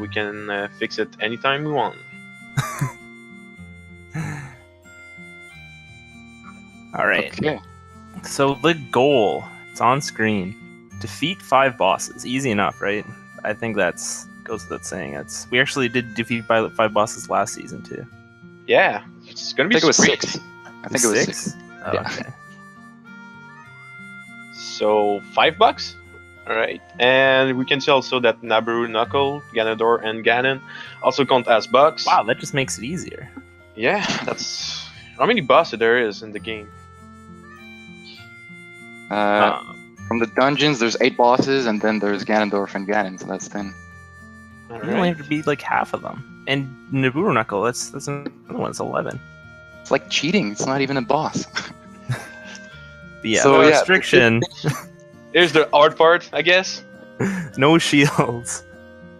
We can fix it anytime we want. All right. Okay. So the goal, it's on screen. Defeat 5 bosses. Easy enough, right? I think that's goes without saying. We actually did defeat 5 bosses last season too. Yeah, it's gonna I be. think it was sweet. 6. I think it was 6. Oh, Yeah. okay. So $5. All right, and we can see also that Nabu, Knuckle, Ganondorf, and Ganon also count as bucks. Wow, that just makes it easier. Yeah, that's how many bosses there is in the game. From the dungeons, there's 8 bosses, and then there's Ganondorf and Ganon, so that's 10. All You only right. have to beat like half of them. And Naburu Knuckle, that's another one. It's 11. It's like cheating. It's not even a boss. But yeah, So, the yeah, restriction, Here's the hard part, I guess. no shields.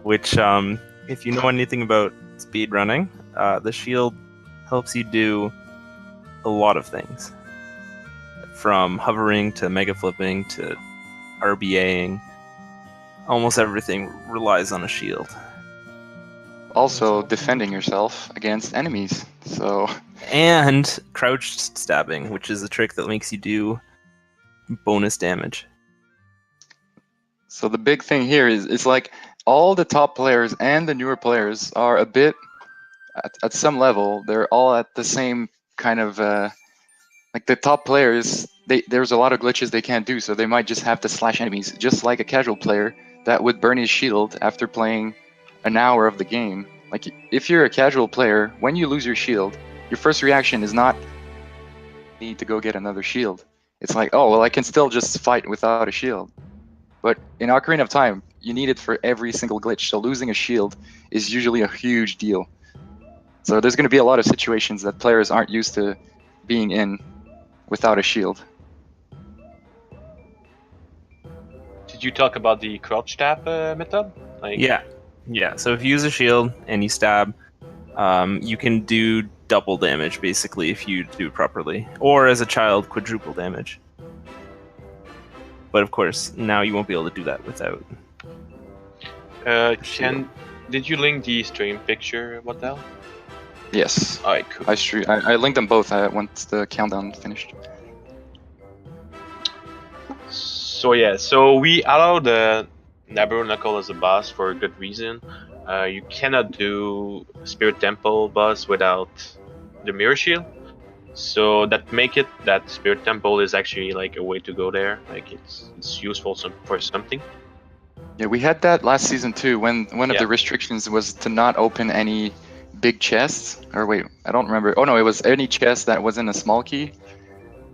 Which, if you know anything about speedrunning, the shield helps you do a lot of things. From hovering to mega flipping to RBAing. Almost everything relies on a shield. Also, defending yourself against enemies. So, And crouched stabbing, which is a trick that makes you do bonus damage. so the big thing here is it's like all the top players and the newer players are a bit at some level. They're all at the same kind of like the top players. There's a lot of glitches they can't do, so they might just have to slash enemies, just like a casual player that would burn his shield after playing an hour of the game. Like if you're a casual player, when you lose your shield, your first reaction is not need to go get another shield. It's like, oh well, I can still just fight without a shield. But in Ocarina of Time, you need it for every single glitch. So losing a shield is usually a huge deal. So there's going to be a lot of situations that players aren't used to being in without a shield. Did you talk about the crouch tap method? Like, Yeah. So if you use a shield and you stab, you can do double damage basically if you do it properly, or as a child, quadruple damage. But of course, now you won't be able to do that without. Did you link the stream picture, what the hell? Yes, Alright, cool. I linked them both once the countdown finished. So yeah, so we allow the Nabu Knuckle as a boss for a good reason. You cannot do Spirit Temple boss without the Mirror Shield. So that make it that Spirit Temple is actually like a way to go there. Like it's useful for something. Yeah, we had that last season too, when one of Yeah. the restrictions was to not open any big chests. Or wait, I don't remember. Oh no, it was any chest that wasn't a small key.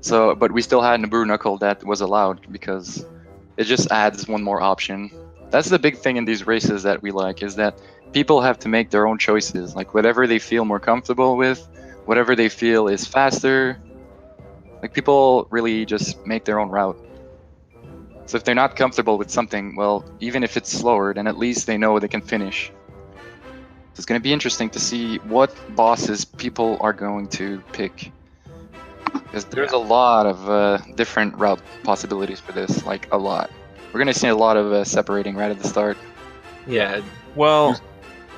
So, but we still had Naburu Knuckle that was allowed because it just adds one more option. That's the big thing in these races that we like, is that people have to make their own choices. Like whatever they feel more comfortable with, whatever they feel is faster. Like people really just make their own route. So if they're not comfortable with something, well, even if it's slower, then at least they know they can finish. So it's going to be interesting to see what bosses people are going to pick. Because there's a lot of different route possibilities for this, like a lot. We're going to see a lot of separating right at the start. Yeah. Well,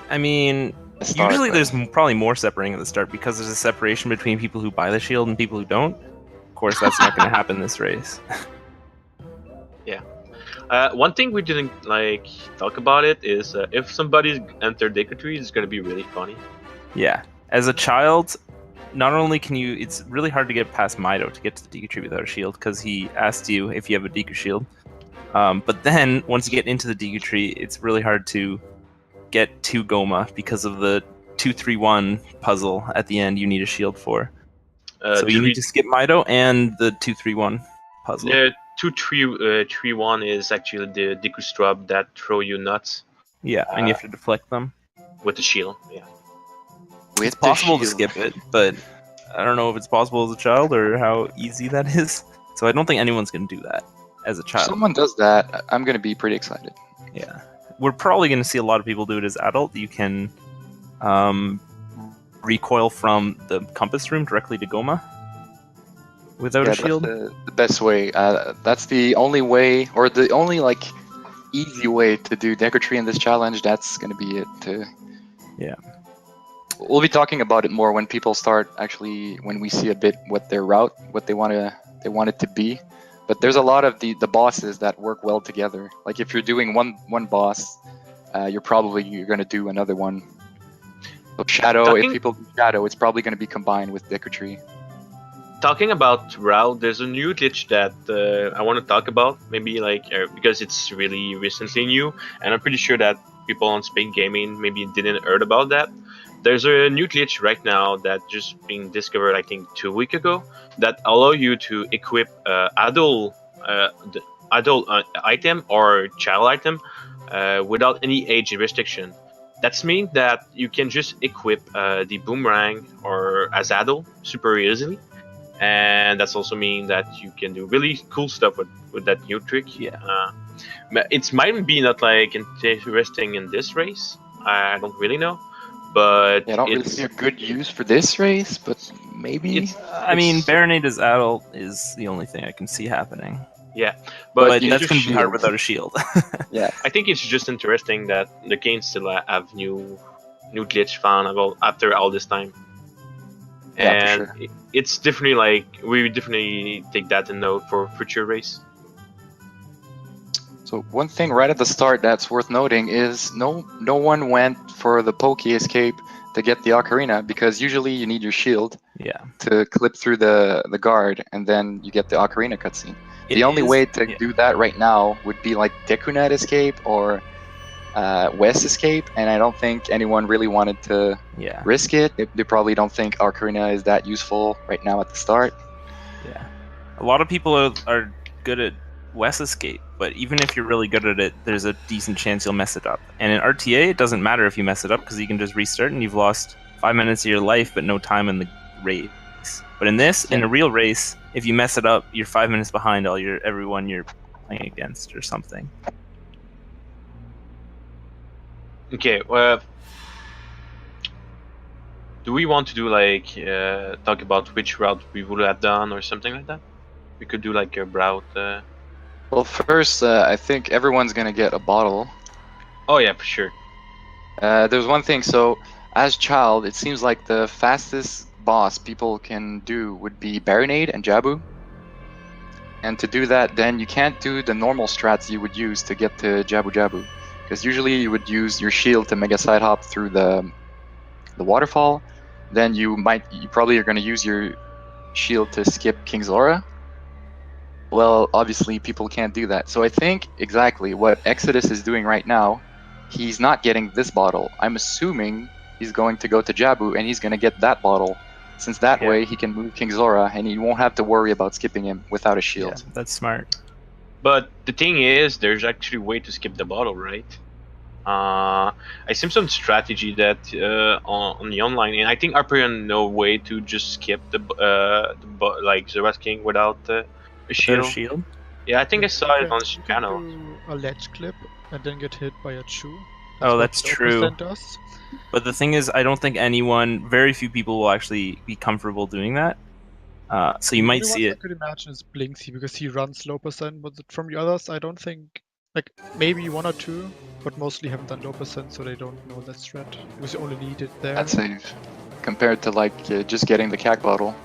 I mean, Start, usually but- there's probably more separating at the start because there's a separation between people who buy the shield and people who don't. Of course, that's not going to happen this race. One thing we didn't like talk about it is if somebody entered Deku Tree, it's gonna be really funny. Yeah. As a child, not only can you, it's really hard to get past Mido to get to the Deku Tree without a shield because he asked you if you have a Deku shield. But then once you get into the Deku Tree, it's really hard to get to Goma because of the 2-3-1 puzzle at the end you need a shield for. So you need to skip Mido and the 2-3-1 puzzle. The 2-3-1 is actually the Deku Strub that throw you nuts Yeah, and you have to deflect them. with the shield. Yeah. with It's possible to the shield. skip it, but I don't know if it's possible as a child or how easy that is. So I don't think anyone's going to do that as a If child. someone does that, I'm going to be pretty excited. Yeah. We're probably going to see a lot of people do it as adult. You can recoil from the compass room directly to Goma without a shield. That's the best way. That's the only way, or the only like easy way to do Deku Tree in this challenge, that's gonna be it. Yeah. We'll be talking about it more when people start actually, when we see a bit what their route, what they want it to be. But there's a lot of the bosses that work well together. Like if you're doing one boss, you're gonna do another one. So Shadow, if people do Shadow, it's probably gonna be combined with Deku Tree. Talking about route, there's a new glitch that I want to talk about. Maybe because it's really recently new, and I'm pretty sure that people on Speed Gaming maybe didn't heard about that. There's a new glitch right now that just being discovered, I think, 2 weeks ago, that allow you to equip adult item or child item without any age restriction. That means that you can just equip the boomerang or as adult super easily, and that's also mean that you can do really cool stuff with that new trick. Yeah. It might be not like interesting in this race. I don't really know. But I don't really see a good use for this race, but maybe. I mean, Baronade as adult is the only thing I can see happening. Yeah, but that's gonna be hard without a shield. Yeah, I think it's just interesting that the game still have new glitch found after all this time. Yeah, and for sure. It's definitely we definitely take that in note for future race. So one thing right at the start that's worth noting is no one went for the pokey escape to get the Ocarina, because usually you need your shield to clip through the guard, and then you get the Ocarina cutscene. The only way to do that right now would be like Dekunat escape or West escape, and I don't think anyone really wanted to risk it. They probably don't think Ocarina is that useful right now at the start. Yeah, a lot of people are good at West escape, but even if you're really good at it, there's a decent chance you'll mess it up. And in RTA, it doesn't matter if you mess it up, because you can just restart and you've lost 5 minutes of your life, but no time in the race. But in this, in a real race, if you mess it up, you're 5 minutes behind everyone you're playing against or something. Okay, well, do we want to do talk about which route we would have done or something like that? We could do like a route. Well, first, I think everyone's gonna get a bottle. Oh yeah, for sure. There's one thing. So, as child, it seems like the fastest boss people can do would be Baronade and Jabu. And to do that, then you can't do the normal strats you would use to get to Jabu Jabu, because usually you would use your shield to mega side hop through the waterfall. Then you probably are gonna use your shield to skip King's Aura. Well, obviously people can't do that. So I think exactly what Exodus is doing right now, he's not getting this bottle. I'm assuming he's going to go to Jabu and he's going to get that bottle, since that way he can move King Zora and he won't have to worry about skipping him without a shield. Yeah, that's smart. But the thing is, there's actually a way to skip the bottle, right? I see some strategy that on the online, and I think Arperion no way to just skip like Zora's King without a shield. Yeah, I think I saw it on his channel. A ledge clip and then get hit by a chew. That's true. But the thing is, I don't think very few people will actually be comfortable doing that. So you might see it. I could imagine is Blinksy, because he runs low percent, but from the others, I don't think, maybe 1 or 2, but mostly haven't done low percent, so they don't know that strat, because you only need it there. That's safe, compared to just getting the CAC bottle.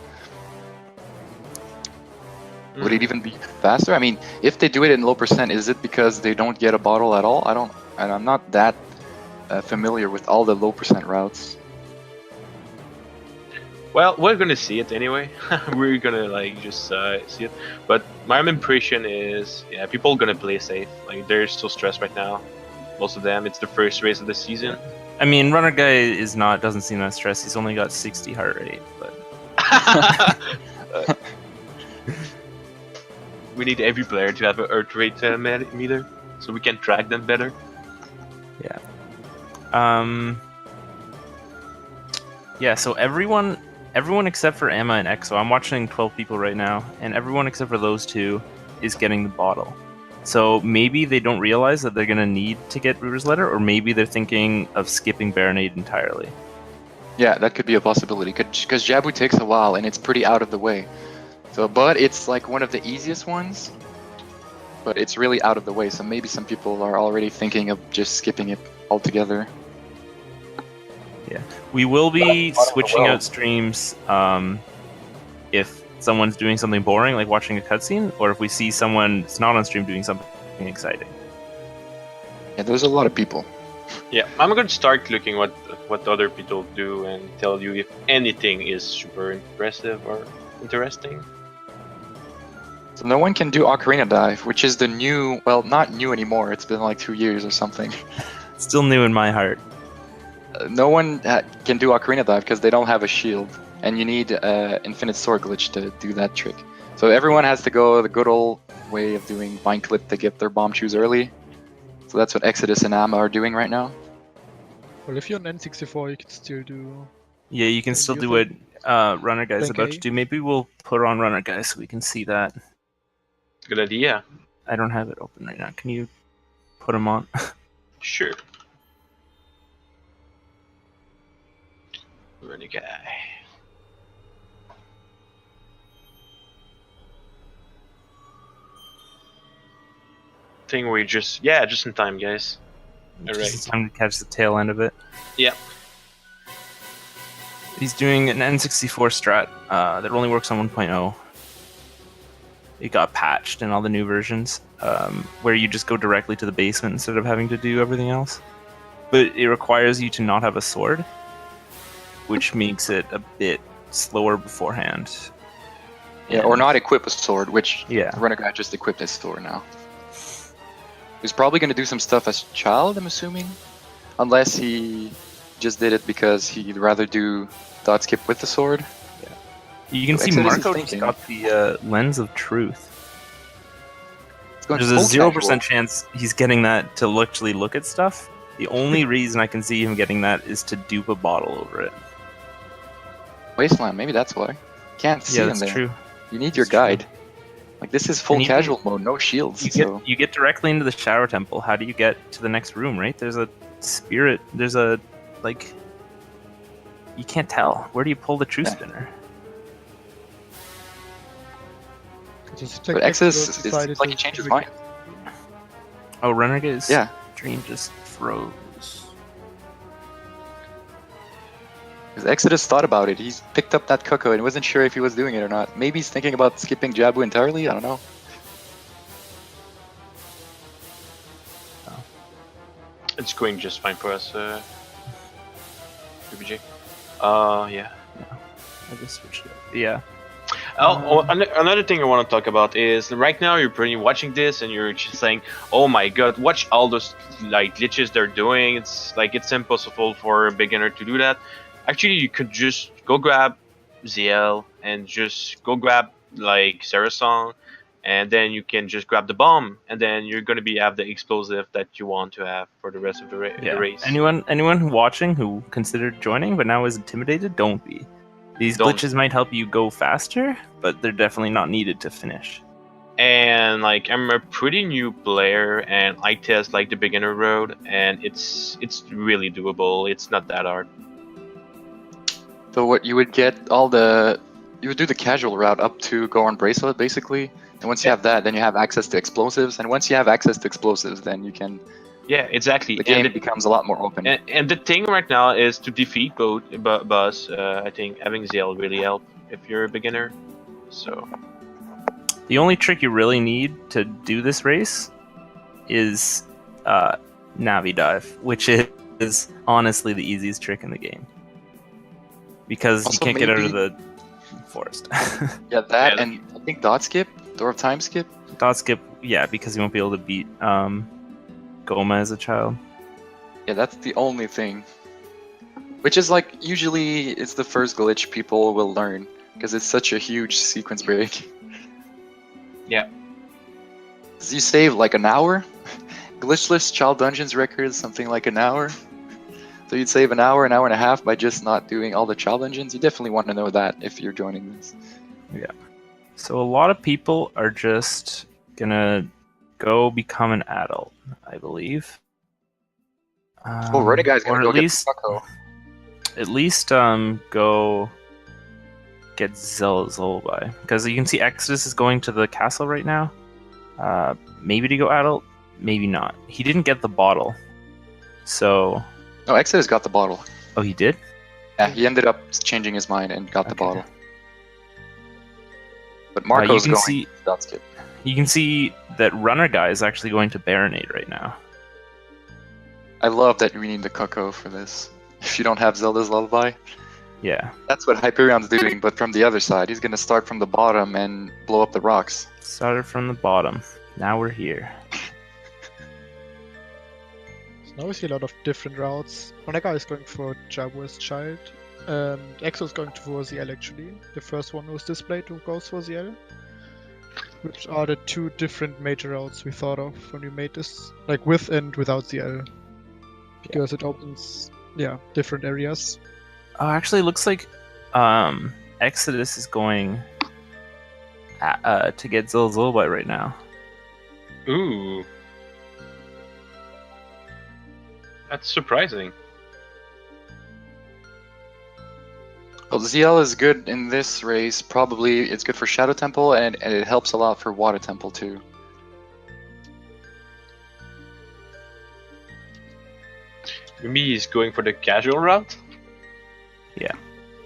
Would it even be faster? I mean, if they do it in low percent, is it because they don't get a bottle at all? I'm not that familiar with all the low percent routes. Well, we're gonna see it anyway. We're gonna just see it. But my impression is, people are gonna play safe. Like, they're so stressed right now. Most of them, it's the first race of the season. I mean, Runner Guy doesn't seem that stressed. He's only got 60 heart rate, but. We need every player to have an Earth rate meter, so we can track them better. Yeah. Yeah. So everyone except for Emma and Exo, I'm watching 12 people right now, and everyone except for those two is getting the bottle. So maybe they don't realize that they're gonna need to get Ruder's Letter, or maybe they're thinking of skipping Baronade entirely. Yeah, that could be a possibility. Because Jabu takes a while, and it's pretty out of the way. So, but it's like one of the easiest ones. but it's really out of the way. So maybe some people are already thinking of just skipping it altogether. We will be But- switching out streams if someone's doing something boring, like watching a cutscene, or if we see someone that's not on stream doing something exciting. Yeah, there's a lot of people. Yeah, I'm going to start looking what other people do and tell you if anything is super impressive or interesting. So no one can do Ocarina Dive, which is the new, well, not new anymore. It's been like 2 years or something. Still new in my heart. No one can do Ocarina Dive because they don't have a shield, and you need Infinite Sword glitch to do that trick. So everyone has to go the good old way of doing Vine Clip to get their bomb shoes early. So that's what Exodus and Amma are doing right now. Well, if you're on N64, you can still do. Yeah, you can And still you do what Runner Guy's Think about A? to do. Maybe we'll put on Runner Guy so we can see that. Good idea. I don't have it open right now. Can you put him on? Sure. Running guy. Thing we just in time, guys. Just Alright. in time to catch the tail end of it. Yeah. He's doing an N64 strat that only works on 1.0. It got patched in all the new versions, where you just go directly to the basement instead of having to do everything else. But it requires you to not have a sword, which makes it a bit slower beforehand. Yeah, or not equip a sword, which Yeah. Runner Guy just equipped his sword now. He's probably going to do some stuff as a child, I'm assuming. Unless he just did it because he'd rather do dot skip with the sword. You can So see Exodus is Marco just thinking. got the lens of truth. It's going There's a full 0% casual. chance he's getting that to actually look at stuff. The only reason I can see him getting that is to dupe a bottle over it. Wasteland, maybe that's why. Can't see Yeah, him that's there. true. You need your That's true. guide. Like, this is full And even- casual mode, no shields. You get directly into the shower temple. How do you get to the next room, right? There's a spirit. There's a, like... You can't tell. Where do you pull the truth Yeah. spinner? But Exodus is like he changed his mind. Oh, Renegade's Yeah. stream just froze. Because Exodus thought about it. He's picked up that Coco and wasn't sure if he was doing it or not. Maybe he's thinking about skipping Jabu entirely. I don't know. It's going just fine for us, BBJ. Yeah. I just switched it. Yeah. Another thing I want to talk about is right now you're pretty watching this and you're just saying, "Oh my god, watch all those like glitches they're doing." It's like it's impossible for a beginner to do that. Actually, you could just go grab ZL and just go grab like Sarah's song, and then you can just grab the bomb, and then you're gonna have the explosive that you want to have for the rest of the race. Anyone watching who considered joining but now is intimidated, don't be. These Don't. glitches might help you go faster, but they're definitely not needed to finish. And like I'm a pretty new player, and I test like the beginner road, and it's really doable. It's not that hard. So what you would get you would do the casual route up to go on bracelet basically. And once you have that, then you have access to explosives. And once you have access to explosives, then you can. Yeah, exactly. The game And becomes a lot more open. And the thing right now is to defeat both boss. I think having ZL really help if you're a beginner. So The only trick you really need to do this race is Navi Dive, which is honestly the easiest trick in the game. Because Also, you can't get out of maybe- the forest. Yeah, that Yeah. and I think dot skip, Door of Time skip. Dot skip, yeah, because you won't be able to beat Goma as a child. Yeah, that's the only thing. Which is like usually it's the first glitch people will learn because it's such a huge sequence break. Yeah. So you save like an hour. Glitchless Child Dungeons record is something like an hour. So you'd save an hour and a half by just not doing all the Child Dungeons. You definitely want to know that if you're joining this. So a lot of people are just gonna go become an adult, I believe. Oh, Renegade's or gonna go get the Taco. at least go get Zel's Lullaby, because you can see Exodus is going to the castle right now, Maybe to go adult, maybe not. He didn't get the bottle, so. No, Exodus got the bottle. Oh, he did? Yeah, he ended up changing his mind and got the Okay. bottle. But Marco's can going. see- That's good. You can see that Runner Guy is actually going to Baronade right now. I love that we need the Cuckoo for this. If you don't have Zelda's Lullaby, Yeah. that's what Hyperion's doing, but from the other side. He's gonna start from the bottom and blow up the rocks. Started from the bottom. Now we're here. So now we see a lot of different routes. Onega is going for Jabu as child, and Exo is going for ZL actually. The first one was displayed who goes for ZL. Which are the two different major routes we thought of when we made this, like with and without ZL. Because it opens, different areas. Oh, actually, it looks like Exodus is going to get Zelda's Lullaby right now. Ooh. That's surprising. Well, ZL is good in this race. Probably it's good for Shadow Temple, and it helps a lot for Water Temple too. Maybe he's going for the casual route?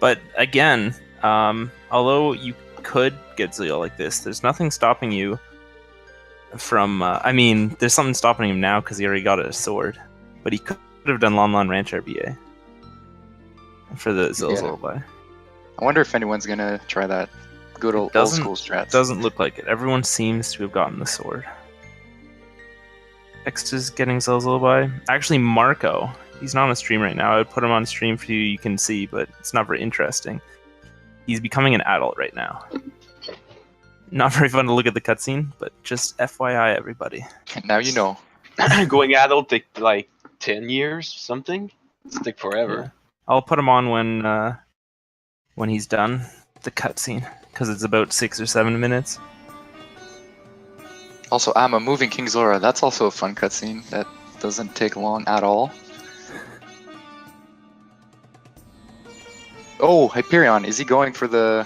But again, although you could get ZL like this, there's nothing stopping you from. There's something stopping him now because he already got a sword. But he could have done Lon Lon Ranch RBA for the Zelda's Lullaby. I wonder if anyone's gonna try that good old school strats. Doesn't look like it. Everyone seems to have gotten the sword. Next is getting Zelda's Lullaby. Actually, Marco. He's not on stream right now. I would put him on stream for you can see, but it's not very interesting. He's becoming an adult right now. Not very fun to look at the cutscene, but just FYI, everybody. Now you know. Going adult take like 10 years, something? It's take forever. Yeah. I'll put him on when he's done the cutscene, because it's about 6 or 7 minutes. Also, I'm a moving King Zora. That's also a fun cutscene that doesn't take long at all. Oh, Hyperion, is he going for the...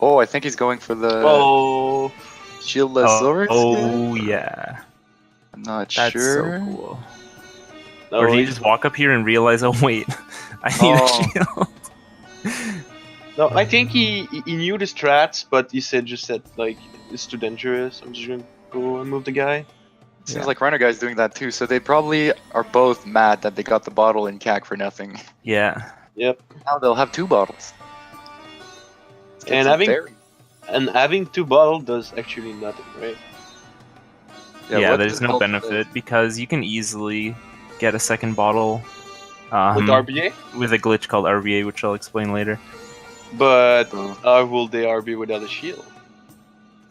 Oh, I think he's going for the Oh, shieldless Zora skin? Oh yeah, I'm not that's sure. so cool. no, Or did he he's- just walk up here and realize, oh wait, I need Oh. a shield? no, I think he knew the strats, but he just said like it's too dangerous. I'm just gonna go and move the guy. Seems Yeah. like Runner Guy's doing that too, so they probably are both mad that they got the bottle in CAC for nothing. Yeah. Yep. Now they'll have 2 bottles. Let's get And some fairy. having 2 bottles does actually nothing, right? Yeah, what there's does no help benefit because you can easily get a second bottle With RBA, with a glitch called RBA, which I'll explain later. but the- will they RB without a shield?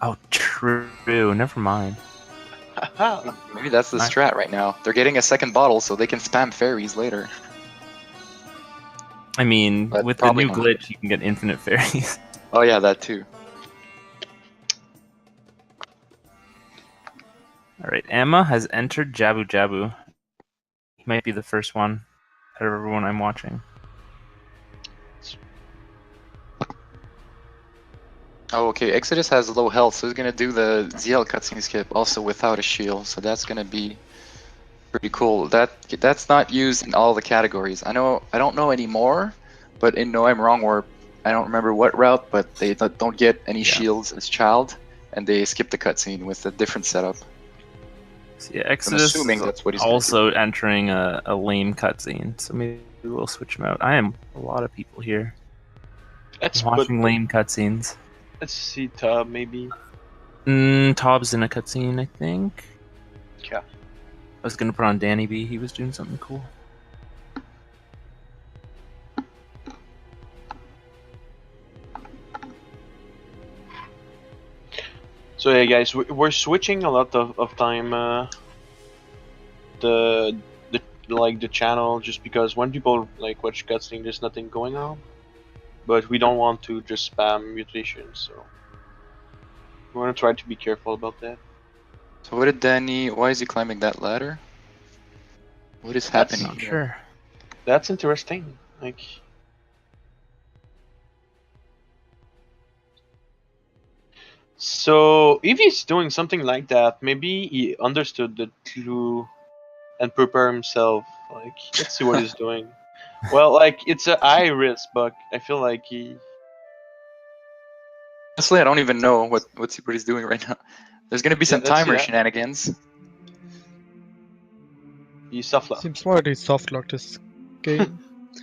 Oh, true. Never mind. Haha. Maybe that's the Nice. strat right now. They're getting a second bottle so they can spam fairies later. I mean, But with the probably new not. glitch, you can get infinite fairies. Oh yeah, that too. Alright, Emma has entered Jabu Jabu. He might be the first one out of everyone I'm watching. Oh, okay. Exodus has low health, so he's gonna do the ZL cutscene skip also without a shield. So that's gonna be pretty cool. That's not used in all the categories. I don't know anymore, but in No I'm Wrong Warp, I don't remember what route, but they don't get any Yeah. shields as child, and they skip the cutscene with a different setup. So yeah, Exodus assuming is that's what he's gonna also entering a lame cutscene, so maybe we'll switch him out. I am a lot of people here Let's put, watching lame cutscenes. let's see Tub maybe. Tob's in a cutscene, I think. Yeah. I was gonna put on Danny B. He was doing something cool. So yeah, guys, we're switching a lot of time. The the channel just because when people like watch cutscene, there's nothing going on. But we don't want to just spam mutations, so we want to try to be careful about that. So what did Danny? Why is he climbing that ladder? What is That's happening? Not here? sure. That's interesting. Like, So if he's doing something like that, maybe he understood the clue and prepare himself. Like, let's see what he's doing. Well, like it's a high risk, but I feel like he. Honestly, I don't even know what he's doing right now. There's gonna be Yeah, some let's see timer that. shenanigans. He soft lock. Seems more like he soft locked this game.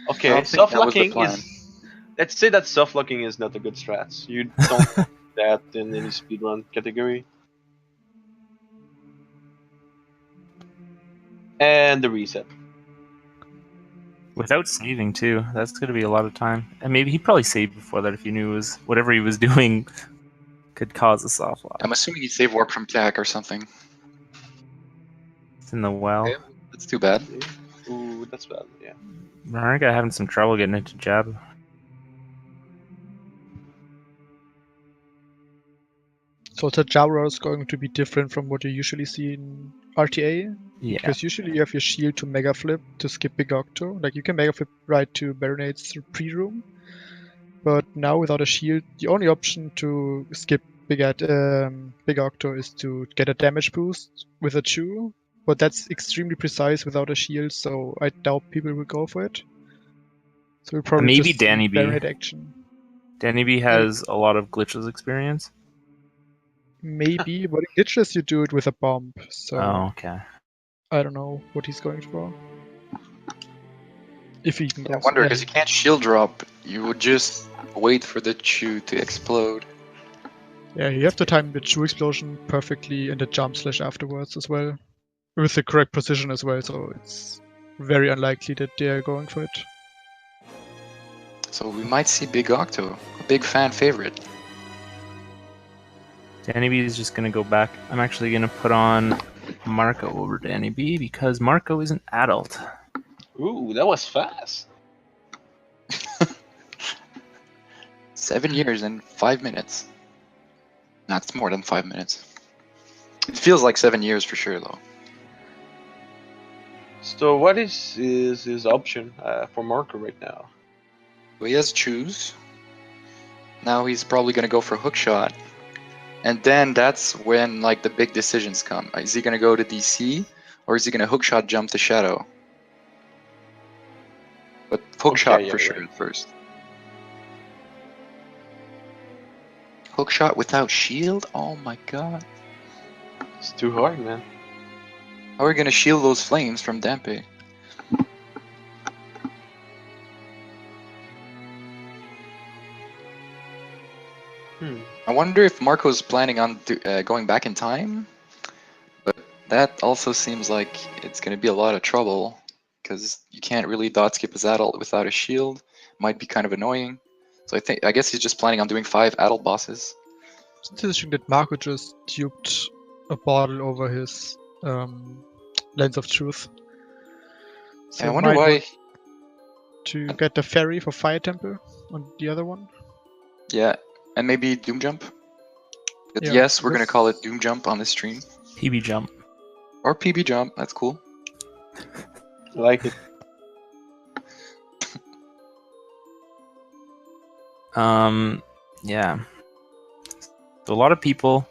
I Okay, don't think soft that was the locking plan. is. Let's say that soft locking is not a good strat. You don't do that in any speedrun category. And the reset. Without saving too, that's gonna be a lot of time. And maybe he probably saved before that if he knew it was whatever he was doing could cause a soft lock. I'm assuming he saved warp from Jack or something. It's in the well. Okay. That's too bad. Ooh, that's bad. Yeah. Marika having some trouble getting into Jabu. So the Jabu is going to be different from what you usually see in RTA. Yeah. Because usually you have your shield to Mega Flip to skip Big Octo. Like you can Mega Flip right to Baronades through pre-room. But now without a shield, the only option to skip Big Octo is to get a damage boost with a Chew. But that's extremely precise without a shield, so I doubt people will go for it. So we'll probably Maybe just see Danny B. Baronade action. Danny B has a lot of glitches experience. Maybe, but in glitches you do it with a bomb, so Oh, okay. I don't know what he's going for. If he even I goes. wonder, because you can't shield drop, you would just wait for the chew to explode. Yeah, you have to time the Chew explosion perfectly and the jump slash afterwards as well. With the correct position as well, so it's very unlikely that they're going for it. So we might see Big Octo, a big fan favorite. Danny B is just gonna go back. I'm actually gonna put on Marco over Danny B because Marco is an adult. Ooh, that was fast. 7 years and 5 minutes. That's more than 5 minutes. It feels like 7 years for sure, though. So what is his option for Marco right now? So he has choose. Now he's probably gonna go for hook shot. And then that's when like the big decisions come. Is he gonna go to DC or is he gonna hook shot jump to Shadow? But hook shot yeah, for sure at first. Hook shot without shield? Oh my god. It's too hard, man. How are we gonna shield those flames from Dampe? I wonder if Marco's planning on going back in time, but that also seems like it's going to be a lot of trouble because you can't really dot skip as adult without a shield. Might be kind of annoying. So I guess he's just planning on doing 5 adult bosses. It's interesting that Marco just tubed a bottle over his Lens of Truth. So I wonder might why. want to get the ferry for Fire Temple on the other one. Yeah, and maybe Doom Jump. But Yeah, yes, we're gonna yes. call it Doom Jump on this stream, PB jump. or PB Jump. That's cool. I like it. Yeah. So a lot of people.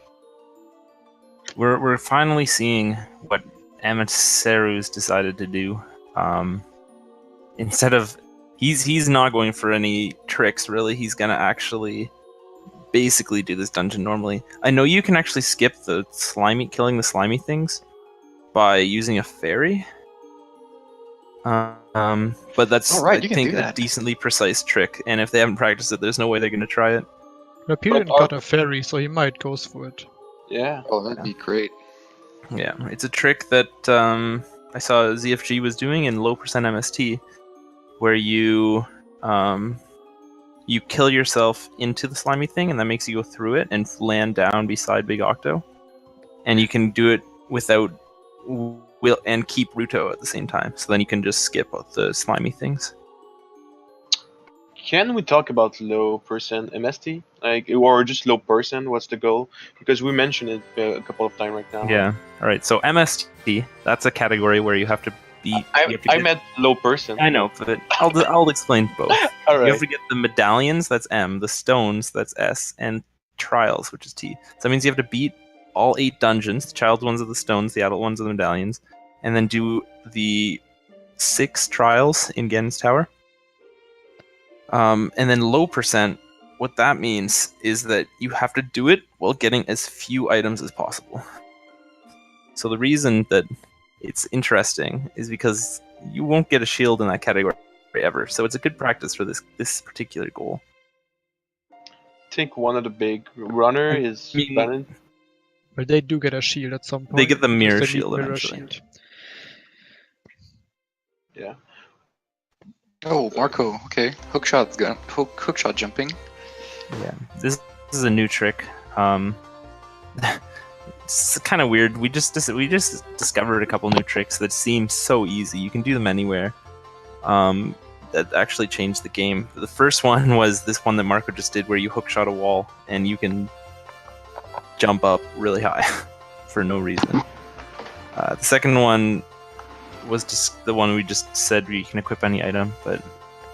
We're finally seeing what Amatera's decided to do. Instead of he's not going for any tricks really. He's gonna actually basically do this dungeon normally. I know you can actually skip the killing the slimy things by using a fairy. But that's Oh, right, I you can think do a that. decently precise trick, and if they haven't practiced it, there's no way they're gonna try it. Hyperion But got a ferry, so he might go for it. Yeah. Oh, that'd be great. Yeah, it's a trick that I saw ZFG was doing in low percent MST, where you kill yourself into the slimy thing, and that makes you go through it and land down beside Big Octo, and you can do it without and keep Ruto at the same time. So then you can just skip out the slimy things. Can we talk about low percent MST, like, or just low percent? What's the goal? Because we mentioned it a couple of times right now. Yeah. All right. So MST, that's a category where you have to beat. I meant low percent. I know, but I'll explain both. All You right. have to get the medallions, that's M, the stones, that's S, and trials, which is T. So that means you have to beat all 8 dungeons. The child ones are the stones, the adult ones are the medallions, and then do the 6 trials in Ganon's Tower. And then low percent, what that means is that you have to do it while getting as few items as possible. So the reason that it's interesting is because you won't get a shield in that category ever. So it's a good practice for this particular goal. I think one of the big runner is Banon. But they do get a shield at some point. They get the because mirror they need shield mirror eventually. shield. Yeah. Oh, Marco. Okay, hookshot jumping. Yeah, this is a new trick. It's kind of weird. We just discovered a couple new tricks that seem so easy. You can do them anywhere. That actually changed the game. The first one was this one that Marco just did, where you hookshot a wall and you can jump up really high for no reason. The second one was just the one we just said where you can equip any item, but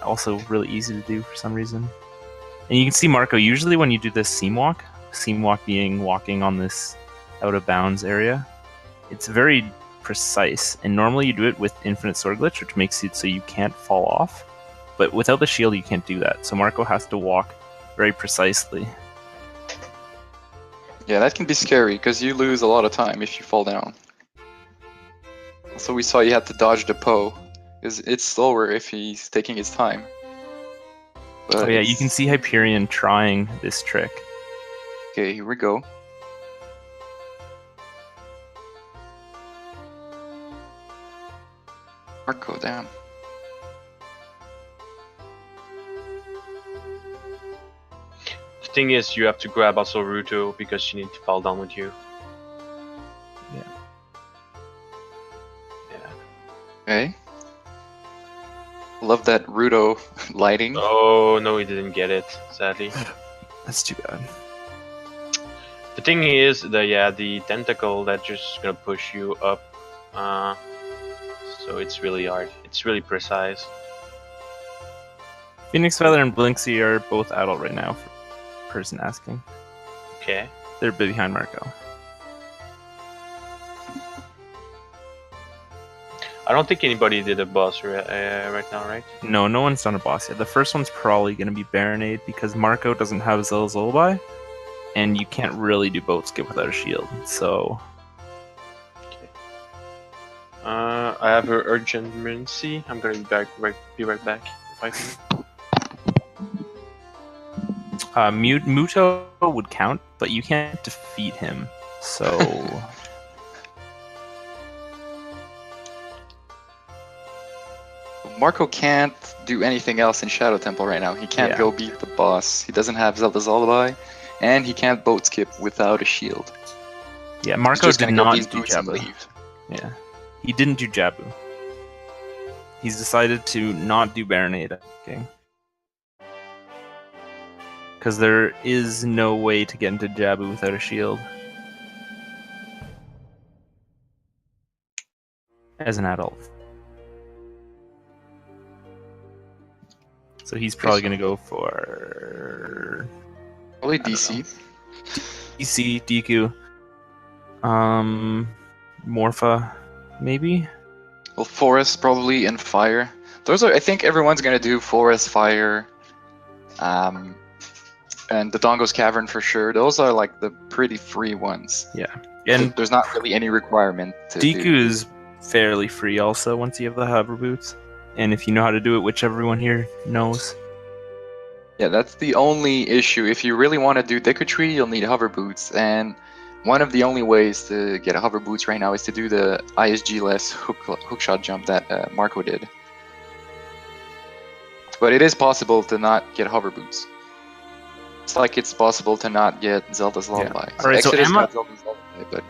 also really easy to do for some reason. And you can see Marco, usually when you do this seam walk being walking on this out of bounds area, it's very precise, and normally you do it with infinite sword glitch, which makes it so you can't fall off, but without the shield you can't do that, so Marco has to walk very precisely. Yeah, that can be scary because you lose a lot of time if you fall down. Also, we saw you had to dodge the Poe, because it's slower if he's taking his time. But Oh yeah, you can see Hyperion trying this trick. Okay, here we go. Marco, damn. The thing is, you have to grab also Ruto because she needs to fall down with you. Yeah. Okay. Love that Ruto lighting. Oh no, he didn't get it, sadly. That's too bad. The thing is, the tentacle that just gonna push you up. So it's really hard. It's really precise. Phoenix Feather and Blinksy are both adult right now, for the person asking. Okay. They're behind Marco. I don't think anybody did a boss right now, right? No one's done a boss yet. The first one's probably going to be Baronade because Marco doesn't have Zelda's Lullaby, and you can't really do boat skip without a shield. So, I have an urgency. I'm gonna be right back. If I can. Muto would count, but you can't defeat him. So. Marco can't do anything else in Shadow Temple right now. He can't go beat the boss. He doesn't have Zelda's Lullaby, and he can't boat skip without a shield. Yeah, Marco did not do Jabu. Yeah, he didn't do Jabu. He's decided to not do Baronade, okay? Because there is no way to get into Jabu without a shield. As an adult. So he's probably going to go for... Probably DC. DC, Deku. Morpha, maybe? Well, Forest probably, and Fire. Those are, I think everyone's going to do Forest, Fire, and the Dongo's Cavern for sure. Those are like the pretty free ones. Yeah. And there's not really any requirement to Deku do. is fairly free also once you have the hover boots. And if you know how to do it, which everyone here knows. Yeah, that's the only issue. If you really want to do Deku Tree, you'll need hover boots. And one of the only ways to get a hover boots right now is to do the ISG-less hookshot jump that Marco did. But it is possible to not get hover boots. It's like it's possible to not get Zelda's Lullaby. Yeah. Alright, so got Zelda's Lullaby, but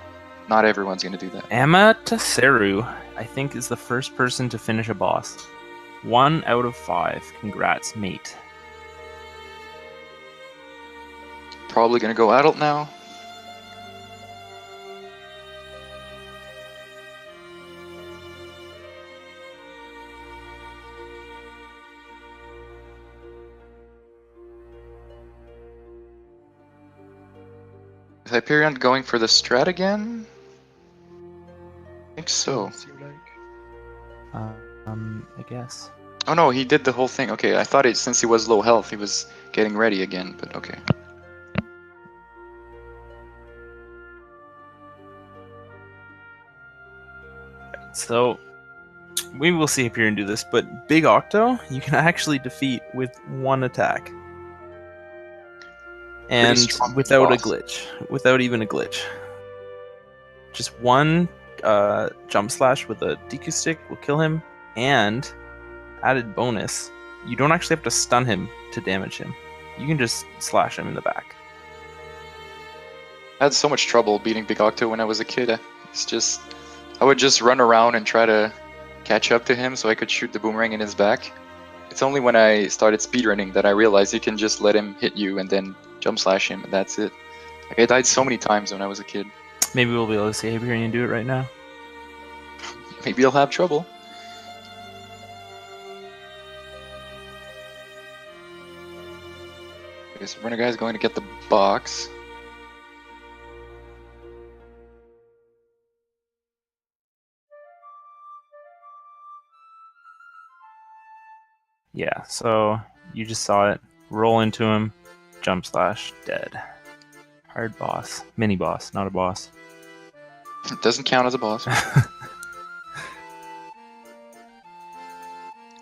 not everyone's going to do that. Amaterasu, I think, is the first person to finish a boss. 1 out of 5. Congrats, mate. Probably going to go adult now. Is Hyperion going for the strat again? I think so. Doesn't seem like. I guess. Oh no, he did the whole thing. Okay, I thought since he was low health, he was getting ready again, but okay. So we will see Hyperion do this, but Big Octo you can actually defeat with one attack. And strong without a boss. glitch. Without even a glitch. Just one jump slash with a DQ stick will kill him, and added bonus, you don't actually have to stun him to damage him. You can just slash him in the back. I had so much trouble beating Big Octo when I was a kid. I would just run around and try to catch up to him so I could shoot the boomerang in his back. It's only when I started speedrunning that I realized you can just let him hit you and then jump slash him, and that's it. Like, I died so many times when I was a kid. Maybe we'll be able to see Hyperion do it right now. Maybe he'll have trouble. Okay, so Renegade is going to get the box. Yeah, so you just saw it. Roll into him, jump slash, dead. Hard boss. Mini boss, not a boss. It doesn't count as a boss.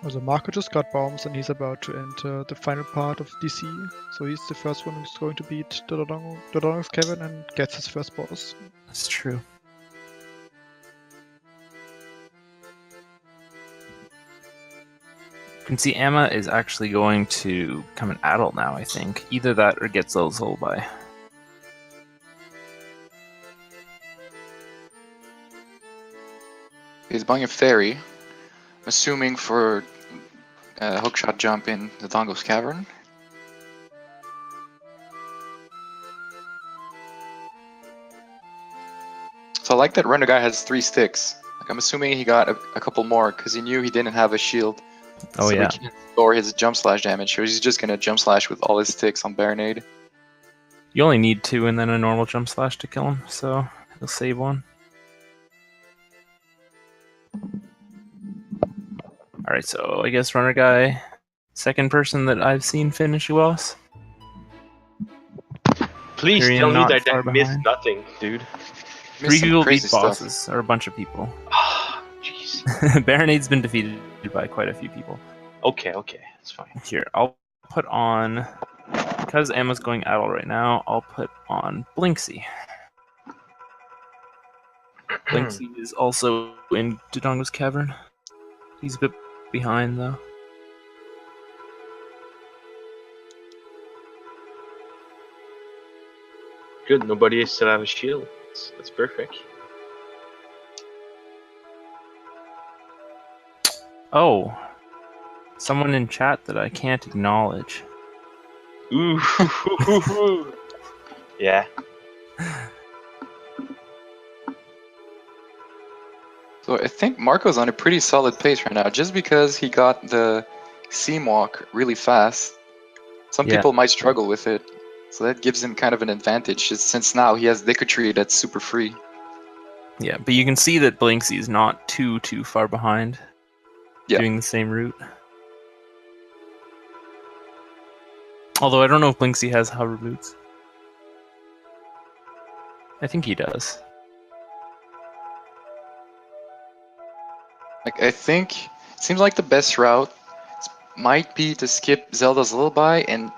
Also, Marco just got bombs and he's about to enter the final part of DC. So he's the first one who's going to beat Dodongo's Kevin and gets his first boss. That's true. You can see Emma is actually going to become an adult now, I think. Either that or get Zelzol by. He's buying a ferry. I'm assuming for a hookshot jump in the Dongo's Cavern. So I like that Renegade has 3 sticks. Like, I'm assuming he got a couple more because he knew he didn't have a shield. Oh, so yeah. he can't store his jump slash damage, so he's just gonna jump slash with all his sticks on Baronade. You only need 2 and then a normal jump slash to kill him, so he'll save one. Alright, so I guess Runner Guy, second person that I've seen finish a boss. Please Hyperion tell me not that far I missed behind. nothing, dude. 3 Missed some people beat crazy stuff. bosses, or a bunch of people. Ah, jeez. Baronade's been defeated by quite a few people. Okay, it's fine. Here, I'll put on, because Emma's going adult right now, I'll put on Blinksy. Blinksy is also in Dodongo's Cavern. He's a bit behind, though. Good, nobody still have a shield. That's perfect. Oh, someone in chat that I can't acknowledge. Ooh. Yeah. So I think Marco's on a pretty solid pace right now, just because he got the seam walk really fast. Some Yeah. people might struggle with it, so that gives him kind of an advantage, since now he has Dicketry that's super free. Yeah, but you can see that Blinksy is not too far behind. Yeah. Doing the same route. Although I don't know if Blinksy has hover boots. I think he does. Like, I think it seems like the best route might be to skip Zelda's Lullaby and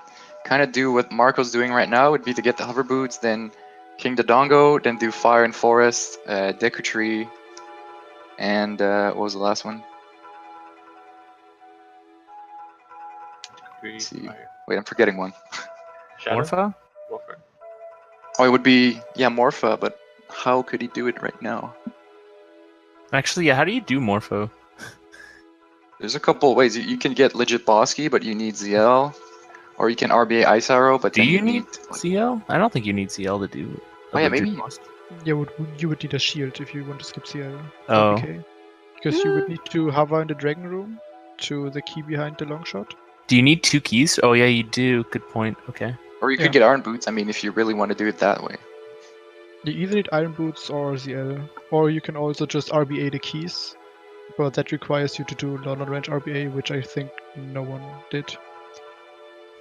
kind of do what Marco's doing right now. Would be to get the hover boots, then King Dodongo, then do Fire and Forest, Deku and what was the last one? Let's see. Wait, I'm forgetting one. Shadow? Morpha? Morpha. Oh, it would be Morpha, but how could he do it right now? Actually, yeah, how do you do Morpho? There's a couple ways. You can get legit boss key, but you need ZL, or you can RBA Ice Arrow, but Do then you you need like, CL? I don't think you need CL to do. Oh, yeah, legit maybe. boss. Yeah, you would need a shield if you want to skip CL. Oh. Okay. Because you would need to hover in the Dragon Room to the key behind the long shot. Do you need 2 keys? Oh yeah, you do. Good point. Okay. or you Yeah. could get Iron Boots. I mean, if you really want to do it that way. You either need Iron Boots or ZL, or you can also just RBA the keys, but that requires you to do long range RBA, which I think no one did.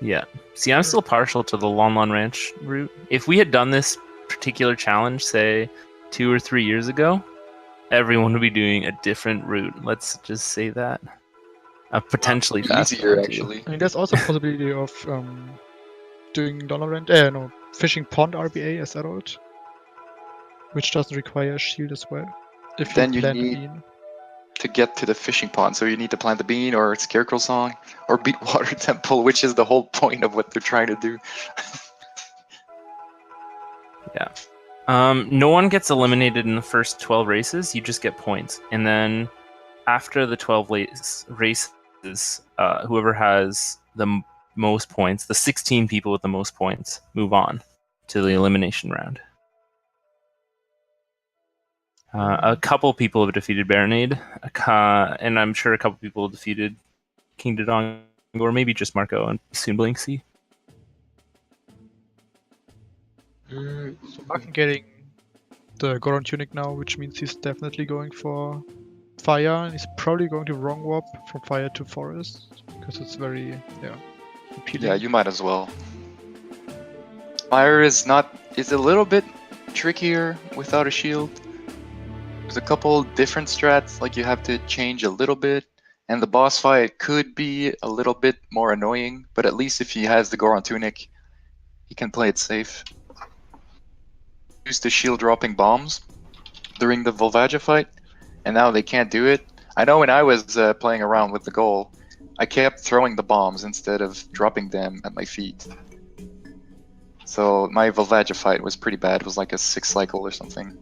Yeah. See, I'm still partial to the Lon Lon Ranch route. If we had done this particular challenge, say, 2 or 3 years ago, everyone would be doing a different route. Let's just say that. A potentially faster Easier, one, too. actually. I mean, there's also a possibility of doing long range, fishing pond RBA as adult, which doesn't require a shield as well. If Then you plant a need bean. to get to the fishing pond, so you need to plant the bean or Scarecrow Song or beat Water Temple, which is the whole point of what they're trying to do. No one gets eliminated in the first 12 races. You just get points. And then after the 12 races, whoever has the most points, the 16 people with the most points, move on to the elimination round. A couple people have defeated Baronade, and I'm sure a couple people have defeated King Dodongo, or maybe just Marco and soon Blinksy. So Mark getting the Goron Tunic now, which means he's definitely going for fire, and he's probably going to wrong warp from fire to forest, because it's very, appealing. Yeah, you might as well. Fire is a little bit trickier without a shield. There's a couple different strats, like you have to change a little bit, and the boss fight could be a little bit more annoying, but at least if he has the Goron Tunic, he can play it safe. Used to shield dropping bombs during the Volvagia fight, and now they can't do it. I know when I was playing around with the goal, I kept throwing the bombs instead of dropping them at my feet. So my Volvagia fight was pretty bad. It was like a 6 cycle or something.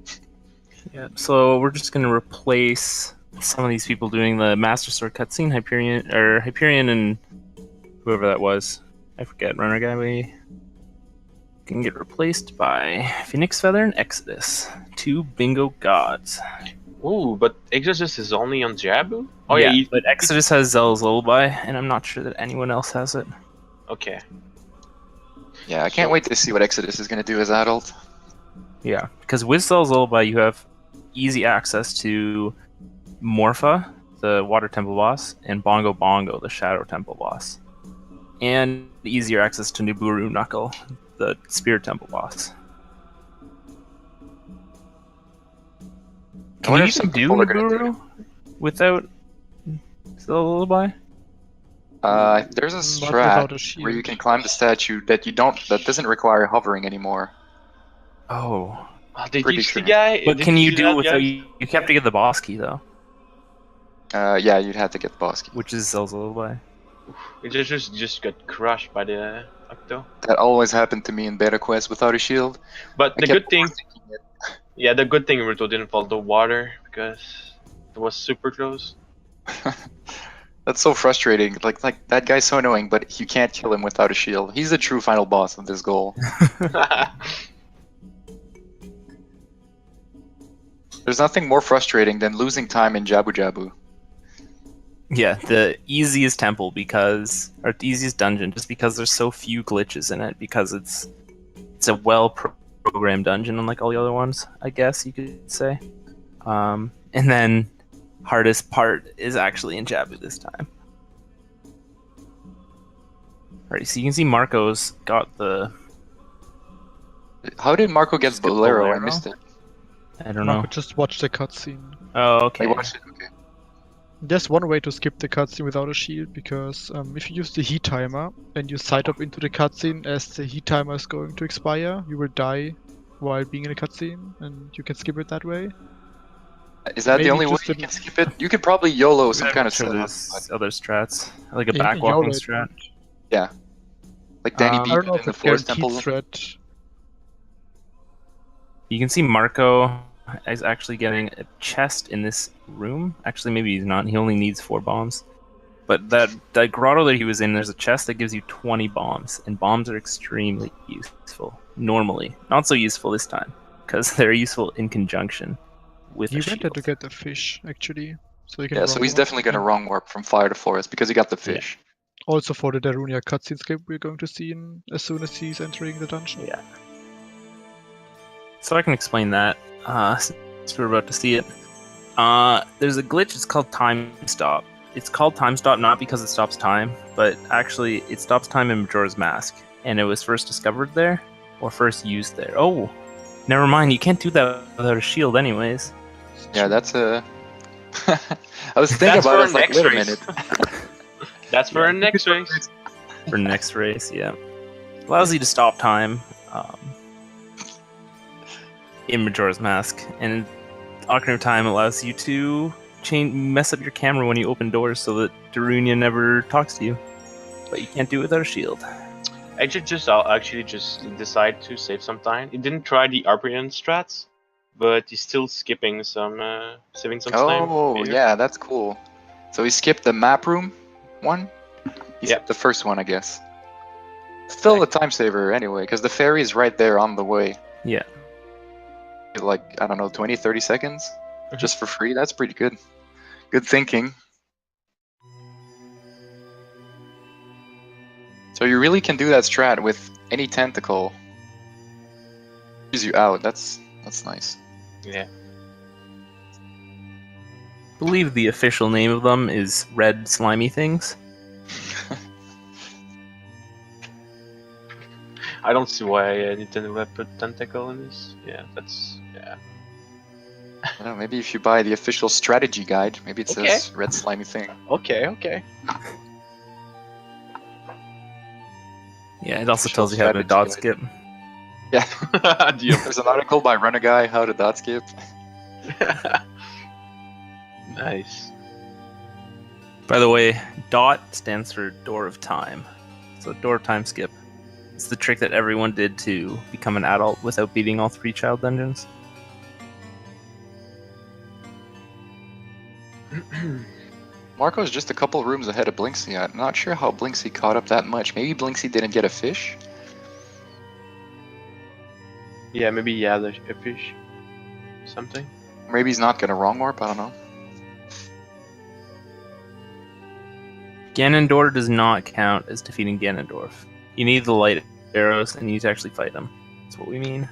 Yeah, so we're just going to replace some of these people doing the Master Sword cutscene, Hyperion and whoever that was. I forget, Runner Guy. We can get replaced by Phoenix Feather and Exodus. 2 bingo gods. Ooh, but Exodus is only on Jabu? Oh yeah, yeah, but Exodus has Zel's Lullaby, and I'm not sure that anyone else has it. okay. Yeah, I can't wait to see what Exodus is going to do as adult. Yeah, because with Zel's Lullaby, you have easy access to Morpha, the Water Temple boss, and Bongo Bongo, the Shadow Temple boss. And easier access to Nibiru Knuckle, the Spirit Temple boss. Can you even do Nibiru without the Lullaby? There's a Not strat without a shield. where you can climb the statue that doesn't require hovering anymore. Oh. Did Pretty you see sure. guy? But Did can you see do that, it without... guys? You have to get the boss key, though, Yeah, you'd have to get the boss key. which is Zel's Lullaby. It just got crushed by the Octo. That always happened to me in Beta Quest without a shield. But I the kept good thing, overthinking it. yeah, the good thing Ruto didn't fall the water because it was super close. That's so frustrating. Like that guy's so annoying, but you can't kill him without a shield. He's the true final boss of this goal. There's nothing more frustrating than losing time in Jabu Jabu. Yeah, the easiest temple or the easiest dungeon, just because there's so few glitches in it, because it's a well-programmed dungeon unlike all the other ones, I guess you could say. And then hardest part is actually in Jabu this time. Alright, so you can see Marco's got the... How did Marco get Skip Bolero? I Bolero? missed it. I don't know. Marco just watched the cutscene. Oh, okay. I watched it. Okay. There's one way to skip the cutscene without a shield, because if you use the heat timer and you side up into the cutscene as the heat timer is going to expire, you will die while being in a cutscene, and you can skip it that way. Is that Maybe the only way just you didn't- can skip it? You could probably YOLO some I'm kind of sure setup. there's other strats, like a Yeah, backwalking YOLO it strat. Yeah. Like Danny I B I don't know in if the it's Forest guaranteed Temple. threat. You can see Marco is actually getting a chest in this room. Actually, maybe he's not. He only needs 4 bombs. But that grotto that he was in, there's a chest that gives you 20 bombs, and bombs are extremely useful. Normally, not so useful this time, because they're useful in conjunction with He a went there shield. to get the fish, actually. So he can Yeah, so wrong he's warp. definitely gonna And wrong warp from fire to forest because he got the Yeah. fish. also for the Darunia cutscene skip we're going to see as soon as he's entering the dungeon. Yeah. So I can explain that. Since we're about to see it. There's a glitch. It's called time stop. It's called time stop not because it stops time, but actually it stops time in Majora's Mask, and it was first discovered there or first used there. Oh, never mind. You can't do that without a shield, anyways. Yeah, that's a. I was thinking That's about for it. I was like, next wait a race. minute. That's for our next race. For next race, yeah. Allows you to stop time in Majora's Mask, and Ocarina of Time allows you to mess up your camera when you open doors so that Darunia never talks to you. But you can't do it without a shield. I'll actually just decide to save some time. He didn't try the Arperian strats, but he's still skipping some, saving some time. Oh, here. yeah, that's cool. So he skipped the map room one? He Yep. skipped the first one, I guess. Still a time saver anyway, because the ferry is right there on the way. Yeah. Like, I don't know, 20, 30 seconds? Mhm. Just for free? That's pretty good. Good thinking. So you really can do that strat with any tentacle. Gives you out. That's nice. Yeah. I believe the official name of them is red slimy things. I don't see why Nintendo would put tentacle in this. Yeah, that's yeah. I don't know, maybe if you buy the official strategy guide, maybe it says red slimy thing. Okay. Yeah, it also Official tells you how to strategy dot guide. skip. Yeah. Deal. There's an article by Run a Guy, How to Dot Skip. Nice. By the way, DOT stands for Door of Time. So Door of Time skip. It's the trick that everyone did to become an adult without beating all 3 child dungeons. Marco's just a couple rooms ahead of Blinksy. I'm not sure how Blinksy caught up that much. Maybe Blinksy didn't get a fish? Yeah, maybe yeah, the a fish. Something. Maybe he's not gonna wrong warp, I don't know. Ganondorf does not count as defeating Ganondorf. You need the light arrows and you need to actually fight them. That's what we mean.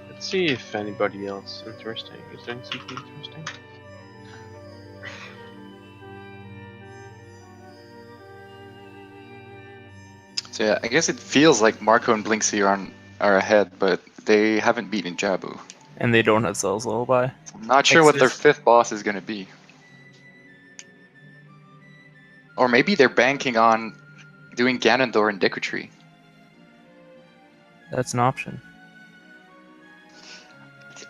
Let's see if anybody else interesting is doing something interesting. So yeah, I guess it feels like Marco and Blinksy are ahead, but they haven't beaten Jabu. And they don't have Cell's Lullaby. I'm not sure what their 5th boss is gonna be. Or maybe they're banking on doing Ganondorf and Deku Tree. That's an option.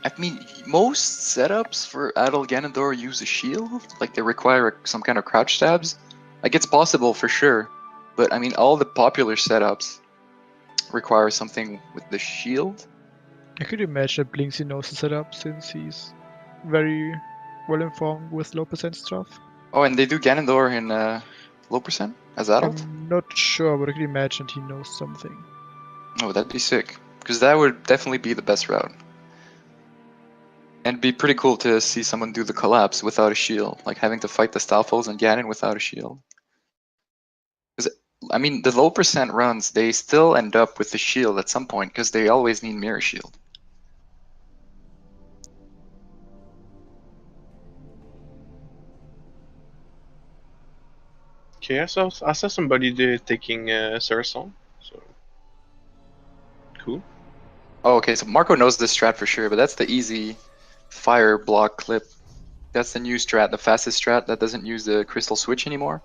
I mean, most setups for adult Ganondorf use a shield. Like, they require some kind of crouch stabs. Like, it's possible for sure. But, I mean, all the popular setups require something with the shield. I could imagine that Blinksy knows the setup since he's very well informed with low percent stuff. Oh, and they do Ganondorf in low percent as adult? I'm not sure, but I could imagine he knows something. Oh, that'd be sick. Because that would definitely be the best route. And it'd be pretty cool to see someone do the collapse without a shield. Like having to fight the Stalfos and Ganon without a shield. Because, I mean, the low percent runs, they still end up with the shield at some point because they always need mirror shield. Okay, I saw somebody there taking Sarasol, so cool. Oh, okay, so Marco knows this strat for sure, but that's the easy fire block clip. That's the new strat, the fastest strat that doesn't use the crystal switch anymore.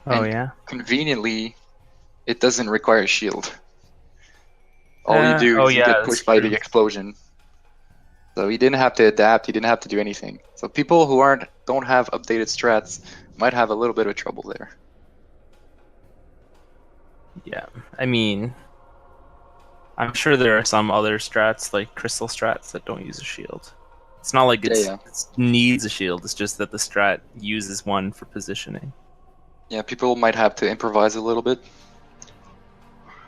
Oh, And yeah? conveniently, it doesn't require a shield. All you do oh, is you yeah, get that's pushed by true. the explosion. So he didn't have to adapt, he didn't have to do anything. So people who don't have updated strats might have a little bit of trouble there. Yeah. I mean, I'm sure there are some other strats, like crystal strats, that don't use a shield. It's not like it needs a shield, it's just that the strat uses one for positioning. Yeah, people might have to improvise a little bit.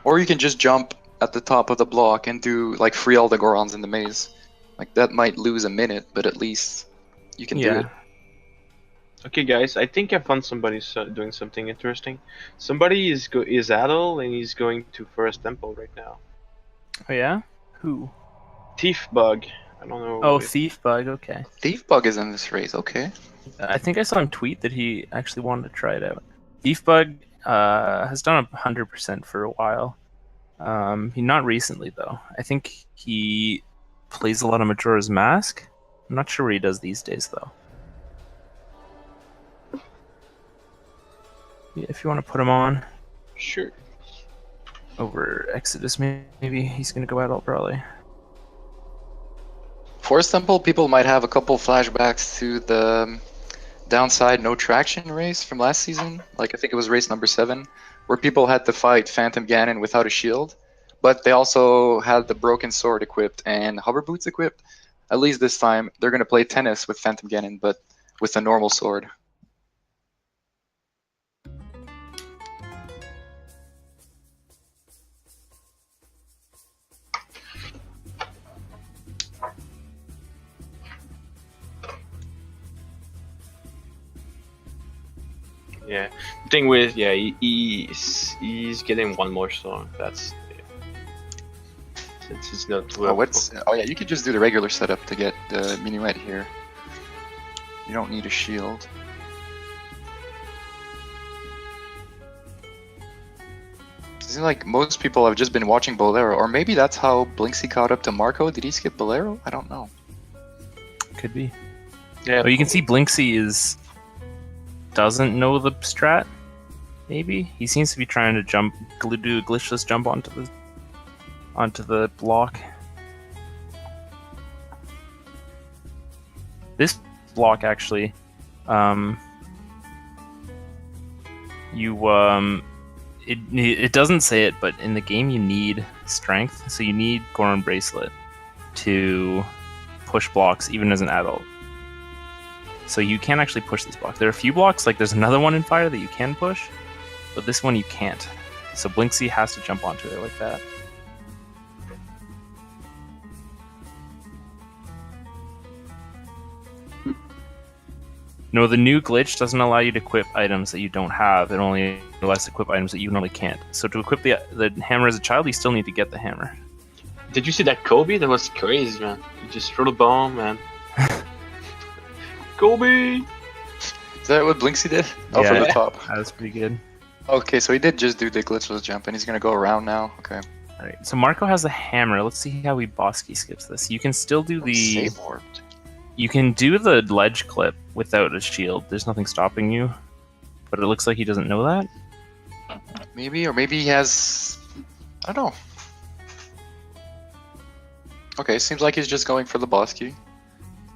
Or you can just jump at the top of the block and do like free all the Gorons in the maze. Like that might lose a minute, but at least you can do it. Okay, guys, I think I found somebody doing something interesting. Somebody is idle and he's going to Forest Temple right now. Oh yeah? Who? Thief Bug. I don't know. Oh, Thief Bug. Okay. Thief Bug is in this race. Okay. I think I saw him tweet that he actually wanted to try it out. Thief Bug has done 100% for a while. He not recently though. I think he plays a lot of Majora's Mask. I'm not sure what he does these days though. Yeah, if you want to put him on Sure. over Exodus, maybe he's gonna go adult probably. Forest Temple, people might have a couple flashbacks to the downside no traction race from last season. Like I think it was race number 7, where people had to fight Phantom Ganon without a shield, but they also had the broken sword equipped and hover boots equipped. At least this time, they're gonna play tennis with Phantom Ganon, but with a normal sword. Yeah. The thing with he's getting one more song. That's since he's not. Oh yeah, you could just do the regular setup to get the minuet here. You don't need a shield. It seems like most people have just been watching Bolero, or maybe that's how Blinksy caught up to Marco. Did he skip Bolero? I don't know. Could be. Yeah. Oh, you can see Blinksy doesn't know the strat. Maybe he seems to be trying to do a glitchless jump onto the block. This block actually, it doesn't say it, but in the game you need strength, so you need Goron Bracelet to push blocks even as an adult. So you can actually push this block. There are a few blocks, like there's another one in Fire that you can push, but this one you can't. So Blinksy has to jump onto it like that. No, the new glitch doesn't allow you to equip items that you don't have. It only lets equip items that you normally can't. So to equip the hammer as a child, you still need to get the hammer. Did you see that Kobe? That was crazy, man. He just threw the bomb, man. Kobe! Is that what Blinksy did? Oh, Yeah. from the top. That was pretty good. Okay, so he did just do the glitchless jump, and he's gonna go around now. Okay. Alright, so Marco has a hammer. Let's see how he Bosky skips this. You can still do the... Save warped. You can do the ledge clip without a shield. There's nothing stopping you. But it looks like he doesn't know that. Maybe, or maybe he has... I don't know. Okay, seems like he's just going for the boss key.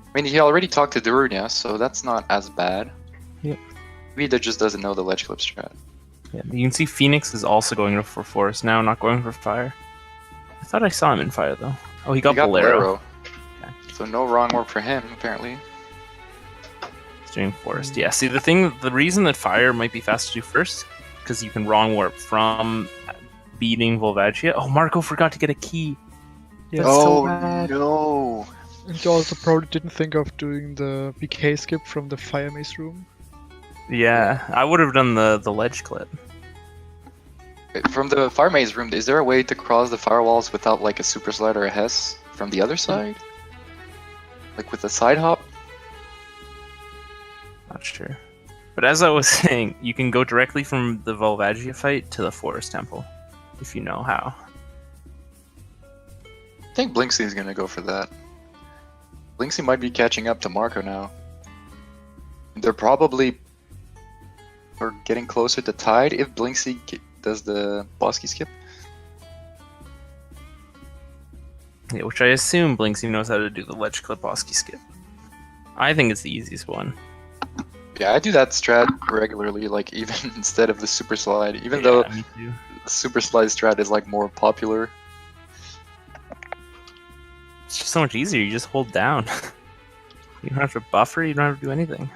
I mean, he already talked to Darunia, so that's not as bad. Yep. Maybe he just doesn't know the ledge clip strat. Yeah, you can see Phoenix is also going for Forest now, not going for Fire. I thought I saw him in Fire, though. Oh, he got Bolero. Okay. So no wrong warp for him, apparently. He's doing Forest. Yeah, see, the reason that Fire might be fast to do first, because you can wrong warp from beating Volvagia. Oh, Marco forgot to get a key. Yeah, Oh, so bad. no! And you also probably didn't think of doing the BK skip from the Fire Maze room. Yeah, I would have done the ledge clip. From the Fire Maze room, is there a way to cross the firewalls without like a super slide or a Hess from the other side? Like with a side hop? Not sure. But as I was saying, you can go directly from the Volvagia fight to the Forest Temple, if you know how. I think Blinksy is gonna go for that. Blinksy might be catching up to Marco now. They're probably or getting closer to tied if Blinksy does the Bosky skip. Yeah, which I assume Blinksy knows how to do the ledge clip Bosky skip. I think it's the easiest one. Yeah, I do that strat regularly, like even instead of the super slide, even though me too. the super slide strat is like more popular. It's just so much easier. You just hold down. You don't have to buffer. You don't have to do anything.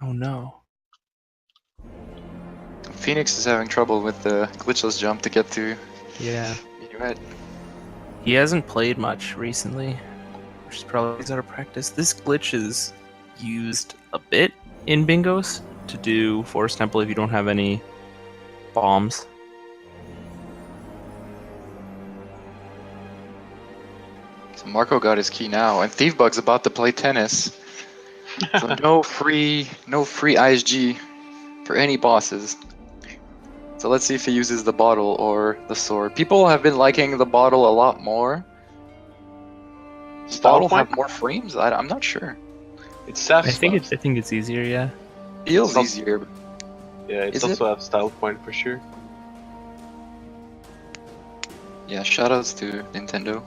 Oh no. Phoenix is having trouble with the glitchless jump to get to Yeah. Minuet. He hasn't played much recently, which is probably he's out of practice. This glitch is used a bit in bingos to do Forest Temple if you don't have any bombs. So Marco got his key now, and Thiefbug's about to play tennis. So no free ISG for any bosses. So let's see if he uses the bottle or the sword. People have been liking the bottle a lot more. Does the bottle have more frames? I'm not sure. It's staff I think it's easier, yeah. Feels easier. Yeah, it's also a style point for sure. Yeah, shoutouts to Nintendo.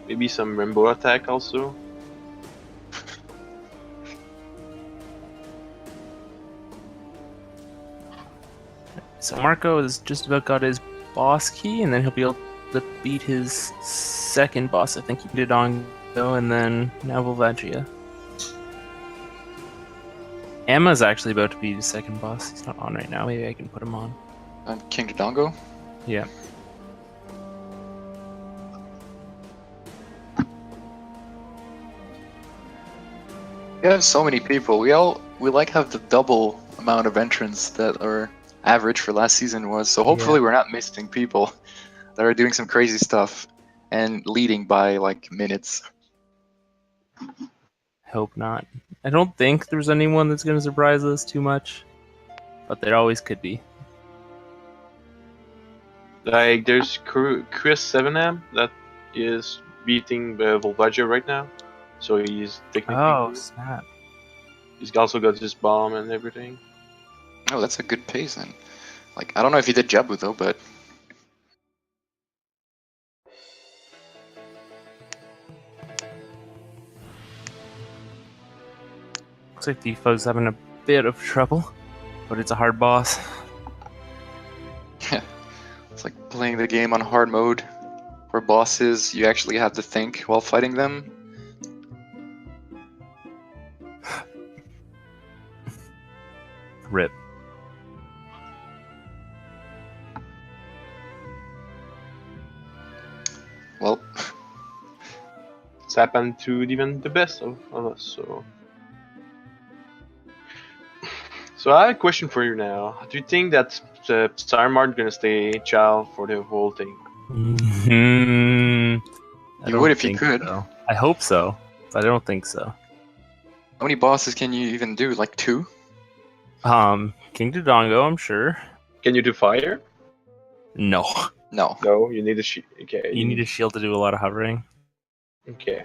Maybe some rainbow attack also. So Marco has just about got his boss key, and then he'll be able to beat his second boss. I think he did on Go, and then now Volvagia. Emma's actually about to be the second boss. He's not on right now. Maybe I can put him on. King Dodongo? Yeah. We have so many people. We like have the double amount of entrants that our average for last season was. So hopefully we're not missing people that are doing some crazy stuff and leading by like minutes. Hope not. I don't think there's anyone that's going to surprise us too much, but there always could be. Like there's Chris 7M that is beating Volvagia right now, so he's technically. Oh snap! He's also got his bomb and everything. Oh, that's a good pace then. Like I don't know if he did Jabu though, but Looks like Tifo's having a bit of trouble, but it's a hard boss. yeah, it's like playing the game on hard mode, where bosses you actually have to think while fighting them. Rip. Well, It's happened to even the best of us. So I have a question for you now. Do you think that Starmart gonna stay child for the whole thing? I He don't would if he think could. so. I hope so, but I don't think so. How many bosses can you even do? Like 2? King Dodongo, I'm sure. Can you do fire? No. No. No, you need a shield. Okay. You need a shield to do a lot of hovering. Okay.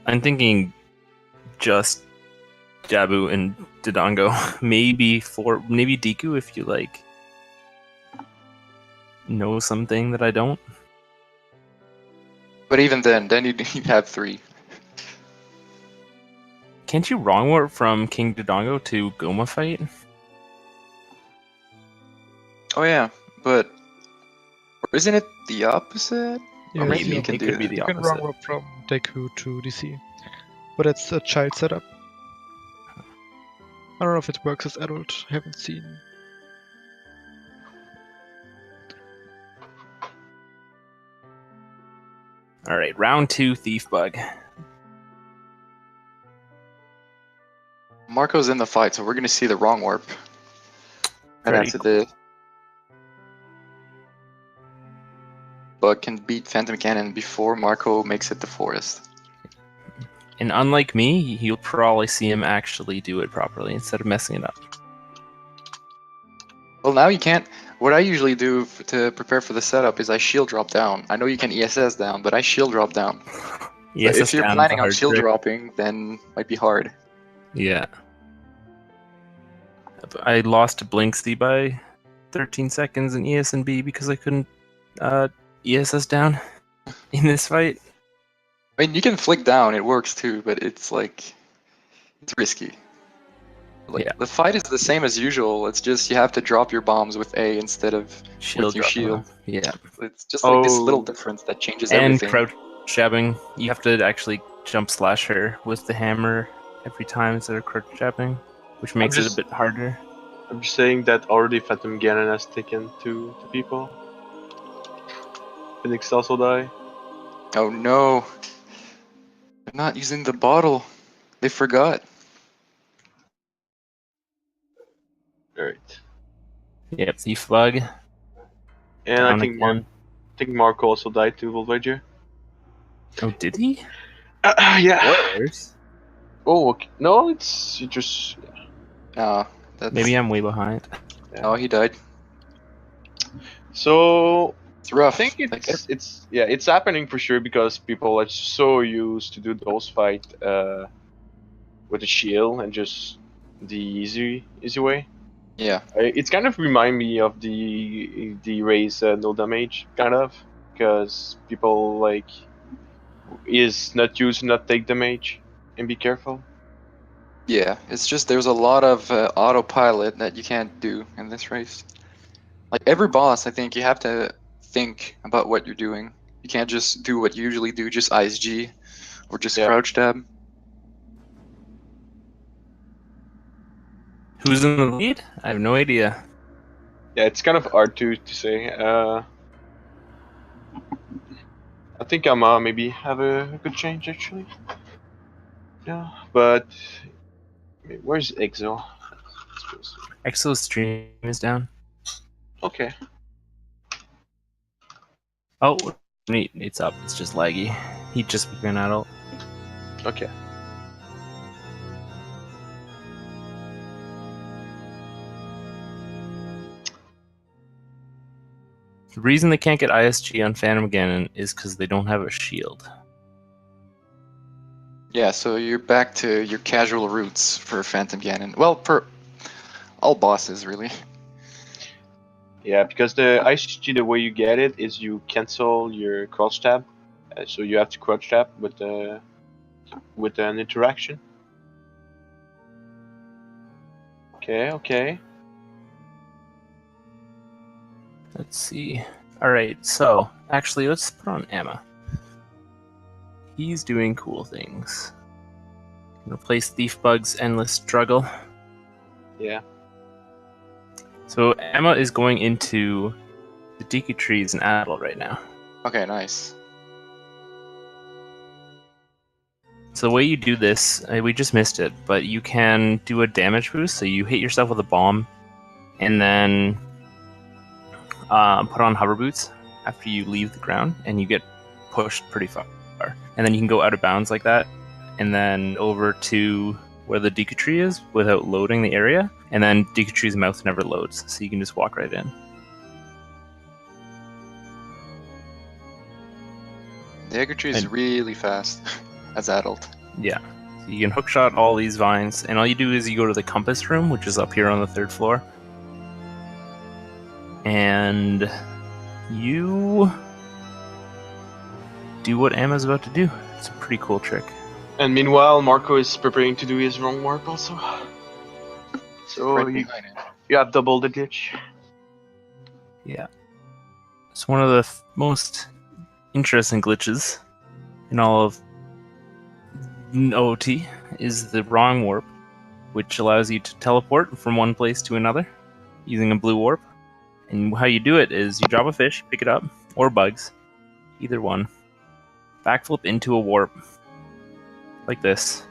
I'm thinking just Jabu and Dodongo. maybe Deku if you like know something that I don't. But even then you'd have 3. Can't you wrong warp from King Dodongo to Goma fight? Oh yeah, but isn't it the opposite? Yeah, Or maybe it's the you can it do could be the You can opposite. wrong warp from Deku to DC, but it's a child setup. I don't know if it works as adult. Haven't seen. All right, round 2, Thief Bug. Marco's in the fight, so we're gonna see the wrong warp. And Very after the Bug can beat Phantom Cannon before Marco makes it to Forest. And unlike me, you'll probably see him actually do it properly instead of messing it up. Well, now you can't. What I usually do to prepare for the setup is I shield drop down. I know you can ESS down, but I shield drop down. Yes, So if you're planning on shield dropping, then it might be hard. Yeah. I lost to Blinksy by 13 seconds in ES and B because I couldn't ESS down in this fight. I mean, you can flick down, it works too, but it's like, it's risky. Like, Yeah. the fight is the same as usual, it's just you have to drop your bombs with A instead of with your drop shield. down. Yeah. It's just like this little Oh. difference that changes And everything. crouch jabbing. You have to actually jump slash her with the hammer every time instead of crouch jabbing, which makes it a bit harder. I'm just saying that already Phantom Ganon has taken two people. Phoenix also die. Oh no! They're not using the bottle. They forgot. Alright. Yep, Thief Bug. And Down I think Marco also died to Volvager. Oh, did he? Yeah. Spoilers. Oh, okay. No, it's just. No, that's... Maybe I'm way behind. Yeah. Oh, he died. So It's rough. I think it's happening for sure because people are so used to do those fight with a shield and just the easy way. Yeah. It's kind of remind me of the raise no damage kind of because people like is not use not take damage and be careful. Yeah, it's just there's a lot of autopilot that you can't do in this race. Like every boss, I think you have to think about what you're doing. You can't just do what you usually do, just ISG or just Yeah. crouch tab. Who's in the lead? I have no idea. Yeah, it's kind of hard to say. I think I'm maybe have a good change actually. Yeah, but where's Exo? Exo's stream is down. Okay. Oh, neat. It's up. It's just laggy. He just became an adult. Okay. The reason they can't get ISG on Phantom Ganon is because they don't have a shield. Yeah, so you're back to your casual roots for Phantom Ganon. Well, for all bosses, really. Yeah, because the ICG, the way you get it is you cancel your crouch tab, so you have to crouch tab with an interaction. Okay. Let's see. Alright, so actually let's put on Emma. He's doing cool things. Replace Thief Bug's endless struggle. Yeah. So Emma is going into the Deku Tree as an adult right now. Okay, nice. So the way you do this, we just missed it, but you can do a damage boost. So you hit yourself with a bomb, and then put on hover boots after you leave the ground, and you get pushed pretty far. And then you can go out of bounds like that, and then over to where the Deku Tree is without loading the area, and then Deku Tree's mouth never loads, so you can just walk right in. The Deku Tree is really fast as adult. Yeah. So you can hookshot all these vines, and all you do is you go to the compass room, which is up here on the 3rd floor. And you do what Emma's about to do. It's a pretty cool trick. And meanwhile, Marco is preparing to do his wrong work also. So Right behind him. you have double the glitch. Yeah. It's one of the most interesting glitches in all of OT is the wrong warp, which allows you to teleport from one place to another using a blue warp. And how you do it is you drop a fish, pick it up, or bugs, either one, backflip into a warp, like this,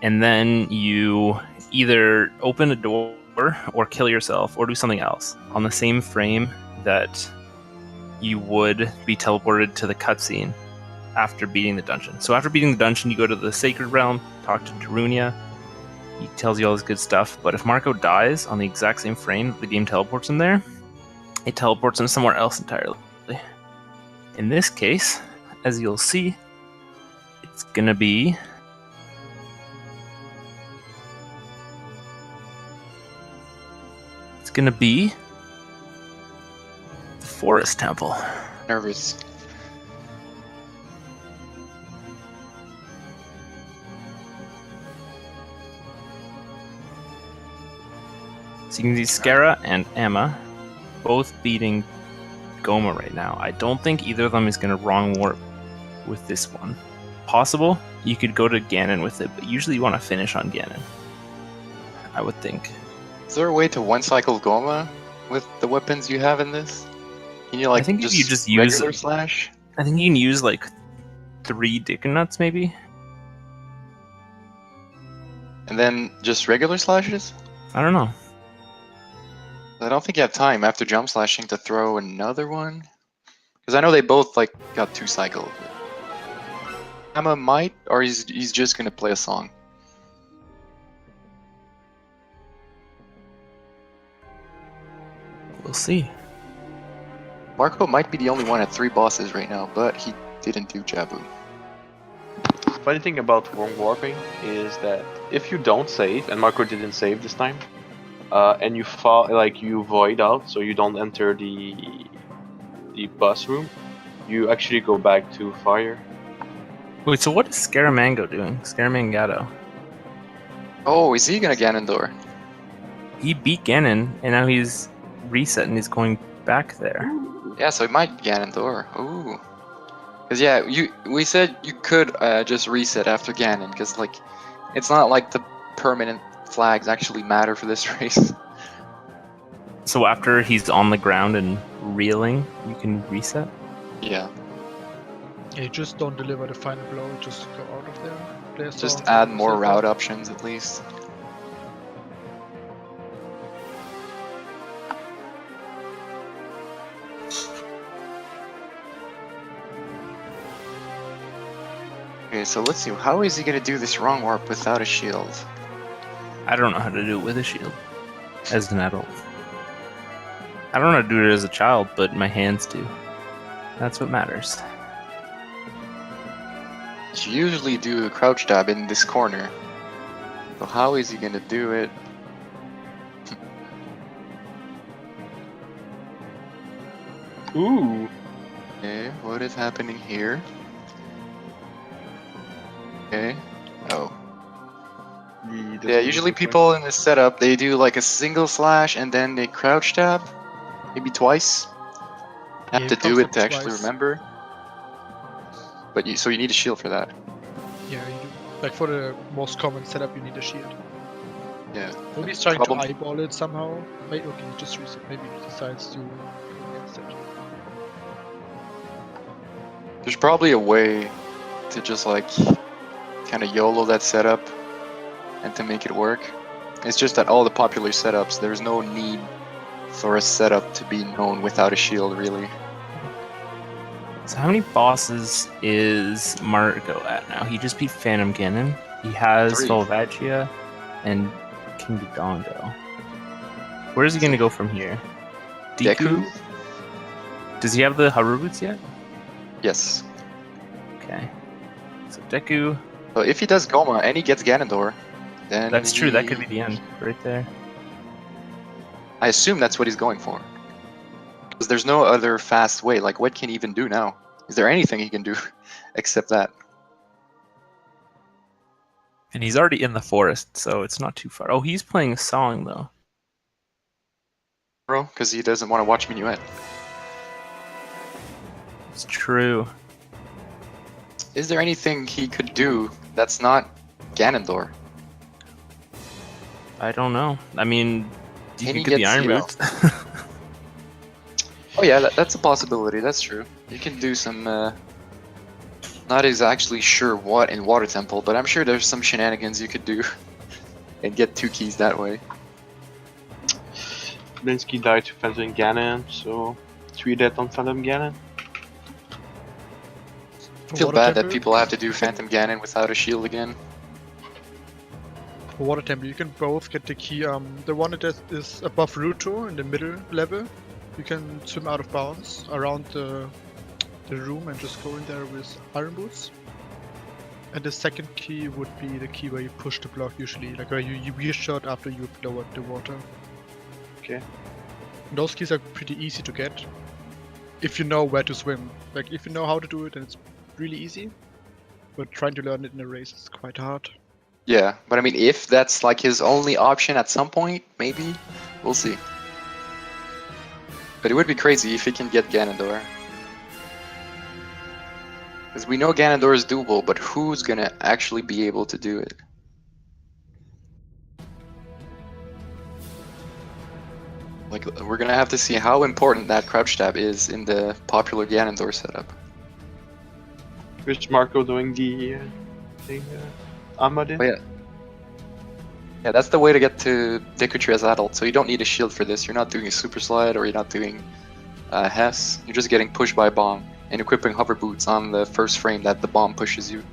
and then you either open a door or kill yourself or do something else on the same frame that you would be teleported to the cutscene after beating the dungeon. So after beating the dungeon, you go to the Sacred Realm, talk to Darunia. He tells you all this good stuff, but if Marco dies on the exact same frame the game teleports him there, it teleports him somewhere else entirely. In this case, as you'll see, it's gonna be the Forest Temple. Nervous. So you can see Skara and Emma both beating Goma right now. I don't think either of them is going to wrong warp with this one. possible, you could go to Ganon with it, but usually you want to finish on Ganon. I would think. Is there a way to one cycle Goma with the weapons you have in this? Can you like I think if you just use regular slash? I think you can use like 3 Dick Nuts maybe. And then just regular slashes? I don't know. I don't think you have time after jump slashing to throw another one. Because I know they both like got 2 cycles. Emma might, or he's just gonna play a song. We'll see. Marco might be the only one at 3 bosses right now, but he didn't do Jabu. Funny thing about wrong warping is that if you don't save, and Marco didn't save this time, and you fall, like you void out, so you don't enter the boss room, you actually go back to fire. Wait, so what is Scaramango doing? Scaramangato. Oh, is he gonna Ganondorf? He beat Ganon, and now he's reset and he's going back there. Yeah, so he might Ganondorf. Ooh. Cause yeah, we said you could just reset after Ganon, cause like, it's not like the permanent flags actually matter for this race. So after he's on the ground and reeling, you can reset? Yeah. Yeah, you just don't deliver the final blow, just go out of there. Play a Just song, add more save route it. options at least. Okay, so let's see. How is he gonna do this wrong warp without a shield? I don't know how to do it with a shield as an adult. I don't know how to do it as a child, but my hands do. That's what matters. You usually do a crouch dab in this corner. So how is he gonna do it? Ooh. Okay, what is happening here? Okay. Oh. Yeah, usually people in this setup, they do like a single slash and then they crouch tab. Maybe twice. Have Yeah, to it do comes it up to actually twice. remember. But so you need a shield for that. Yeah, you do. Like for the most common setup, you need a shield. Yeah. Maybe he's trying Problem- to eyeball it somehow. Maybe, okay, just reset. Maybe he decides to go against it. There's probably a way to just like kind of YOLO that setup and to make it work. It's just that all the popular setups, there's no need for a setup to be known without a shield, really. So how many bosses is Marco at now? He just beat Phantom Ganon. He has 3. Volvagia and King Dodongo. Where is he going to go from here? Deku? Does he have the Haru boots yet? Yes. Okay. So Deku. So if he does Goma and he gets Ganondorf, then That's true. That could be the end right there. I assume that's what he's going for. Because there's no other fast way. Like, what can he even do now? Is there anything he can do except that? And he's already in the forest, so it's not too far. Oh, he's playing a song though. Bro, because he doesn't want to watch Minuet. It's true. Is there anything he could do that's not Ganondorf? I don't know. I mean, you Can he could get the get Iron Zero? Boots. Oh yeah, that's a possibility. That's true. You can do some. Not exactly sure what in Water Temple, but I'm sure there's some shenanigans you could do and get 2 keys that way. Blinsky died to Phantom Ganon, so 3 dead on Phantom Ganon. I feel bad that people have to do Phantom Ganon without a shield again. For Water Temple, you can both get the key. The one that is above Ruto in the middle level, you can swim out of bounds around the room and just go in there with Iron Boots. And the second key would be the key where you push the block usually, like where you wheel shot after you lowered the water. Okay. And those keys are pretty easy to get if you know where to swim. Like if you know how to do it, then it's really easy. But trying to learn it in a race is quite hard. Yeah, but I mean, if that's like his only option at some point, maybe we'll see. But it would be crazy if he can get Ganondorf. Because we know Ganondorf is doable, but who's gonna actually be able to do it? Like, we're gonna have to see how important that crouch stab is in the popular Ganondorf setup. Is Marco doing the Ahmadin? Oh, yeah. Yeah, that's the way to get to Deku Tree as adult. So you don't need a shield for this. You're not doing a super slide, or you're not doing Hess. You're just getting pushed by a bomb and equipping hover boots on the first frame that the bomb pushes you.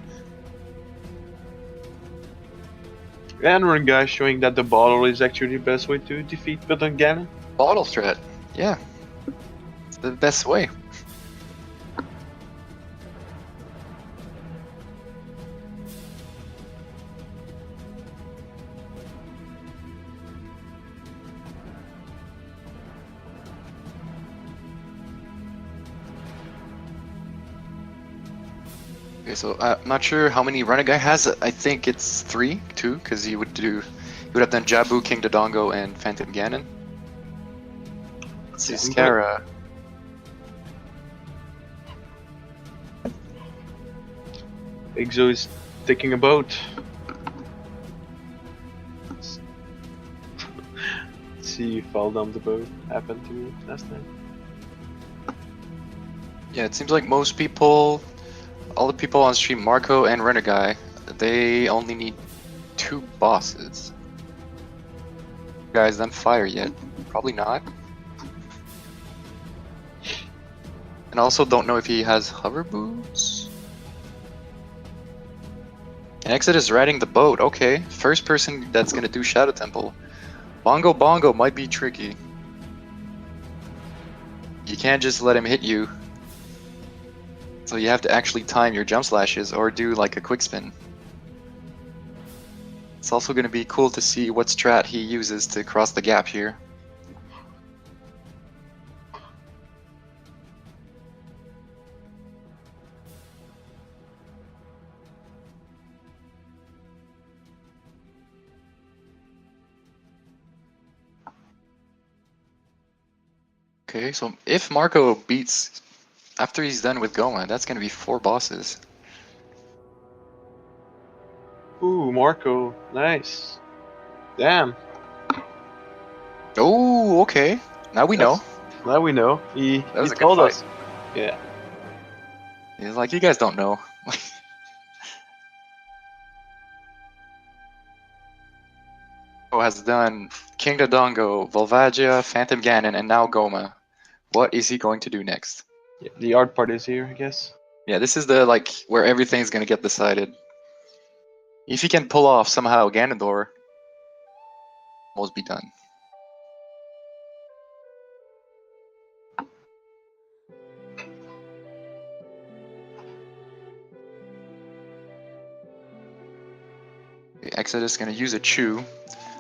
And one guy showing that the bottle is actually the best way to defeat Button Ganon. Bottle threat, yeah, it's the best way. Okay, so I'm not sure how many run a guy has. I think it's 2, because he would have done Jabu, King Dodongo, and Phantom Ganon. Let's see, Scara. Exo is taking a boat. See you fall down the boat. Happened to me last time. Yeah, it seems like most people, all the people on stream, Marco and Renegai, they only need 2 bosses. You guys done fire yet? Probably not. And I also don't know if he has hover boots. And Exodus riding the boat. Okay, first person that's gonna do Shadow Temple. Bongo Bongo might be tricky. You can't just let him hit you. So you have to actually time your jump slashes or do like a quick spin. It's also going to be cool to see what strat he uses to cross the gap here. Okay, so if Marco beats after he's done with Goma, that's going to be 4 bosses. Ooh, Marco, nice. Damn. Oh, okay. Now we know. Now we know. He was a good told fight. us. Yeah. He's like, you guys don't know. Has done King Dodongo, Volvagia, Phantom Ganon, and now Goma. What is he going to do next? Yeah, the art part is here, I guess. Yeah, this is the where everything's gonna get decided. If he can pull off somehow Ganondorf, almost be done. Okay, Exodus gonna use a Chew.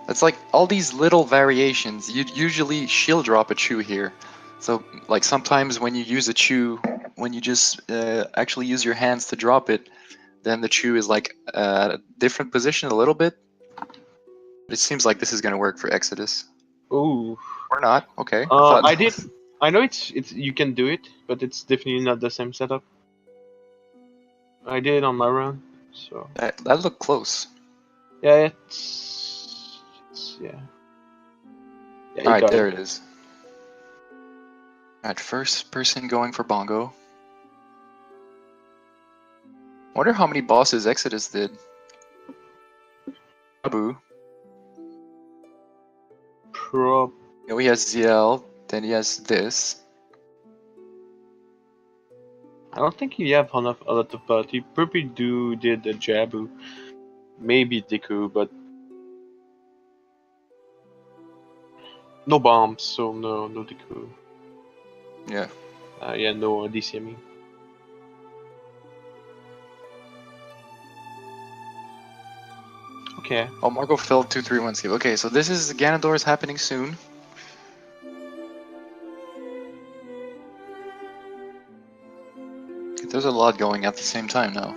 That's like all these little variations. You'd usually shield drop a Chew here. So like sometimes when you use a Chew, when you just actually use your hands to drop it, then the Chew is like a different position a little bit. But it seems like this is gonna work for Exodus. Ooh. Or not, okay. I know it's you can do it, but it's definitely not the same setup. I did it on my run, so That looked close. yeah, it's yeah. Yeah, you Alright, got there it is. Alright, first person going for Bongo. Wonder how many bosses Exodus did. Jabu. Prob. You know, he has ZL, then he has this. I don't think you have enough a lot of but he probably did the Jabu, maybe Deku, but no bombs, so no Deku. Yeah. Yeah, no DCME. Okay. Oh, Marco failed 2-3-1 skip. Okay, so this is Ganondorf is happening soon. There's a lot going at the same time now.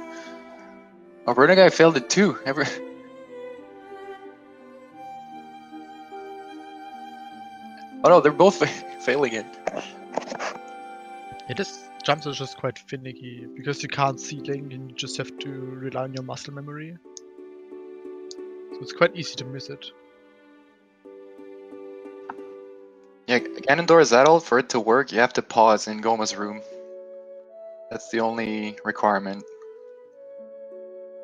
Oh, Renegai failed it too. Oh no, they're both failing it. It is jumps are just quite finicky because you can't see Link and you just have to rely on your muscle memory. So it's quite easy to miss it. Yeah, Ganondorf is that old. For it to work, you have to pause in Goma's room. That's the only requirement.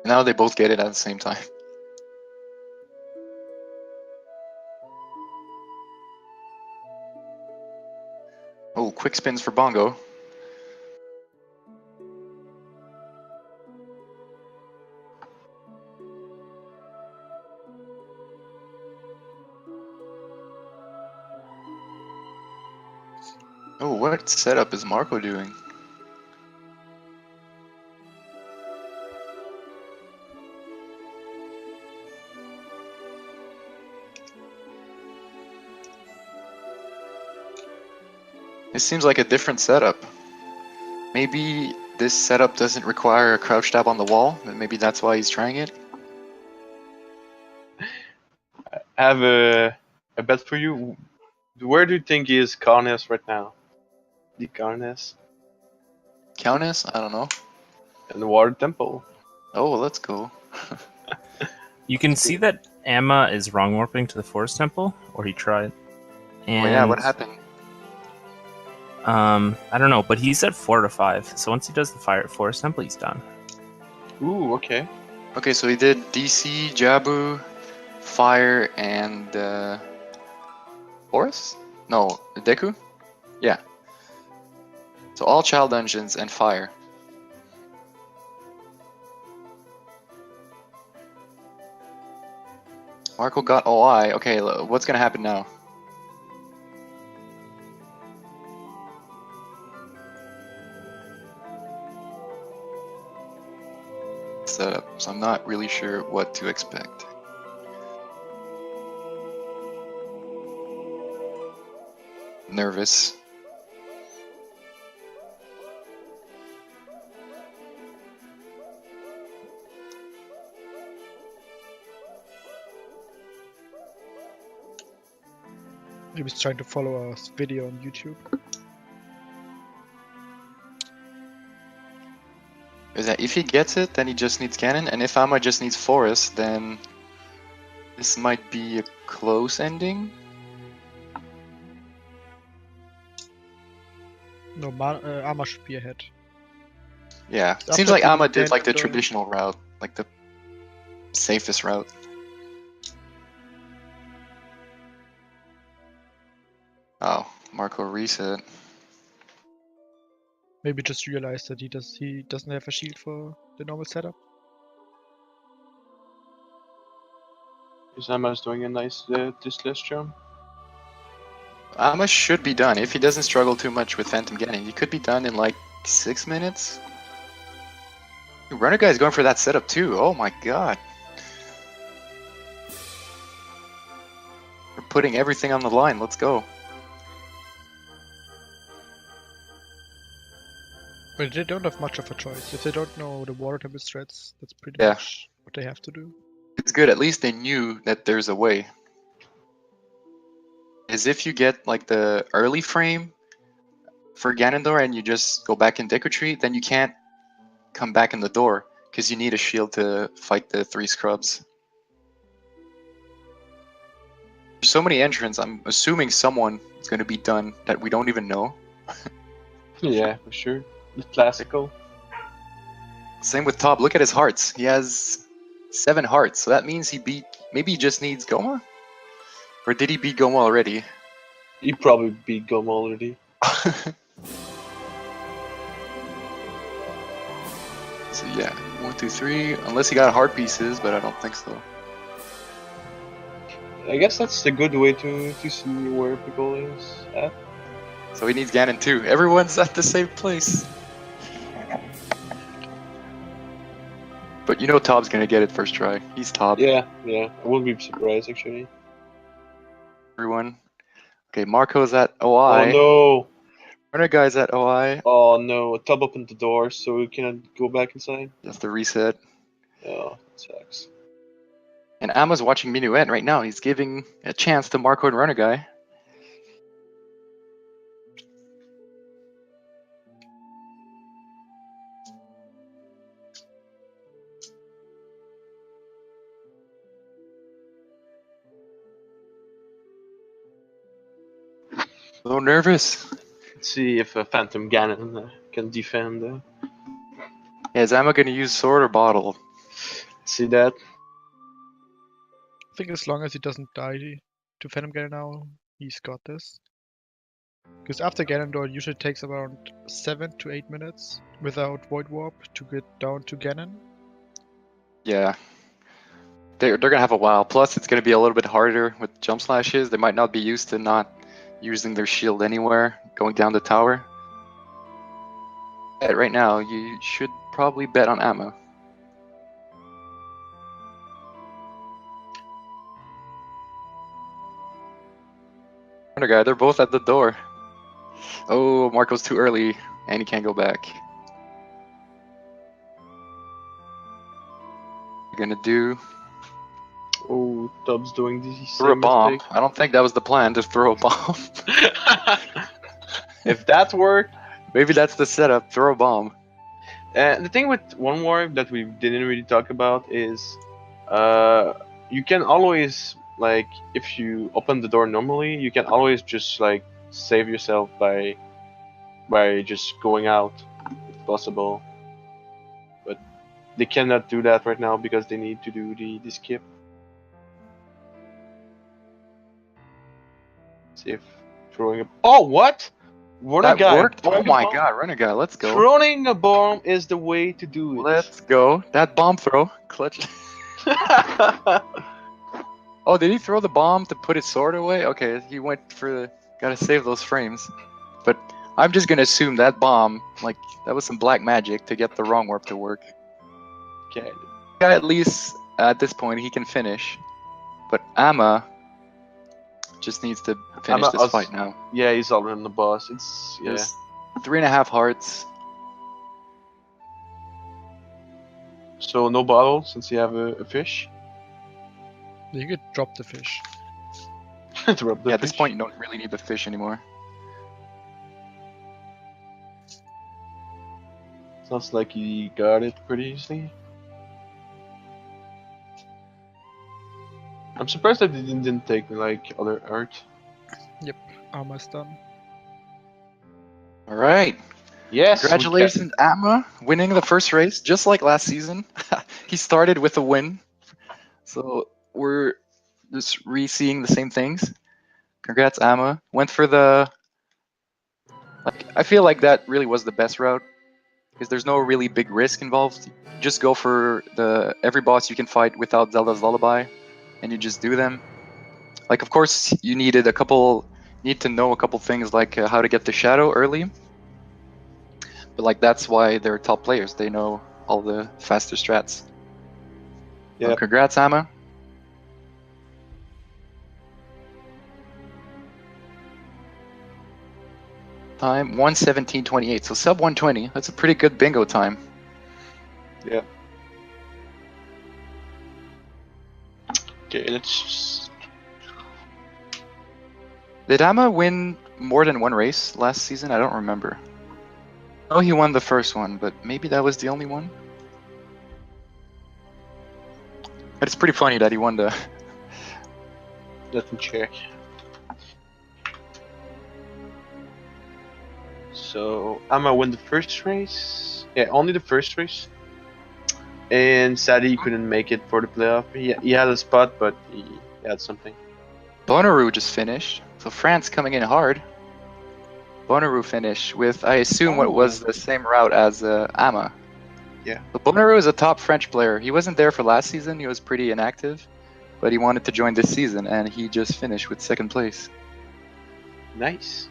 Now they both get it at the same time. Oh, quick spins for Bongo. Oh, what setup is Marco doing? This seems like a different setup. Maybe this setup doesn't require a crouch tap on the wall, and maybe that's why he's trying it. I have a bet for you. Where do you think is Carnes right now? The Carnes Countess? I don't know. and the Water Temple. Oh, let's go. You can see that Amma is wrong warping to the Forest Temple, or he tried. And Oh yeah, what happened? I don't know, but he's at 4 to 5. So once he does the Forest Temple, he's done. Ooh, okay. Okay, so he did DC, Jabu, Fire, and Forest? No, Deku? Yeah. So all child dungeons and Fire. Marco got OI. Okay, what's gonna happen now? Setup, so I'm not really sure what to expect. Nervous. He was trying to follow our video on YouTube. Is that if he gets it, then he just needs cannon, and if Amma just needs forest, then this might be a close ending. No, Amma should be ahead. Yeah, After seems like being Amma did like the Ganondorf- traditional route, like the safest route. Oh, Marco reset. Maybe just realized that he doesn't have a shield for the normal setup. Isama's doing a nice discless jump. Amma should be done if he doesn't struggle too much with Phantom Getting. He could be done in like 6 minutes. Runner Guy's going for that setup too. Oh my god. We're putting everything on the line. Let's go. But they don't have much of a choice. If they don't know the water temple strats, that's pretty Yeah. much what they have to do. It's good. At least they knew that there's a way. As if you get like the early frame for Ganondorf and you just go back in Deku Tree, then you can't come back in the door because you need a shield to fight the 3 scrubs. There's so many entrants. I'm assuming someone is going to be done that we don't even know. Yeah, for sure. The classical. Same with Top. Look at his hearts. He has 7 hearts, so that means he beat. Maybe he just needs Goma, or did he beat Goma already? He probably beat Gum already. So yeah, 1, 2, 3. Unless he got heart pieces, but I don't think so. I guess that's the good way to see where people is at. So he needs Ganon too. Everyone's at the same place. But you know Top's gonna get it first try. He's Top. Yeah, I wouldn't be surprised actually. Everyone. Okay, Marco's at OI. Oh no! Runner Guy's at OI. Oh no! Tub opened the door, so we cannot go back inside. That's the reset. Oh, that sucks. And Amma's watching Minuet right now. He's giving a chance to Marco and Runner Guy. So nervous. Let's see if Phantom Ganon can defend. Yeah, is Amma gonna use sword or bottle? See that? I think as long as he doesn't die to Phantom Ganon now, he's got this. Because after Ganondorf, it usually takes around 7 to 8 minutes without Void Warp to get down to Ganon. Yeah. They're gonna have a while. Plus, it's gonna be a little bit harder with jump slashes. They might not be used to not using their shield anywhere, going down the tower. Yeah, right now, you should probably bet on Amma. Wonder guy, they're both at the door. Oh, Marco's too early, and he can't go back. You're gonna do Oh, Tubbs doing the throw a same bomb. mistake. I don't think that was the plan to throw a bomb. If that worked. Maybe that's the setup. Throw a bomb. The thing with One War that we didn't really talk about is, you can always, like, if you open the door normally, you can always just like save yourself by just going out, if possible. But they cannot do that right now because they need to do the skip. See if throwing a what? That Guy, worked? Oh my god, Renegade, let's go. Throwing a bomb is the way to do it. Let's go. That bomb throw. Clutch. Oh, did he throw the bomb to put his sword away? Okay, he went for the... Gotta save those frames. But I'm just gonna assume that bomb, like, that was some black magic to get the wrong warp to work. Okay. At least, at this point, he can finish. But Amma just needs to finish this fight now. Yeah, he's already on the boss. It's, yeah. There's 3.5 hearts. So no bottle since you have a fish. You could drop the fish. Drop the Yeah, at this fish. point, you don't really need the fish anymore. Sounds like he got it pretty easily. I'm surprised that he didn't take like other art. Almost done. All right. Yes. Congratulations, Atma, winning the first race, just like last season. He started with a win. So we're just re-seeing the same things. Congrats, Amma. Went for the... Like, I feel like that really was the best route. Because there's no really big risk involved. You just go for every boss you can fight without Zelda's Lullaby. And you just do them. Like, of course, you need to know a couple things like how to get the shadow early. But like that's why they're top players. They know all the faster strats. Yeah. Well, congrats, Amma. Time 1:17:28. So sub 120. That's a pretty good bingo time. Yeah. Okay, let's. Did Amma win more than one race last season? I don't remember. Oh, he won the first one, but maybe that was the only one. But it's pretty funny that he won the... Let me check. So Amma won the first race. Yeah, only the first race. And sadly, he couldn't make it for the playoff. He had a spot, but he had something. Bonnaroo just finished, so France coming in hard. Bonnaroo finished with, I assume, what was the same route as Amma. Yeah. So Bonnaroo is a top French player. He wasn't there for last season, he was pretty inactive. But he wanted to join this season, and he just finished with 2nd place. Nice.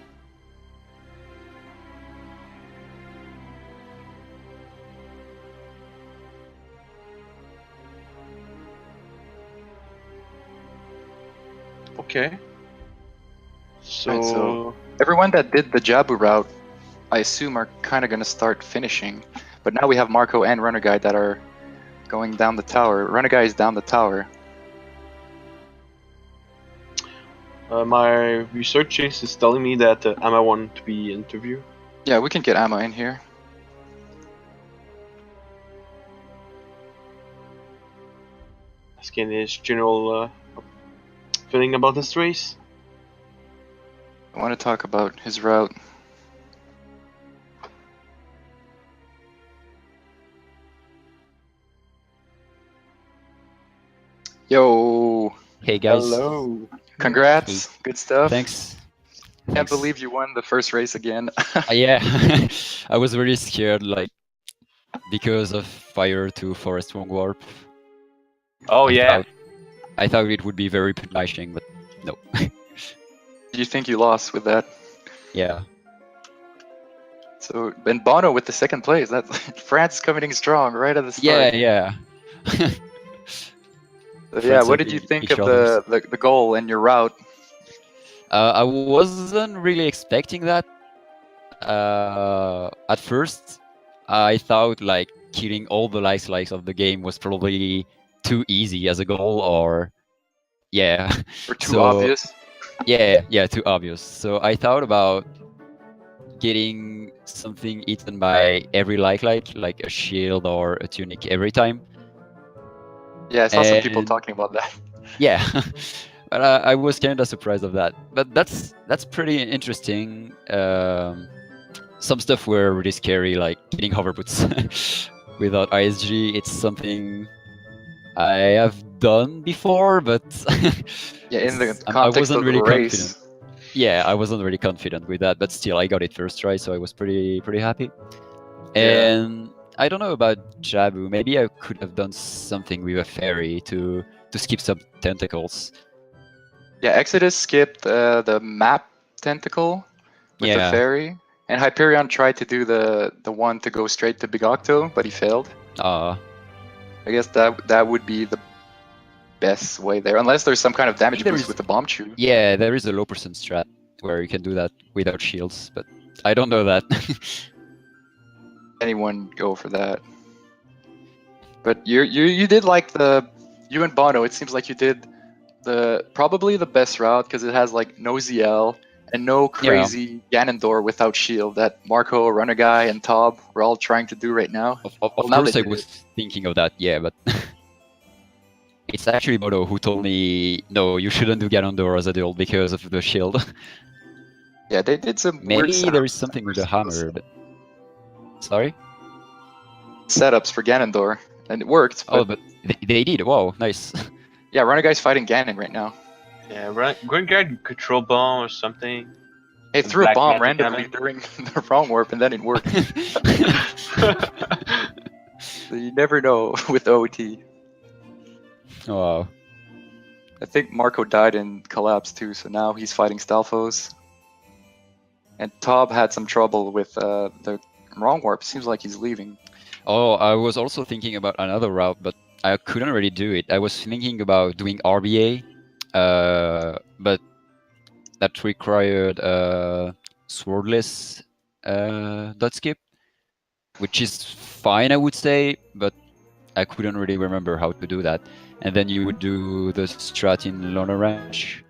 Okay. So everyone that did the Jabu route, I assume, are kind of going to start finishing. But now we have Marco and Runner Guy that are going down the tower. Runner Guy is down the tower. My research is telling me that Amma wanted to be interviewed. Yeah, we can get Amma in here. Asking his general feeling about this race. I want to talk about his route. Yo, Hey guys. Hello. congrats, good stuff. Thanks. Can't Thanks. believe you won the first race again. Yeah, I was really scared, like because of fire to forest wrong warp. Oh yeah. I thought it would be very punishing, but no. Do you think you lost with that? Yeah. So, and Bono with the second place. That France coming in strong right at the start. Yeah. So, yeah, Friends what of did you think each of others. the goal and your route? I wasn't really expecting that. At first, I thought like killing all the likes of the game was probably too easy as a goal, or yeah. Or too obvious? Yeah, too obvious. So I thought about getting something eaten by every like a shield or a tunic every time. Yeah, I saw some people And- talking about that. Yeah, but I was kind of surprised of that. But that's pretty interesting. Some stuff were really scary, like getting hoverboots without ISG. It's something I have done before, but Yeah, in the I context wasn't of really the race. confident. Yeah, I wasn't really confident with that, but still, I got it first try, so I was pretty happy. Yeah. And I don't know about Jabu. Maybe I could have done something with a fairy to skip some tentacles. Yeah, Exodus skipped the map tentacle with the Yeah. fairy, and Hyperion tried to do the one to go straight to Big Octo, but he failed. I guess that would be the best way there, unless there's some kind of damage there boost is- with the bomb chew. Yeah, there is a low percent strat where you can do that without shields, but I don't know that. Anyone go for that? But you did like you and Bono. It seems like you did probably the best route because it has like no ZL and no crazy Ganondorf without shield that Marco, Runner Guy, and Tob were all trying to do right now. Of now course, they I did was thinking of that, yeah, but it's actually Bono who told me, no, you shouldn't do Ganondorf as a duel because of the shield. Yeah, they did some weird Maybe there is setups something with for the hammer, but... Sorry? setups for Ganondorf, and it worked. But Oh, but they did, wow, nice. yeah, Runner Guy's fighting Ganon right now. Yeah, Grand Guard control bomb or something. He The threw a black bomb magic randomly during the wrong warp, and then it worked. So you never know with OT. Wow. I think Marco died in Collapse too, so now he's fighting Stalfos. And Tob had some trouble with the wrong warp. Seems like he's leaving. Oh, I was also thinking about another route, but I couldn't really do it. I was thinking about doing RBA, but that required swordless dot skip, which is fine, I would say, but I couldn't really remember how to do that. And then you would do the strat in Loner Ranch.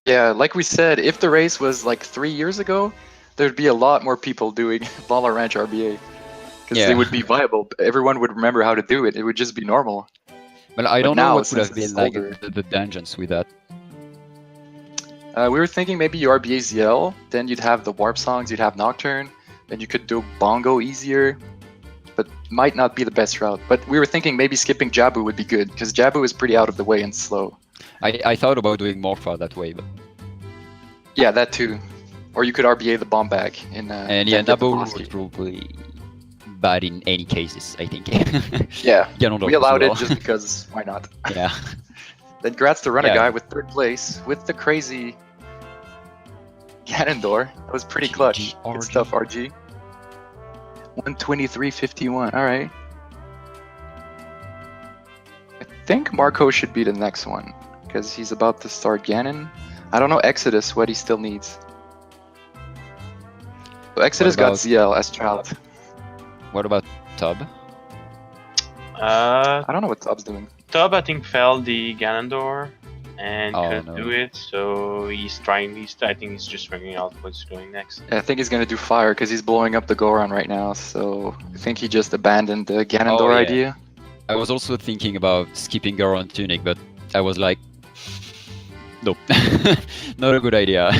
Yeah, like we said, if the race was like 3 years ago, there'd be a lot more people doing Baller Ranch RBA. Because Yeah. they would be viable. Everyone would remember how to do it. It would just be normal. Well, I But don't know now, what would since have been it's like older- the dungeons with that. We were thinking maybe you RBA ZL, then you'd have the warp songs, you'd have Nocturne, then you could do Bongo easier, but might not be the best route. But we were thinking maybe skipping Jabu would be good, because Jabu is pretty out of the way and slow. I thought about doing Morpha that way, but Yeah, that too. Or you could RBA the bomb bag in. and yeah, then get the Nabo boss was key. probably bad in any cases, I think. Yeah, Ganondorf we as allowed well. it just because why not? Yeah. Then congrats to Runner Yeah. Guy with third place with the crazy Ganondorf. That was pretty clutch. GG, Good RG. stuff, RG. 123.51. All right. I think Marco should be the next one because he's about to start Ganon. I don't know Exodus what he still needs. So Exodus got about- ZL as child. What about Tub? I don't know what Tub's doing. Tub, I think, fell the Ganondorf and Oh, couldn't no. do it, so he's trying. I think he's just figuring out what's going next. I think he's gonna do fire because he's blowing up the Goron right now. So I think he just abandoned the Ganondorf Oh, yeah. idea. I was also thinking about skipping Goron Tunic, but I was like, nope, not a good idea.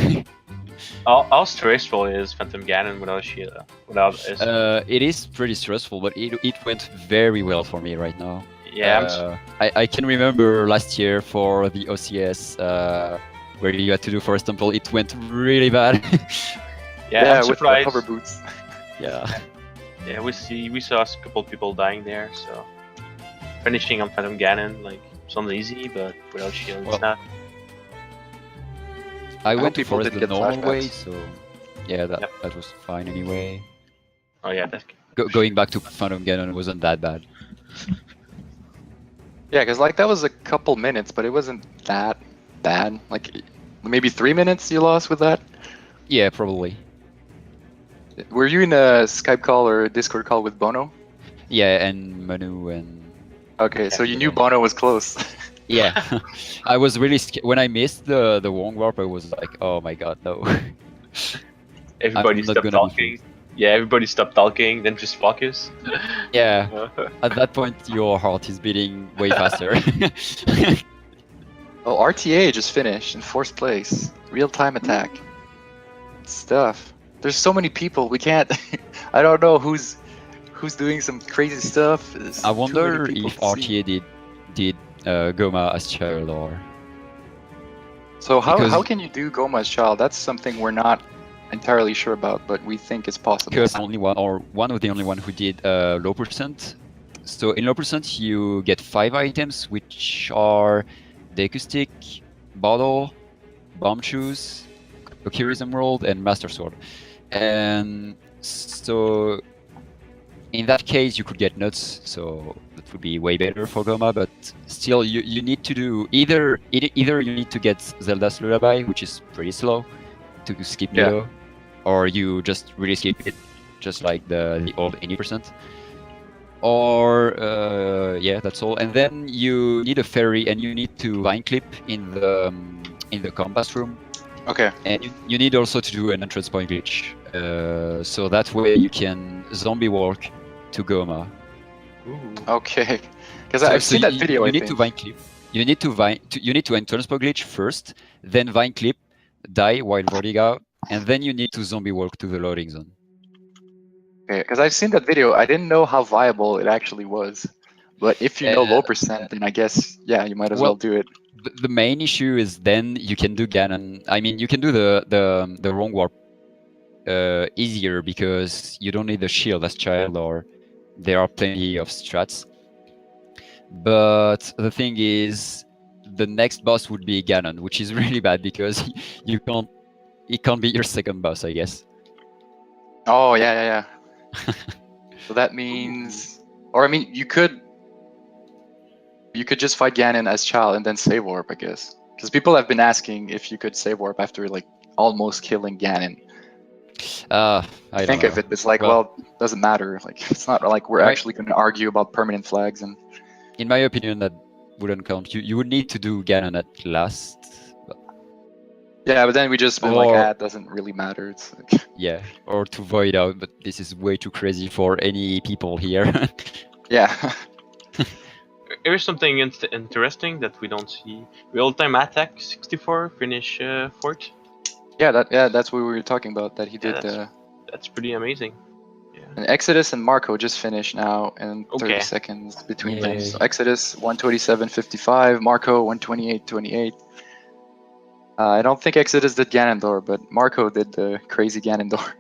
How stressful is Phantom Ganon without shield? Without his... It is pretty stressful, but it went very well for me right now. yeah, I can remember last year for the OCS where you had to do Forest Temple, it went really bad. yeah, I'm with the surprised. hover boots. Yeah. Yeah, we saw a couple people dying there, so finishing on Phantom Ganon like sounds easy, but without shield Well, it's not. I hope went to people Forest didn't the get normal way, flashbacks. so yeah, Yep. that was fine anyway. Oh yeah, that's Going back to Phantom Ganon wasn't that bad. Yeah, because like that was a couple minutes, but it wasn't that bad. Like maybe 3 minutes you lost with that. Yeah, probably. Were you in a Skype call or a Discord call with Bono? Yeah, and Manu and Okay, so you knew yeah. Bono was close. yeah. I was really scared when I missed the Wong Warp. I was like, oh my god, no. everybody I'm not stopped gonna be talking. Yeah, everybody stopped talking, then just focus. Yeah. At that point, your heart is beating way faster. Oh, RTA just finished in 4th place. Real-time attack. Stuff. There's so many people. We can't. I don't know who's doing some crazy stuff. There's I too wonder many people if to see. RTA did Goma as child or So how because- can you do Goma's child? That's something we're not entirely sure about, but we think it's possible. because only one or one of the only one who did low percent. So in low percent you get 5 items, which are the acoustic, bottle, bomb shoes, Okiri's Emerald, and Master Sword. And so in that case you could get nuts, so that would be way better for Goma, but still you need to do either you need to get Zelda's Lullaby, which is pretty slow to skip Yeah. Nido, or you just really skip it, just like the old 80%. Or yeah, that's all. And then you need a fairy, and you need to vine clip in the combat room. Okay. And you need also to do an entrance point glitch, so that way you can zombie walk to Goma. Okay. Because So- I've so seen that you- video. You I need think. to vine clip. You need to entrance point glitch first, then vine clip, die while voting out, and then you need to zombie walk to the loading zone. Okay, because I've seen that video. I didn't know how viable it actually was. But if you know low percent, then I guess yeah, you might as well do it. The main issue is then you can do Ganon. I mean, you can do the wrong warp easier because you don't need the shield as child, or there are plenty of strats. But the thing is, the next boss would be Ganon, which is really bad because it can't be your second boss, I guess. Oh yeah. So that means, or I mean, you could just fight Ganon as child and then save warp, I guess. Because people have been asking if you could save warp after like almost killing Ganon. I don't Think know. of it, it's like, Well- well, doesn't matter. Like, it's not like we're Right. actually going to argue about permanent flags and. In my opinion, that wouldn't count. You would need to do Ganon at last. But Yeah, but then we just been like, Or- it doesn't really matter. It's like, yeah, or to void out, but this is way too crazy for any people here. yeah. Here's something interesting that we don't see. Real-time attack 64 finish 4th. that's what we were talking about. That he Yeah, did. That's pretty amazing. And Exodus and Marco just finished now, and 30 Okay. seconds between them. Yay. So Exodus 127.55, Marco 128.28. I don't think Exodus did Ganondorf, but Marco did the crazy Ganondorf.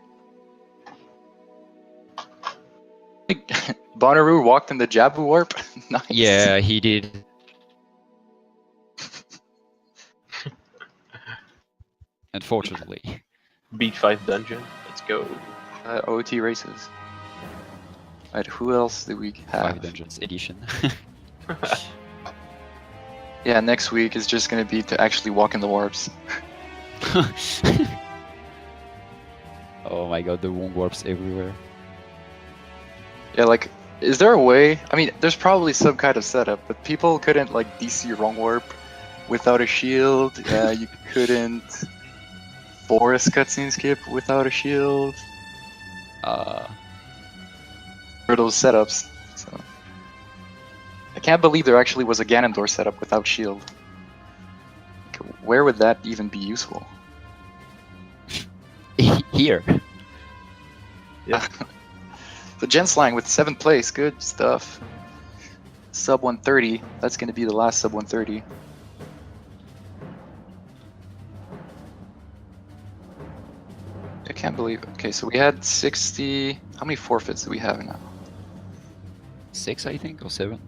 Bonnaroo walked in the Jabu warp. Nice. Yeah, he did. Unfortunately. Beat 5 dungeon. Let's go. OT races. Alright, who else do we 5 have? Dungeons edition. Yeah, next week is just gonna be to actually walk in the warps. Oh my god, the Wong warps everywhere. Yeah, like, is there a way? I mean, there's probably some kind of setup, but people couldn't like DC wrong warp without a shield. You couldn't forest cutscene skip without a shield. For those setups. So I can't believe there actually was a Ganondorf setup without shield. Like, where would that even be useful? Here. The Genslang with 7th place, good stuff. Sub 130. That's going to be the last sub 130. I can't believe. Okay, so we had 60. How many forfeits do we have now? 6, I think, or 7.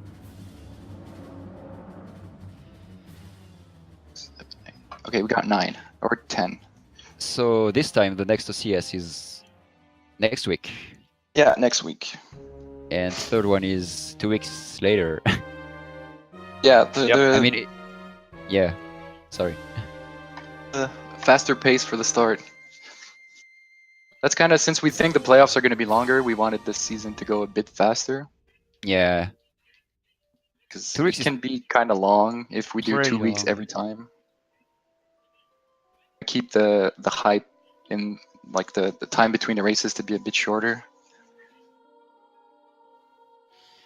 Okay, we got 9 or 10. So this time the next OCS is next week, Yeah, next week. and third one is 2 weeks later. Yeah, I mean, yeah. Sorry. the faster pace for the start. That's kind of, since we think the playoffs are going to be longer, we wanted this season to go a bit faster. Yeah. Because 2 it weeks is can be kind of long if we do pretty 2 weeks long. every time. Keep the hype in like the time between the races to be a bit shorter.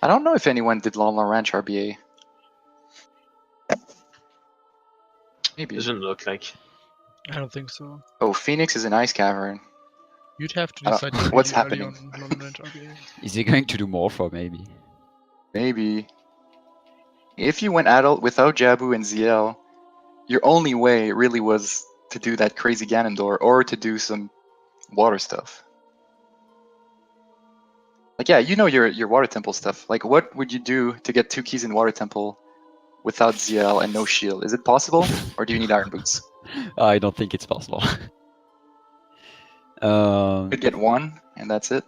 I don't know if anyone did Lon Ranch RBA. Maybe. Doesn't look like. I don't think so. Oh, Phoenix is an ice cavern. You'd have to I don't- decide what's really early happening? on long range RBA. Is he going to do Morpho maybe? Maybe. If you went adult without Jabu and ZL, your only way really was to do that crazy Ganondorf or to do some water stuff. Like, yeah, you know your water temple stuff. Like, what would you do to get 2 keys in water temple without ZL and no shield? Is it possible, or do you need iron boots? I don't think it's possible. You could get 1, and that's it.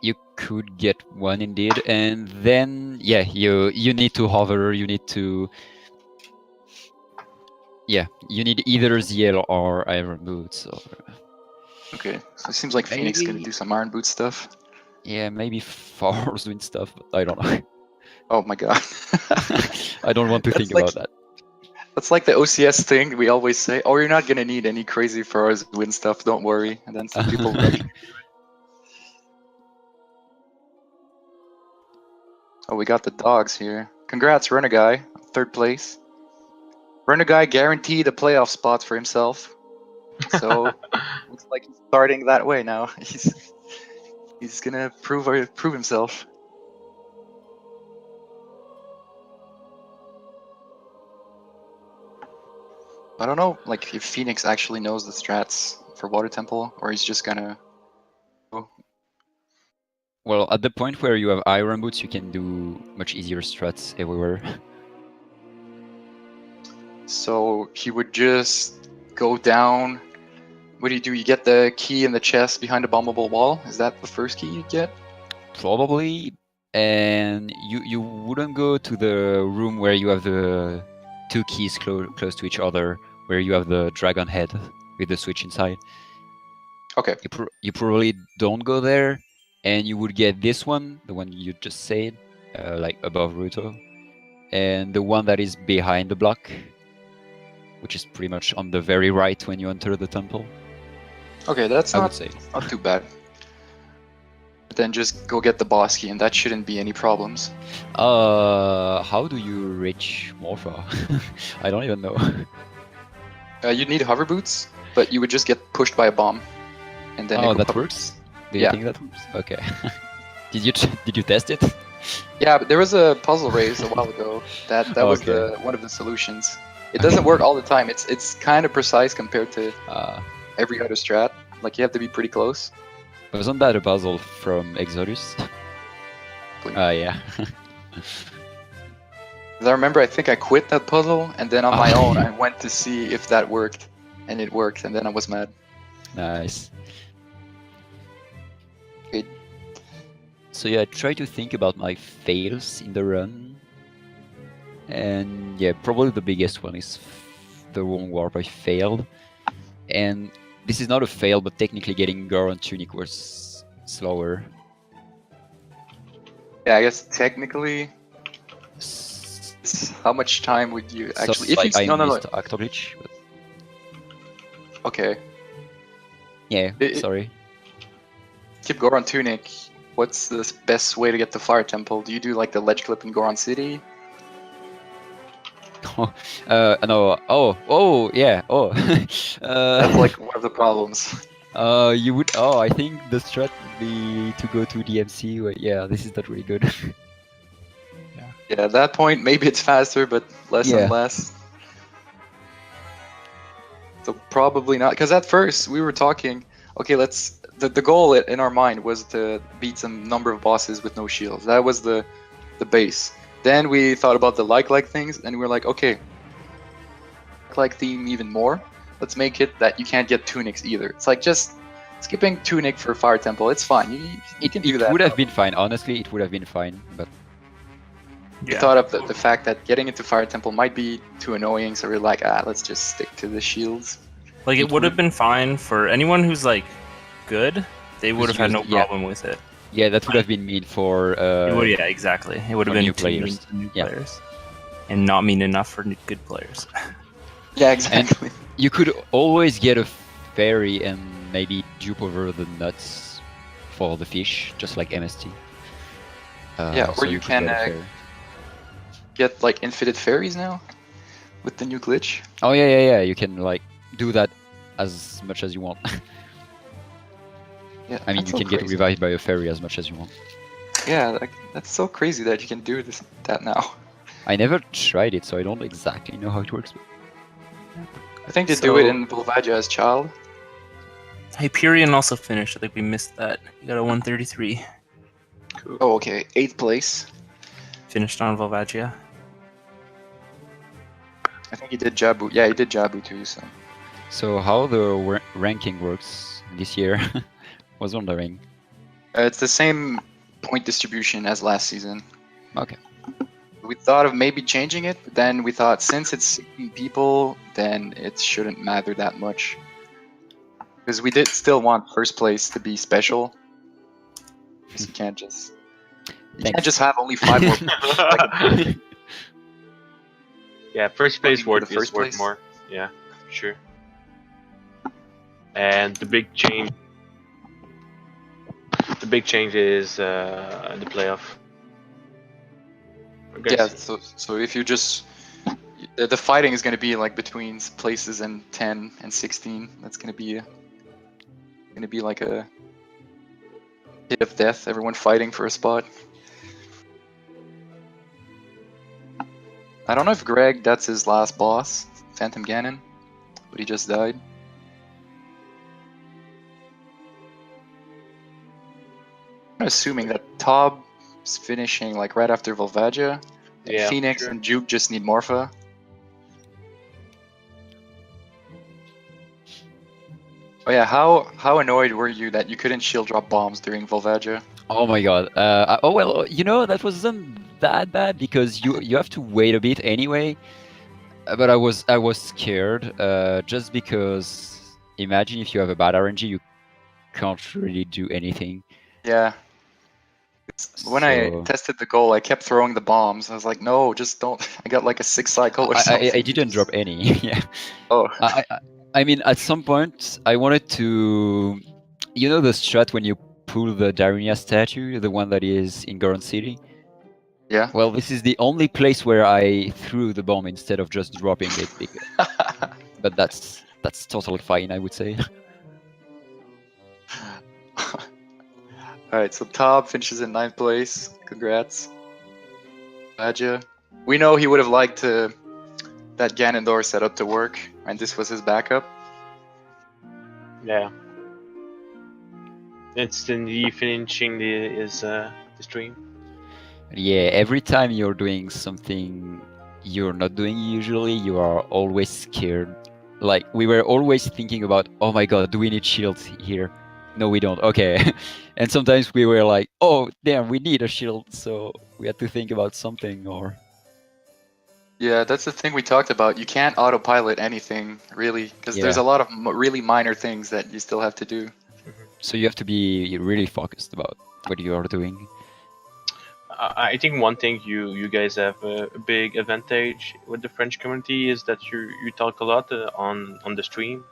You could get 1 indeed, and then yeah, you need to hover. You need to. Yeah, you need either ZL or Iron Boots. Or... Okay, so it seems like Phoenix gonna Maybe- do some iron boot stuff. Yeah, maybe Far's doing stuff, but I don't know. Oh my god. I don't want to That's think like- about that. That's like the OCS thing we always say. Oh, you're not gonna need any crazy Ferrars win stuff. Don't worry. And then some people like, oh, we got the dogs here. Congrats, Reneguy, 3rd place. Reneguy guaranteed a playoff spot for himself. So looks like he's starting that way now. He's gonna prove himself. I don't know, like if Phoenix actually knows the strats for Water Temple, or he's just gonna. Well, at the point where you have Iron Boots, you can do much easier strats everywhere. So he would just go down. What do? You get the key in the chest behind the bombable wall? Is that the first key you get? Probably, and you wouldn't go to the room where you have the 2 keys close to each other, where you have the dragon head with the switch inside. Okay. You probably don't go there, and you would get this one, the one you just said, like above Ruto, and the one that is behind the block, which is pretty much on the very right when you enter the temple. Okay, that's I would not say. too bad. Then just go get the boss key, and that shouldn't be any problems. How do you reach Morpha? I don't even know. You'd need hover boots, but you would just get pushed by a bomb, and then. Oh, it would that hover. works? Do you Yeah. think that works? Okay. Did you test it? Yeah, but there was a puzzle raised a while ago that was Okay. one of the solutions. It doesn't work all the time. It's kind of precise compared to every other strat. Like you have to be pretty close. Wasn't that a puzzle from Exodus? Yeah. 'Cause I remember, I think I quit that puzzle, and then on my Oh. own I went to see if that worked, and it worked, and then I was mad. Nice. Okay. So yeah, I try to think about my fails in the run. And yeah, probably the biggest one is the wrong warp I failed. And this is not a fail, but technically getting Goron Tunic was slower. Yeah, I guess technically, S- how much time would you so actually? it's If like you I no. missed Acto Glitch, but Okay, yeah, It- sorry. keep Goron Tunic. What's the best way to get to Fire Temple? Do you do like the ledge clip in Goron City? No. Oh, yeah. Oh. That's like one of the problems. You would. Oh, I think the strat would be to go to DMC. Yeah, this is not really good. Yeah, at that point, maybe it's faster, but less Yeah. and less. So probably not, because at first we were talking. Okay, the goal in our mind was to beat some number of bosses with no shields. That was the base. Then we thought about the like things, and we were like, okay, like theme even more. Let's make it that you can't get tunics either. It's like just skipping tunic for Fire Temple. It's fine. You can do It that. would have been fine. Honestly, it would have been fine. But We thought of the fact that getting into Fire Temple might be too annoying, so we're like, let's just stick to the shields. Like it would have been fine for anyone who's like good. They would have had no Yeah. problem with it. yeah, that would have been mean for. Yeah, exactly. It would have for been new too mean players. for new Yeah. players, and not mean enough for good players. Yeah, exactly. You could always get a fairy and maybe dupe over the nuts for the fish, just like MST. Yeah, or so you could can, get a fairy. Get like infinite fairies now with the new glitch. Oh yeah. You can like do that as much as you want. Yeah, I mean, that's you so can get crazy. revived by a fairy as much as you want. Yeah, that's so crazy that you can do that now. I never tried it, so I don't exactly know how it works. But I think they do it So- in Volvagia as child. Hyperion also finished. I think we missed that. You got a 133. Oh, okay, 8th place. Finished on Volvagia. I think he did Jabu. Yeah, he did Jabu too. So how the ranking works this year? Was wondering. It's the same point distribution as last season. Okay. We thought of maybe changing it, but then we thought since it's 16 people, then it shouldn't matter that much. Because we did still want first place to be special. Because you can't just Thanks. have only 5 more people. Yeah, first place Voting for worth the is first worth place? more. Yeah, sure. And the big change is the playoff. Okay. Yeah, so if you just the fighting is going to be like between places and 10 and 16. That's going to be like a hit of death. Everyone fighting for a spot. I don't know if Greg, that's his last boss, Phantom Ganon, but he just died. I'm assuming that Tob is finishing like right after Volvagia. Yeah, Phoenix sure. and Juke just need Morpha. Oh yeah, how annoyed were you that you couldn't shield drop bombs during Volvagia? Oh my god. Oh well, that wasn't that bad because you have to wait a bit anyway. But I was scared just because imagine if you have a bad RNG, you can't really do anything. Yeah. When I So- tested the goal, I kept throwing the bombs. I was like, no, just don't. I got like a 6 cycle or something. I didn't drop any. Yeah. Oh. I mean, at some point, I wanted to, the strat when you pull the Darunia statue, the one that is in Goron City. Yeah. Well, this is the only place where I threw the bomb instead of just dropping it. But that's totally fine, I would say. Alright, so Tob finishes in 9th place. Congrats. Volvagia. We know he would have liked that Ganondorf setup to work, and this was his backup. Yeah. Instantly finishing the stream. Yeah, every time you're doing something you're not doing usually, you are always scared. Like, we were always thinking about, oh my god, do we need shields here? No, we don't. Okay. And sometimes we were like, oh, damn, we need a shield, so we had to think about something or... Yeah, that's the thing we talked about. You can't autopilot anything, really, because there's Yeah. a lot of really minor things that you still have to do. So you have to be really focused about what you are doing. I think one thing you guys have a big advantage with the French community is that you talk a lot on the stream,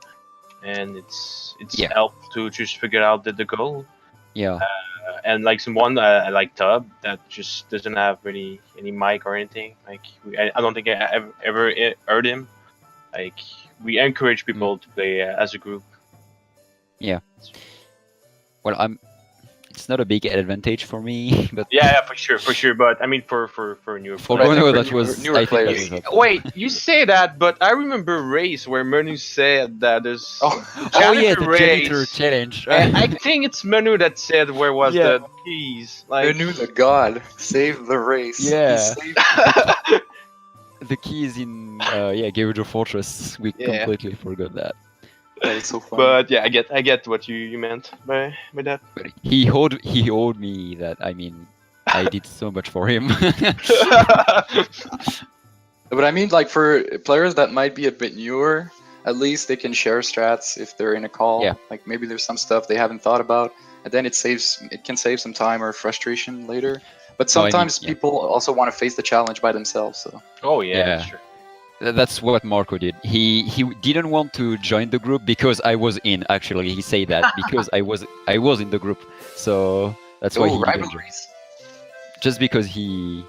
and it's Yeah. helped to just figure out the goal. Yeah. and like someone like Tub that just doesn't have really any mic or anything. Like I don't think I ever heard him. Like we encourage people to play as a group. Well, it's not a big advantage for me, but Yeah, for sure. But I mean, for new for But I think Bruno, for that was newer I think that players- was helpful. Wait, you say that, but I remember race where Manu said that there's Oh. Oh yeah, janitor the janitor race. challenge. And I think it's Manu that said where was Yeah. the keys. Like Manu the god saved the race. He Yeah. saved The key is in Gerudo Fortress. We Yeah. completely forgot that. that was so fun. But yeah, I get what you meant by that. But he owed me that. I mean, I did so much for him. But I mean, like for players that might be a bit newer, at least they can share strats if they're in a call. Yeah. Like maybe there's some stuff they haven't thought about, and then it can save some time or frustration later. But No, I mean, sometimes yeah. people also want to face the challenge by themselves. So Oh yeah, Yeah. sure. That's what Marco did. He didn't want to join the group because I was in. Actually, he said that because I was in the group. So that's why he didn't join. rivalries. Just because he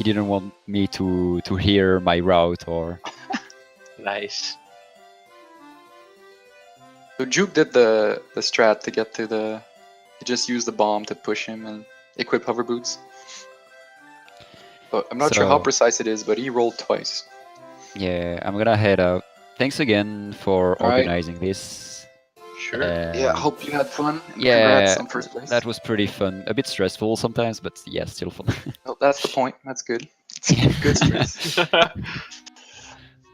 didn't want me to hear my route or Nice. So Juke did the strat to get to the. He just used the bomb to push him and equip hover boots. But I'm not sure how So- precise it is, but he rolled twice. yeah. I'm gonna head out. Thanks again for All right. organizing this. Sure. Yeah, And hope you had fun. And yeah, congrats on first place. that was pretty fun. A bit stressful sometimes, but yeah, still fun. Well, that's the point. That's good. Good stress. All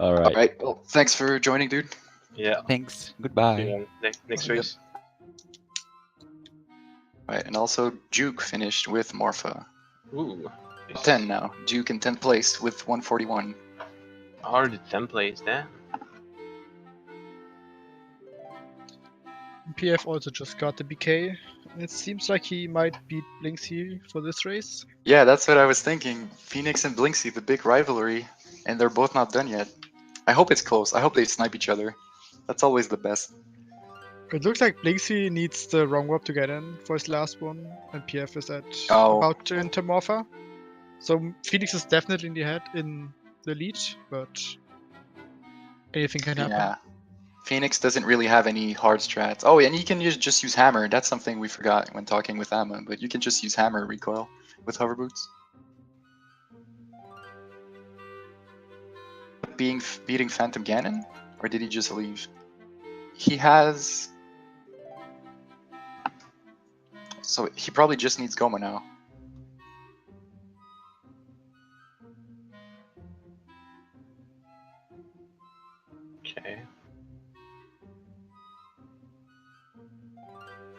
All right. right. Well, thanks for joining, dude. Yeah. Thanks. Goodbye. Yeah, next Yep. race. All right, and also Juke finished with Morpha. Ooh. 10 now. Juke in 10th place with 141. Already 10 plays there. PF also just got the BK. It seems like he might beat Blinksy for this race. Yeah, that's what I was thinking. Phoenix and Blinksy, the big rivalry, and they're both not done yet. I hope it's close. I hope they snipe each other. That's always the best. It looks like Blinksy needs the wrong warp to get in for his last one, and PF is Oh. about to enter Morpha. So Phoenix is definitely in the lead, but anything can happen. Yeah. Phoenix doesn't really have any hard strats. Oh, and you can just use hammer. That's something we forgot when talking with Amma, but you can just use hammer recoil with hover boots. Beating Phantom Ganon? Or did he just leave? He has... So he probably just needs Goma now. Okay.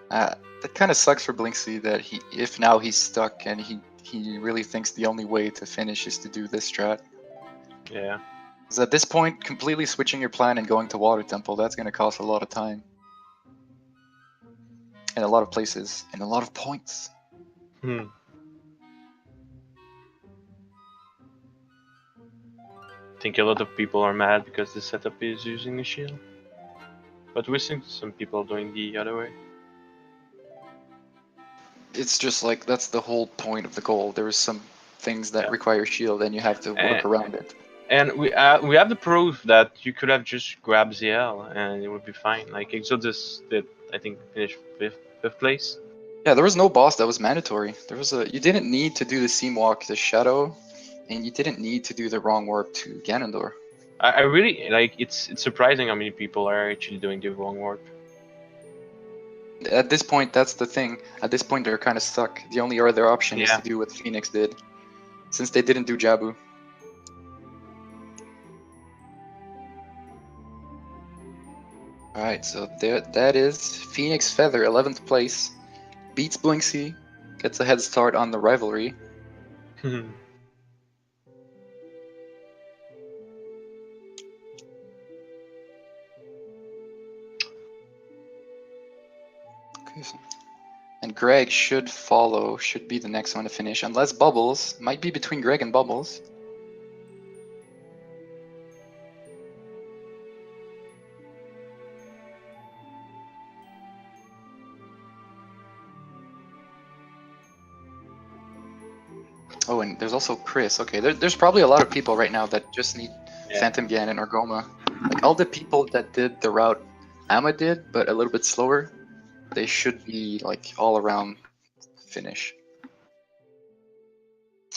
That kind of sucks for Blinksy that if now he's stuck and he really thinks the only way to finish is to do this strat. Yeah. Because at this point, completely switching your plan and going to Water Temple, that's going to cost a lot of time. And a lot of places, and a lot of points. Hmm. I think a lot of people are mad because the setup is using a shield. But we see some people doing the other way. It's just like, that's the whole point of the goal. There is some things that Yeah. require shield and you have to work around it. And we have the proof that you could have just grabbed ZL and it would be fine. Like Exodus did, I think, finish fifth place. Yeah, there was no boss that was mandatory. You didn't need to do the Seam Walk to Shadow, and you didn't need to do the wrong warp to Ganondorf. I really like. It's surprising how many people are actually doing the wrong warp. At this point, that's the thing. At this point, they're kind of stuck. The only other option is Yeah. to do what Phoenix did, since they didn't do Jabu. Alright, so that is Phoenix Feather, 11th place. Beats Blinksy, gets a head start on the rivalry. Okay, and Greg should follow, should be the next one to finish, unless Bubbles, might be between Greg and Bubbles. Oh, and there's also Chris. Okay, there's probably a lot of people right now that just need Yeah. Phantom Ganon or Goma. Like all the people that did the route Amma did, but a little bit slower, they should be like all around finish.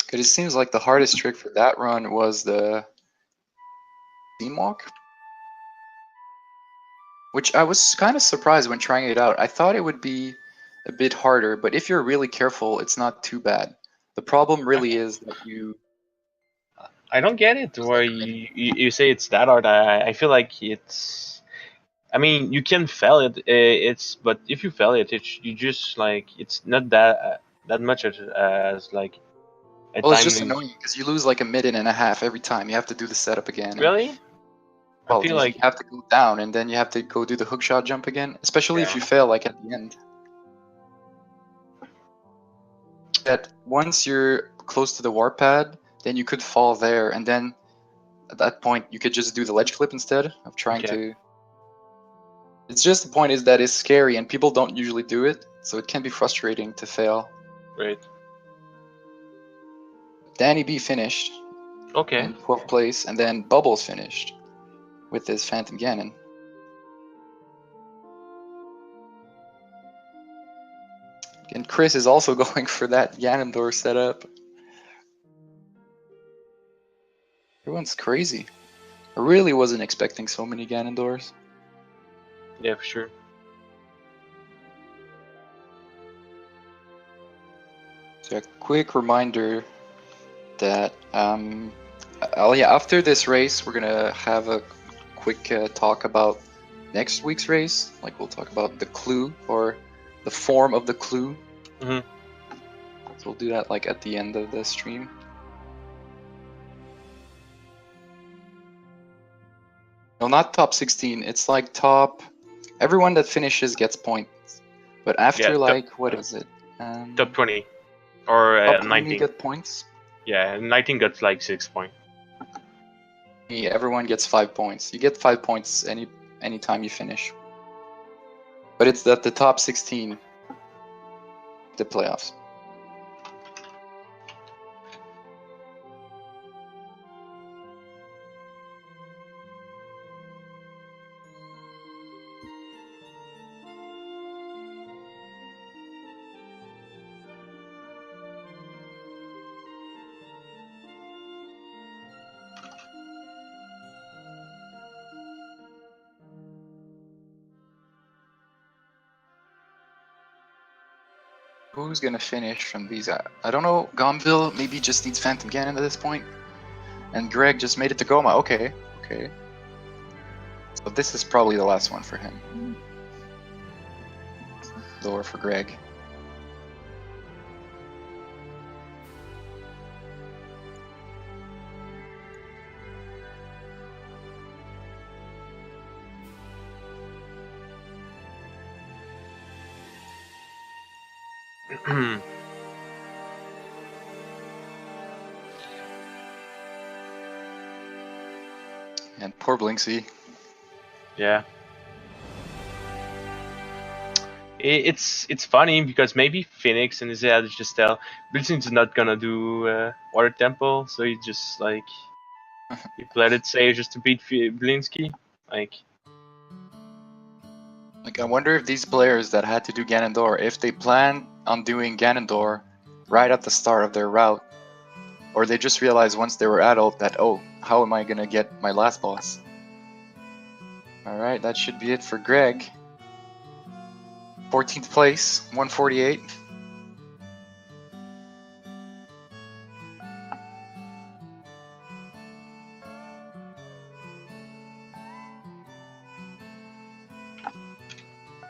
Because it seems like the hardest trick for that run was the Steam Walk, which I was kind of surprised when trying it out. I thought it would be a bit harder, but if you're really careful, it's not too bad. The problem really is that you I don't get it. Where you say it's that hard. I feel like it's. I mean, you can fail it. But if you fail it, you just like it's not that much as like a well, it's time. just annoying because you lose like a minute and a half every time. You have to do the setup again. And, Really? I well, feel you like have to go down and then you have to go do the hookshot jump again, especially if Yeah. you fail like at the end. That once you're close to the warp pad, then you could fall there, and then at that point you could just do the ledge clip instead of trying Okay. to. It's just the point is that it's scary and people don't usually do it, so it can be frustrating to fail. Right. Danny B finished Okay. in 12th place, and then Bubbles finished with his Phantom Ganon. And Chris is also going for that Ganondorf setup. Everyone's crazy. I really wasn't expecting so many Ganondorfs. Yeah, for sure. So a quick reminder that after this race we're gonna have a quick talk about next week's race. Like we'll talk about the clue or the form of the clue. Mhm. So we'll do that like at the end of the stream. No, not top 16. It's like top. Everyone that finishes gets points, but after Yeah, like what is it? Top 20 or Top 20 19. get points. Yeah, 19 got like 6 points. Yeah, everyone gets 5 points. You get 5 points anytime you finish. But it's at the top 16, the playoffs. Who's gonna finish from these? I don't know. Gomville maybe just needs Phantom Ganon at this point. And Greg just made it to Goma. Okay, okay. So this is probably the last one for him. Lower for Greg. And poor Blinksy. Yeah. It's funny because maybe Phoenix and his head just tell Blitzing's not gonna do Water Temple, so he just like he played it safe just to beat Blinsky. Like I wonder if these players that had to do Ganondorf, if they plan on doing Ganondorf right at the start of their route, or they just realized once they were adult that, oh, how am I gonna get my last boss? Alright, that should be it for Greg. 14th place, 148.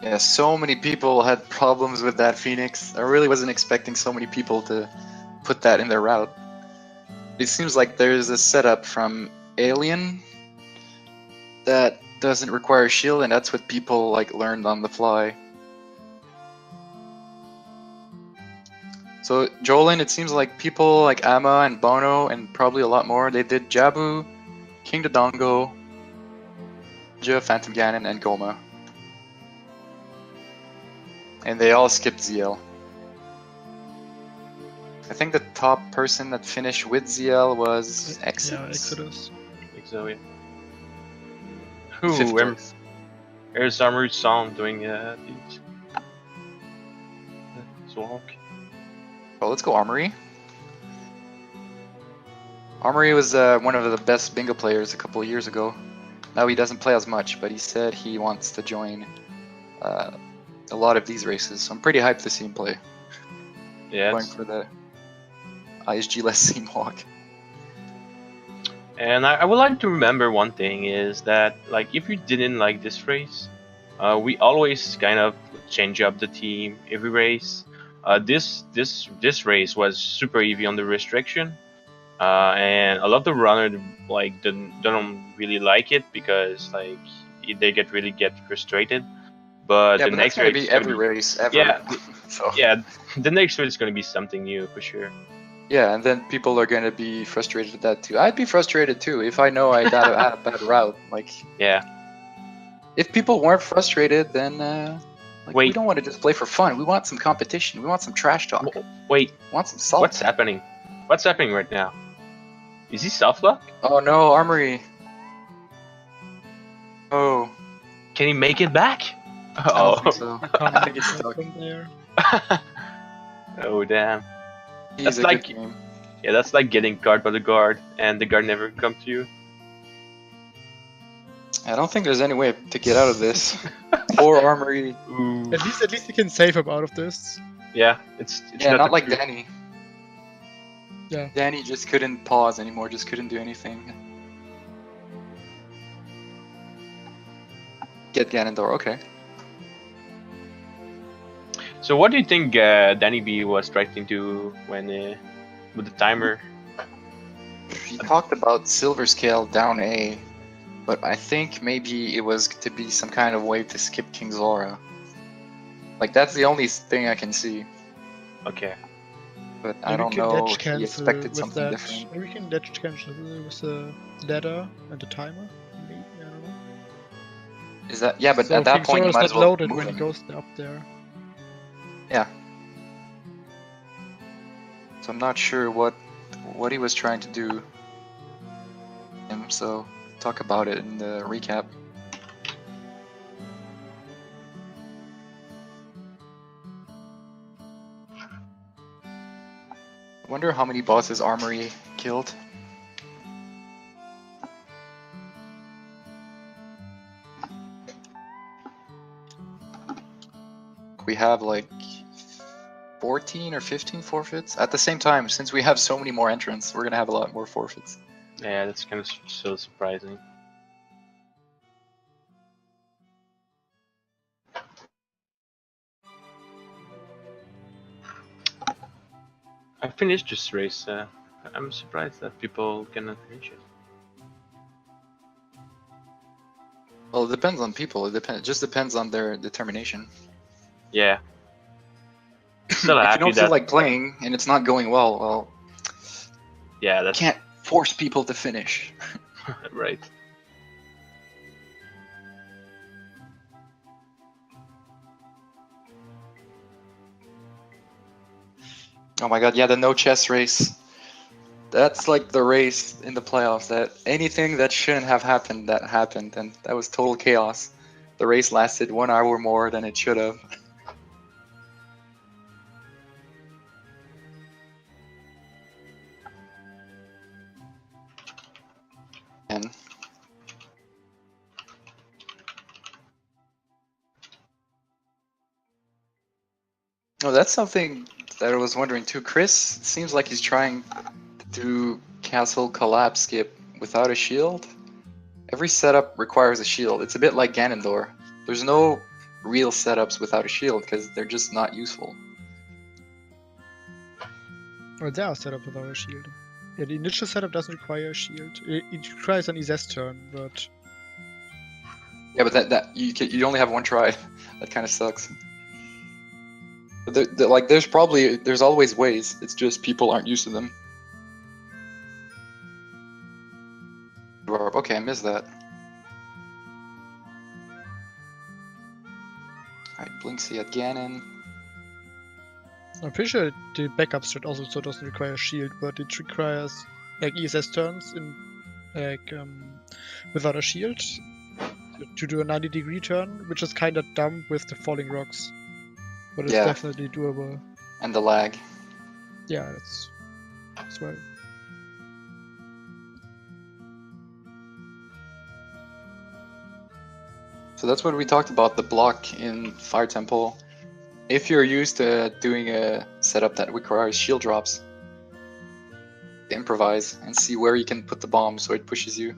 Yeah, so many people had problems with that Phoenix. I really wasn't expecting so many people to put that in their route. It seems like there's a setup from Alien that doesn't require shield, and that's what people like learned on the fly. So Jolin, it seems like people like Amma and Bono and probably a lot more, they did Jabu, King Dodongo, Phantom Ganon, and Goma. And they all skipped ZL. I think the top person that finished with ZL was Yeah, Exodus. Exodus. I think so, yeah. Fifth Ooh, place. there's Armored Sound doing these. Swamp. Oh, let's go Armory. Armory was one of the best bingo players a couple of years ago. Now he doesn't play as much, but he said he wants to join a lot of these races. So I'm pretty hyped to see him play. Yeah. Going for the ISG less scene walk. And I would like to remember one thing is that, like, if you didn't like this race, we always kind of change up the team every race. This race was super heavy on the restriction, and a lot of runners like don't really like it because like they get frustrated. But Yeah, the but next that's gonna race be is gonna every race ever. yeah, So yeah, the next race is gonna be something new for sure. yeah, and then people are gonna be frustrated at that too. I'd be frustrated too if I know I had a bad route. Like, Yeah. if people weren't frustrated, then like, we Wait. don't want to just play for fun. We want some competition. We want some trash talk. We Wait, want some salt. what's happening? What's happening right now? Is he soft lock? Oh no, Armory. Oh, Can he make it back? I don't think so. I Can't think it's get stuck. from there. Oh damn. He's That's a like- good game. Yeah, that's like getting caught by the guard and the guard never come to you. I don't think there's any way to get out of this. Poor Armory. Ooh. At least you can save him out of this. Yeah, it's Yeah, not a like pure- Danny. Yeah. Danny just couldn't pause anymore, just couldn't do anything. Get Ganondorf, okay. So what do you think Danny B was trying to do when with the timer? He talked about Silver Scale down A, but I think maybe it was to be some kind of way to skip King's Aura. Like, that's the only thing I can see, Okay. but I Maybe don't we can know ledge if he cancel expected with something that. different. Maybe we can ledge cancel with the ladder and the timer. Maybe, I don't know. Is that, yeah, but So at that King's point you Aura's might not as well loaded move when he him. goes up there. Yeah. So I'm not sure what he was trying to do. So talk about it in the recap. I wonder how many bosses Armory killed. We have like 14 or 15 forfeits at the same time. Since we have so many more entrants, we're gonna have a lot more forfeits. Yeah, that's kind of so surprising. I finished this race. I'm surprised that people cannot finish it. Well, it depends on people. It just depends on their determination. Yeah. Still If you happy don't feel that. like playing and it's not going well, well, Yeah, you that's can't force people to finish. right. Oh my god, yeah, the no chess race. That's like the race in the playoffs that anything that shouldn't have happened, that happened, and that was total chaos. The race lasted 1 hour more than it should have. And oh, that's something that I was wondering too. Chris seems like he's trying to do castle collapse skip without a shield. Every setup requires a shield. It's a bit like Ganondorf. There's no real setups without a shield because they're just not useful. Or there are set up without a shield. Yeah, the initial setup doesn't require a shield. It requires an EZS turn, but Yeah, but that you only have one try. That kind of sucks. But like, there's always ways. It's just people aren't used to them. Okay, I missed that. Alright, Blinksy at Ganon. I'm pretty sure the backup strat also doesn't require shield, but it requires like ESS turns in like without a shield to do a 90-degree turn, which is kind of dumb with the falling rocks, but it's Yeah. definitely doable. And the lag. Yeah, that's right. So that's what we talked about, the block in Fire Temple. If you're used to doing a setup that requires shield drops, improvise and see where you can put the bomb so it pushes you.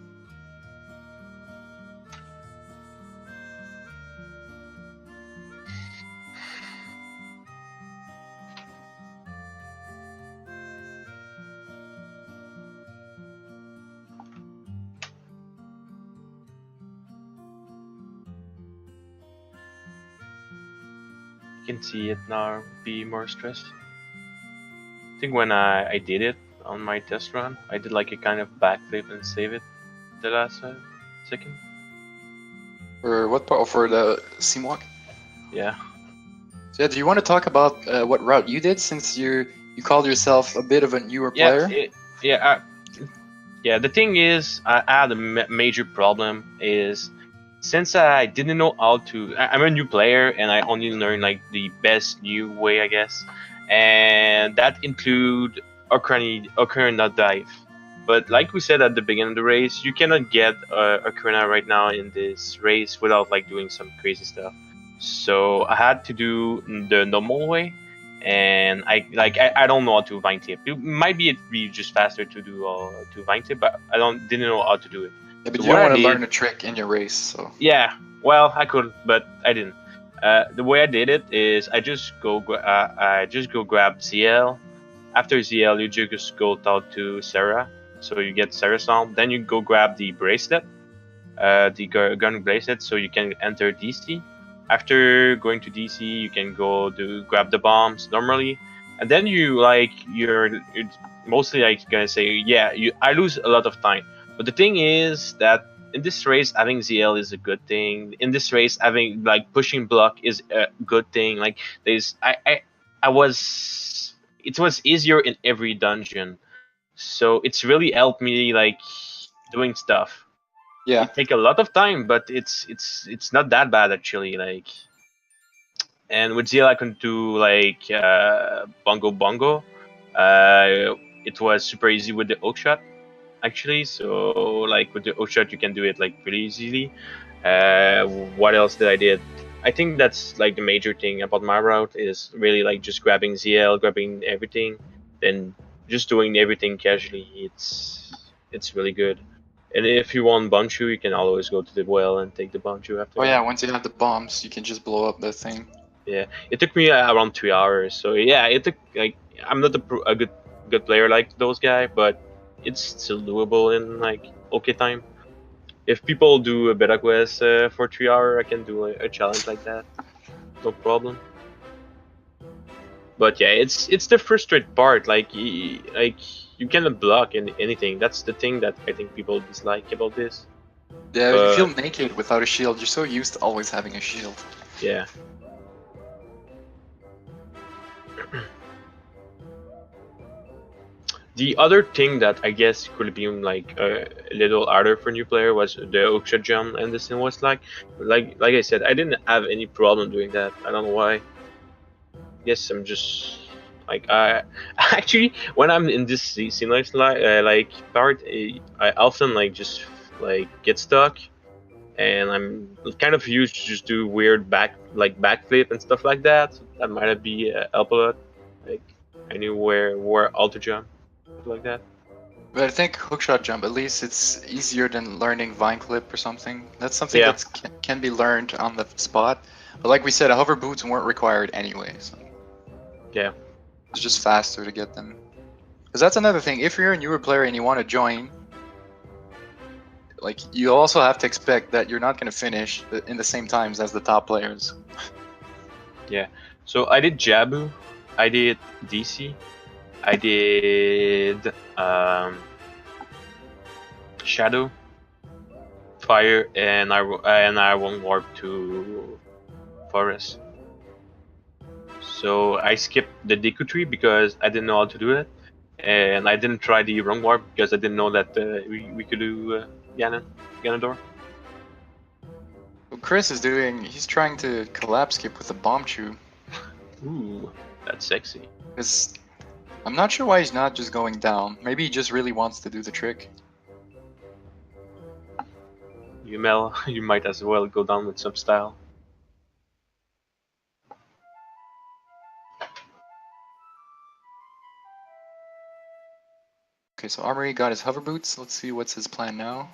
You can see it now be more stressed. I think when I did it on my test run, I did like a kind of backflip and save it the last second. For what part? For the seam walk? Yeah. So yeah, do you want to talk about what route you did, since you called yourself a bit of a newer player? Yeah. The thing is, I had a major problem is since I didn't know how to. I'm a new player and I only learned like the best new way, I guess, and that include Ocarina dive. But like we said at the beginning of the race, you cannot get Ocarina right now in this race without like doing some crazy stuff. So I had to do the normal way, and I don't know how to vine tip. It might be just faster to do to vine tip, but didn't know how to do it. Yeah, but So you what don't I want to did- learn a trick in your race, so. Yeah, well, I could, but I didn't. The way I did it is I just go grab ZL. After ZL, you just go talk to Sarah, so you get Sarah's song. Then you go grab the bracelet, the gun bracelet, so you can enter DC. After going to DC, you can go to grab the bombs normally, and then you're mostly like gonna say, yeah, I lose a lot of time. But the thing is that in this race, having ZL is a good thing. In this race, having like pushing block is a good thing. Like I was, it was easier in every dungeon, so it's really helped me like doing stuff. Yeah. It take a lot of time, but it's not that bad actually. Like, and with ZL I can do like bongo bongo. It was super easy with the hook shot actually. So like with the hook shot you can do it like pretty easily. What else did I did? I think that's like the major thing about my route is really like just grabbing ZL, grabbing everything, then just doing everything casually. It's really good. And if you want Bunchu, you can always go to the well and take the Bunchu after. Oh yeah, once you have the bombs, you can just blow up the thing. Yeah, it took me around 3 hours. So yeah, it took like I'm not a good player like those guys, but it's still doable in like okay time. If people do a beta quest for 3 hours, I can do a challenge like that, no problem. But yeah, it's the frustrating part. Like you cannot block anything. That's the thing that I think people dislike about this. Yeah, you feel naked without a shield. You're so used to always having a shield. Yeah. The other thing that I guess could have been like a little harder for new player was the hookshot jump, and this thing was like I said, I didn't have any problem doing that. I don't know why. Yes, I'm just like I actually when I'm in this scene like part, I often like just like get stuck, and I'm kind of used to just do weird backflip and stuff like that. So that might be help a lot. Like I knew where how to jump, stuff like that. But I think hookshot jump, at least it's easier than learning vine clip or something. That's something Yeah. that can be learned on the spot. But like we said, hover boots weren't required anyway. So Yeah. it's just faster to get them. Because that's another thing. If you're a newer player and you want to join, like you also have to expect that you're not going to finish in the same times as the top players. So I did Jabu, I did DC, I did Shadow, Fire, and I won't warp to Forest. So I skipped the Deku tree because I didn't know how to do it, and I didn't try the rung warp because I didn't know that we could do Ganondorf. What Chris is doing, he's trying to collapse skip with a bomb chew. Ooh, that's sexy. Because I'm not sure why he's not just going down. Maybe he just really wants to do the trick. You might as well go down with some style. Okay, so Armory got his hover boots. Let's see what's his plan now.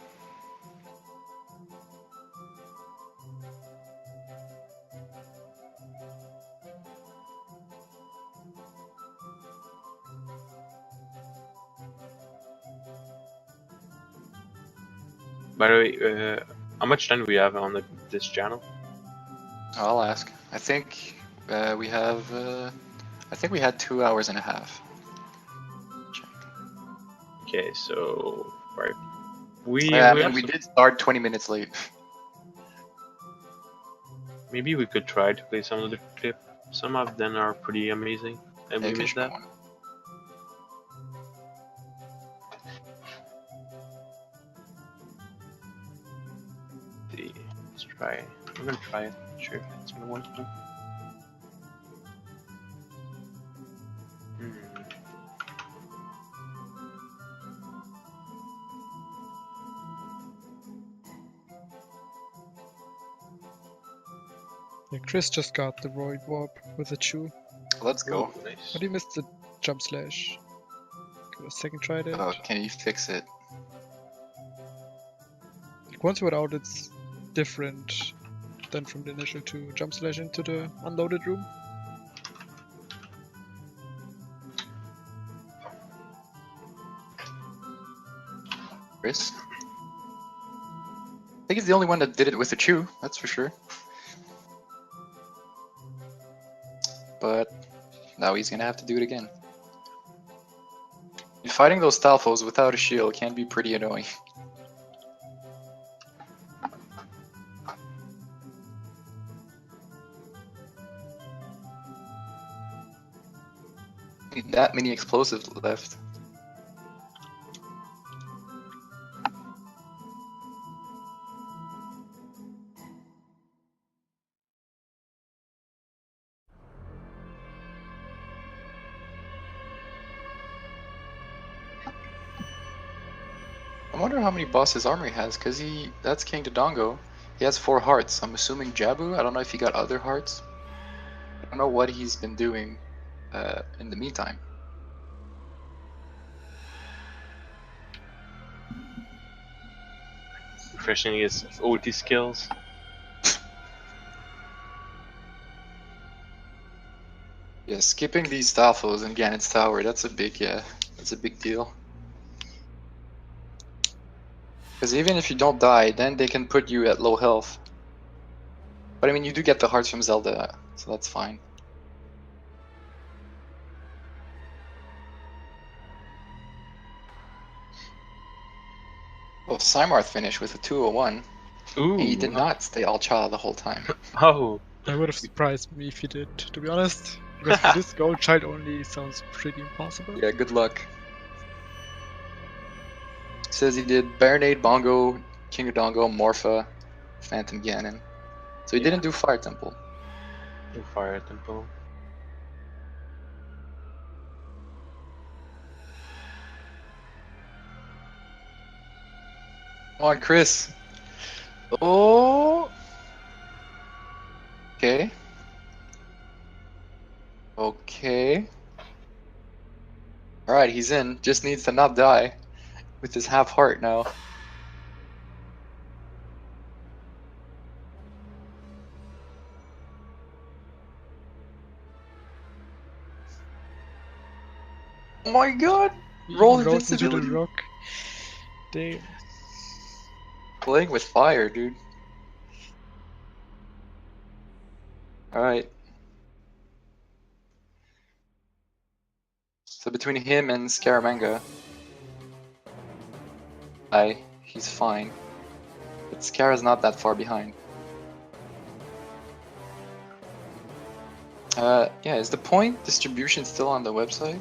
By the way, how much time do we have on this channel? I'll ask. I think we have. I think we had 2 hours and a half. Okay, so right, we we did start 20 minutes late. Maybe we could try to play some of the clip. Some of them are pretty amazing, and Yeah, we missed that. one. Let's try. I'm gonna try it. Sure, if it's gonna work. Yeah, Chris just got the Void Warp with a chew. Let's go. Oh, nice. But he missed the jump slash. Give it a second try at it. Oh, can you fix it? Once we're out, it's different than from the initial two. Jump slash into the unloaded room. Chris? I think he's the only one that did it with a chew, that's for sure. But now he's gonna have to do it again. Fighting those Stalfos without a shield can be pretty annoying. Need that many explosives left. I wonder how many bosses Armory has, cause that's King Dodongo. He has 4 hearts. I'm assuming Jabu. I don't know if he got other hearts. I don't know what he's been doing in the meantime. Refreshing his OT skills. Yeah, skipping these Stalfos in Ganon's Tower, that's a big deal. Because even if you don't die, then they can put you at low health. But I mean, you do get the hearts from Zelda, so that's fine. Well, Cymarth finished with a 201. Ooh. And he did not stay all Chala the whole time. Oh. That would have surprised me if he did, to be honest. Because for this gold child only sounds pretty impossible. Yeah, good luck. Says he did Baronade, Bongo, King of Dongo, Morpha, Phantom Ganon. So he didn't do Fire Temple. Fire Temple. Come on, Chris. Oh. Okay. Okay. Alright, he's in. Just needs to not die. With his half heart now. Oh my god! He Roll even rolled into the invincibility. rock. Damn. Playing with fire, dude. Alright. So between him and Scaramanga, he's fine. But Scara's not that far behind. Yeah, is the point distribution still on the website?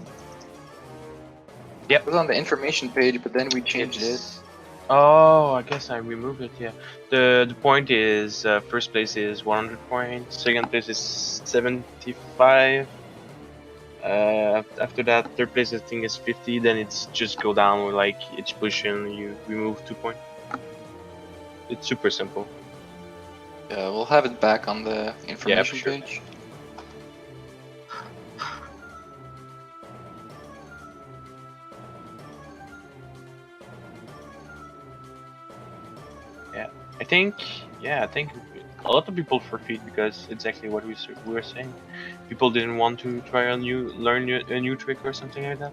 Yep. It was on the information page, but then we changed it. Oh, I guess I removed it. Yeah. The point is first place is 100 points. Second place is 75. After that, third place I think is 50. Then it's just go down with like each position you remove 2 points. It's super simple. Yeah, we'll have it back on the information sure. page. I think a lot of people forfeit because exactly what we were saying. People didn't want to try a new trick or something like that.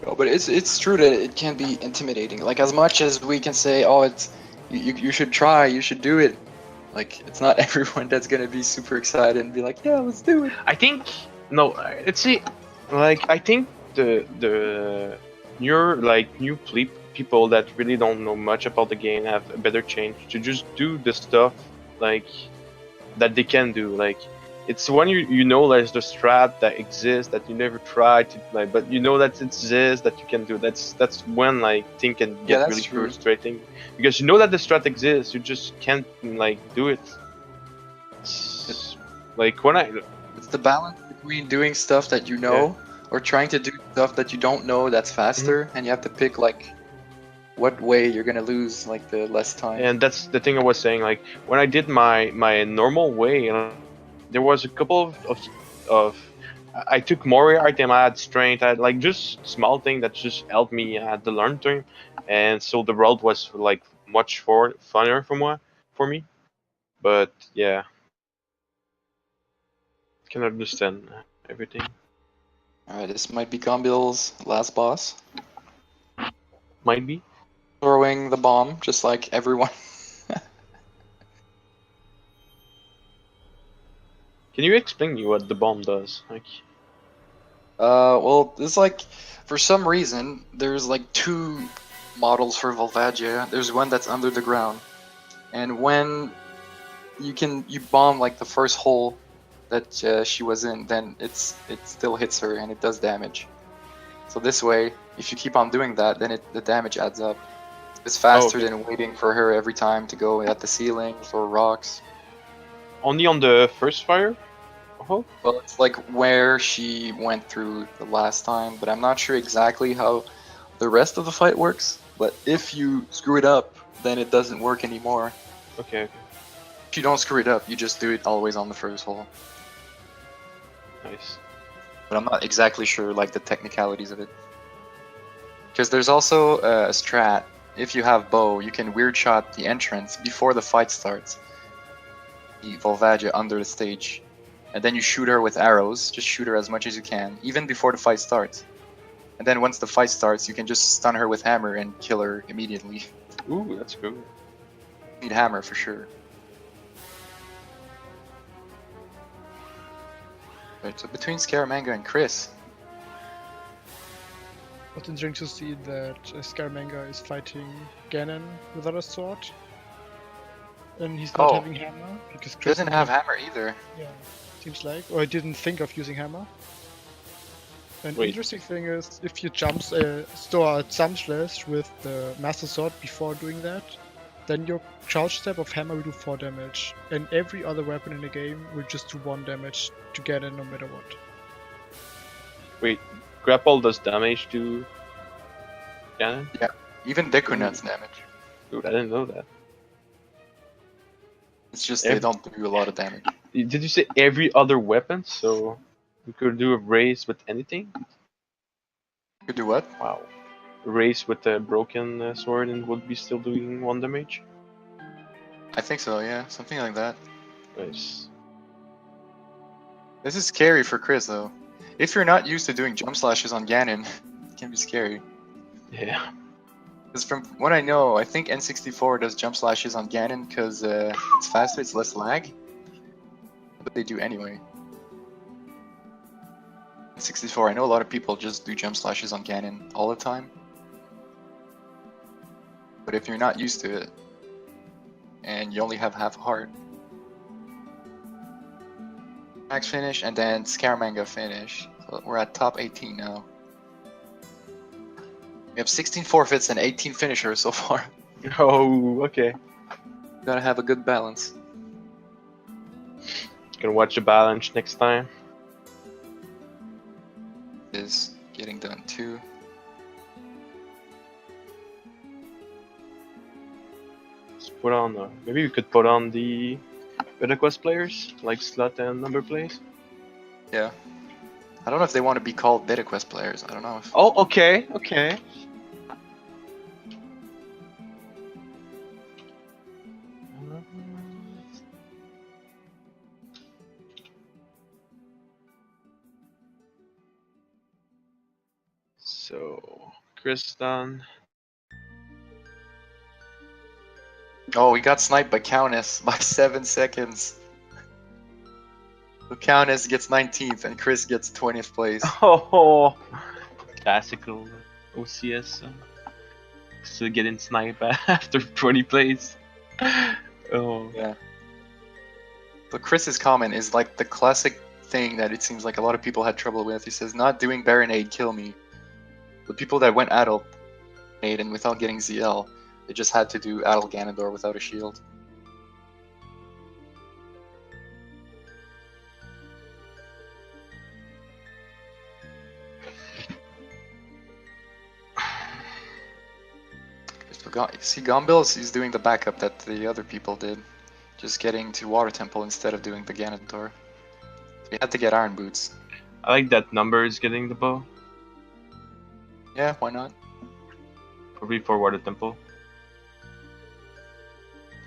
No, but it's true that it can be intimidating. Like as much as we can say, oh, it's you should try, you should do it. Like it's not everyone that's gonna be super excited and be like, yeah, let's do it. I think no. Let's see. Like I think the new people that really don't know much about the game have a better chance to just do the stuff like that they can do. Like it's when you know there's the strat that exists that you never tried to like, but you know that it exists that you can do. That's when like thing can get that's really true. frustrating because you know that the strat exists, you just can't like do it. Like when It's the balance between doing stuff that you know or trying to do stuff that you don't know that's faster, and you have to pick like what way you're gonna lose like the less time. and that's the thing I was saying. Like when I did my normal way, there was a couple of I took more item, I had strength, I had like just small thing that just helped me to learn thing, and so the road was like much funner for me. But yeah, can understand everything. Alright, this might be Gombil's last boss. Might be. Throwing the bomb, just like everyone. Can you explain me what the bomb does? Like, Well, it's like, for some reason, there's like two models for Volvagia. There's one that's under the ground, and when you bomb like the first hole that she was in, then it still hits her and it does damage. So this way, if you keep on doing that, then the damage adds up. It's faster okay. than waiting for her every time to go at the ceiling or rocks. Only on the first fire? Oh. Well, it's like where she went through the last time, but I'm not sure exactly how the rest of the fight works. But if you screw it up, then it doesn't work anymore. Okay. If you don't screw it up, you just do it always on the first hole. Nice. But I'm not exactly sure like the technicalities of it. Because there's also a strat. If you have bow, you can weird shot the entrance before the fight starts. The Volvagia under the stage. And then you shoot her with arrows. Just shoot her as much as you can, even before the fight starts. And then once the fight starts, you can just stun her with hammer and kill her immediately. Ooh, that's cool. Need hammer for sure. Right, so between Scaramanga and Chris. What's interesting to see that Scaramanga is fighting Ganon without a sword. And he's not having hammer because He Chris doesn't have hammer either. Yeah, seems like. Or I didn't think of using hammer. An interesting thing is if you store a jump slash with the Master Sword before doing that, then your charge step of hammer will do 4 damage, and every other weapon in the game will just do 1 damage to get in no matter what. Wait, grapple does damage to Ganon? Yeah, even Deku does damage. Dude, I didn't know that. It's just they don't do a lot of damage. Did you say every other weapon? So we could do a race with anything? You could do what? Wow. A race with a broken sword and would be still doing 1 damage? I think so, yeah. Something like that. Nice. This is scary for Chris, though. If you're not used to doing jump slashes on Ganon, it can be scary. Yeah. Because from what I know, I think N64 does jump slashes on Ganon because it's faster, it's less lag. But they do anyway. N64, I know a lot of people just do jump slashes on Ganon all the time. But if you're not used to it, and you only have half a heart, Max finished, and then Scaramanga finished. So we're at top 18 now. We have 16 forfeits and 18 finishers so far. Oh, okay. Gotta have a good balance. Gonna watch the balance next time. Is getting done too. Let's put on. Maybe we could put on the Beta Quest players, like slot and number plays. Yeah. I don't know if they want to be called Beta Quest players. I don't know if. Oh, okay, okay. So, Chris done. Oh, we got sniped by Countess by 7 seconds. So Countess gets 19th and Chris gets 20th place. Oh, classical OCS. Still getting sniped after 20 plays. Oh. Yeah. So Chris's comment is like the classic thing that it seems like a lot of people had trouble with. He says, not doing Baronade kill me. The people that went Adult and without getting ZL, they just had to do Adult Ganondorf without a shield. See, Gombil is doing the backup that the other people did. Just getting to Water Temple instead of doing the Ganondorf. We had to get Iron Boots. I like that number is getting the bow. Yeah, why not? Probably for Water Temple.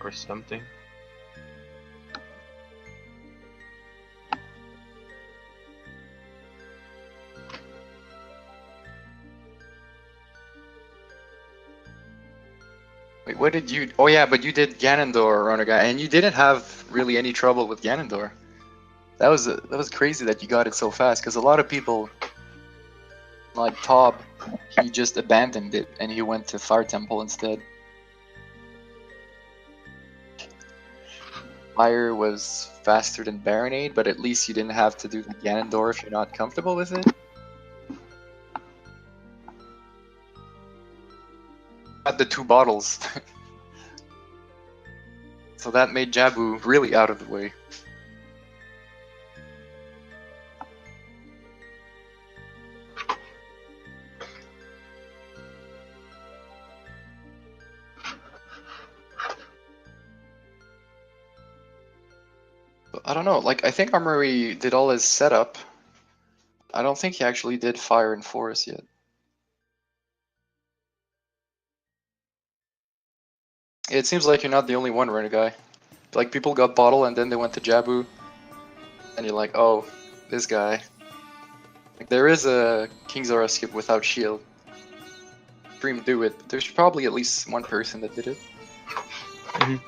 Or something. Wait, what did you... Oh yeah, but you did Ganondorf, Ronaga, and you didn't have really any trouble with Ganondorf. That was crazy that you got it so fast, because a lot of people, like Tob, he just abandoned it, and he went to Fire Temple instead. Fire was faster than Baronade, but at least you didn't have to do the Ganondorf if you're not comfortable with it. Had the 2 bottles. So that made Jabu really out of the way. I don't know, like I think Armory did all his setup. I don't think he actually did Fire and Forest yet. It seems like you're not the only one, Renegade. Like people got Bottle and then they went to Jabu. And you're like, oh, this guy. Like there is a King Zora skip without shield. Dream do it, but there's probably at least one person that did it. Mhm.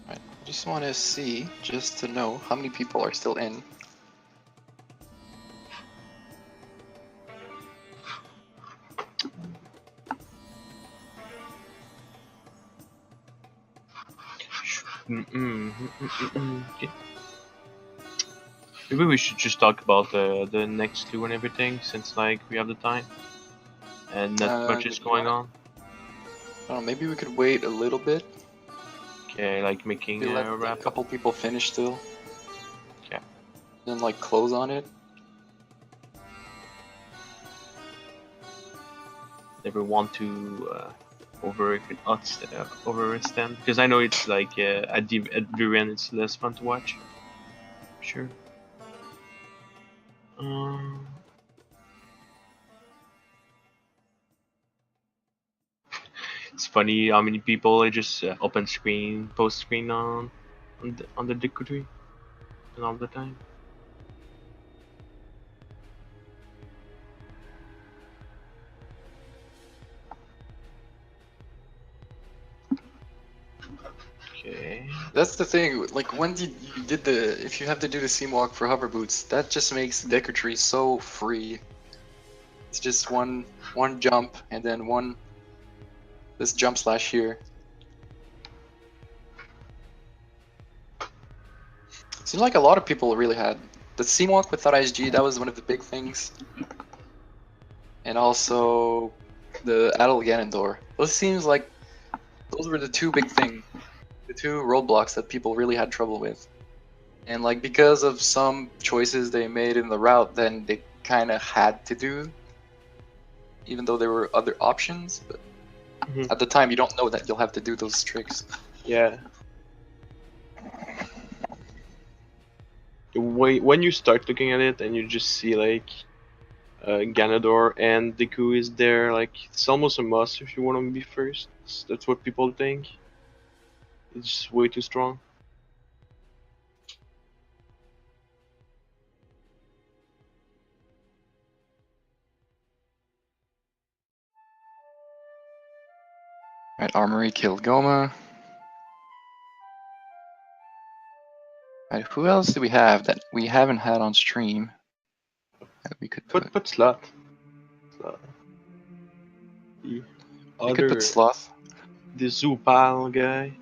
Right. I just want to see, just to know how many people are still in. Okay. Maybe we should just talk about the next 2 and everything, since like we have the time and not much is going on. I don't know, maybe we could wait a little bit. Okay, like making We let a a wrap. couple people finish still. Okay. Then like close on it. Never want to overextend, because I know it's like at the end it's less fun to watch. Sure. It's funny how many people just open screen, post screen on the Dickory and all the time. Okay. That's the thing. Like when you did if you have to do the seam walk for hover boots, that just makes Deku Tree so free. It's just one jump and then this jump slash here. Seems like a lot of people really had the seam walk without ISG. That was one of the big things, and also the Adel Ganondorf. Those seems like those were the two big things, the two roadblocks that people really had trouble with. And like because of some choices they made in the route, then they kind of had to do, even though there were other options. But at the time, you don't know that you'll have to do those tricks. Yeah. When you start looking at it and you just see like Ganondorf and Deku is there, like it's almost a must if you want to be first. That's what people think. It's just way too strong. Right, Armory killed Goma. Right, who else do we have that we haven't had on stream that we could put? Put Slot. The We could other, put Sloth, the Zupal guy.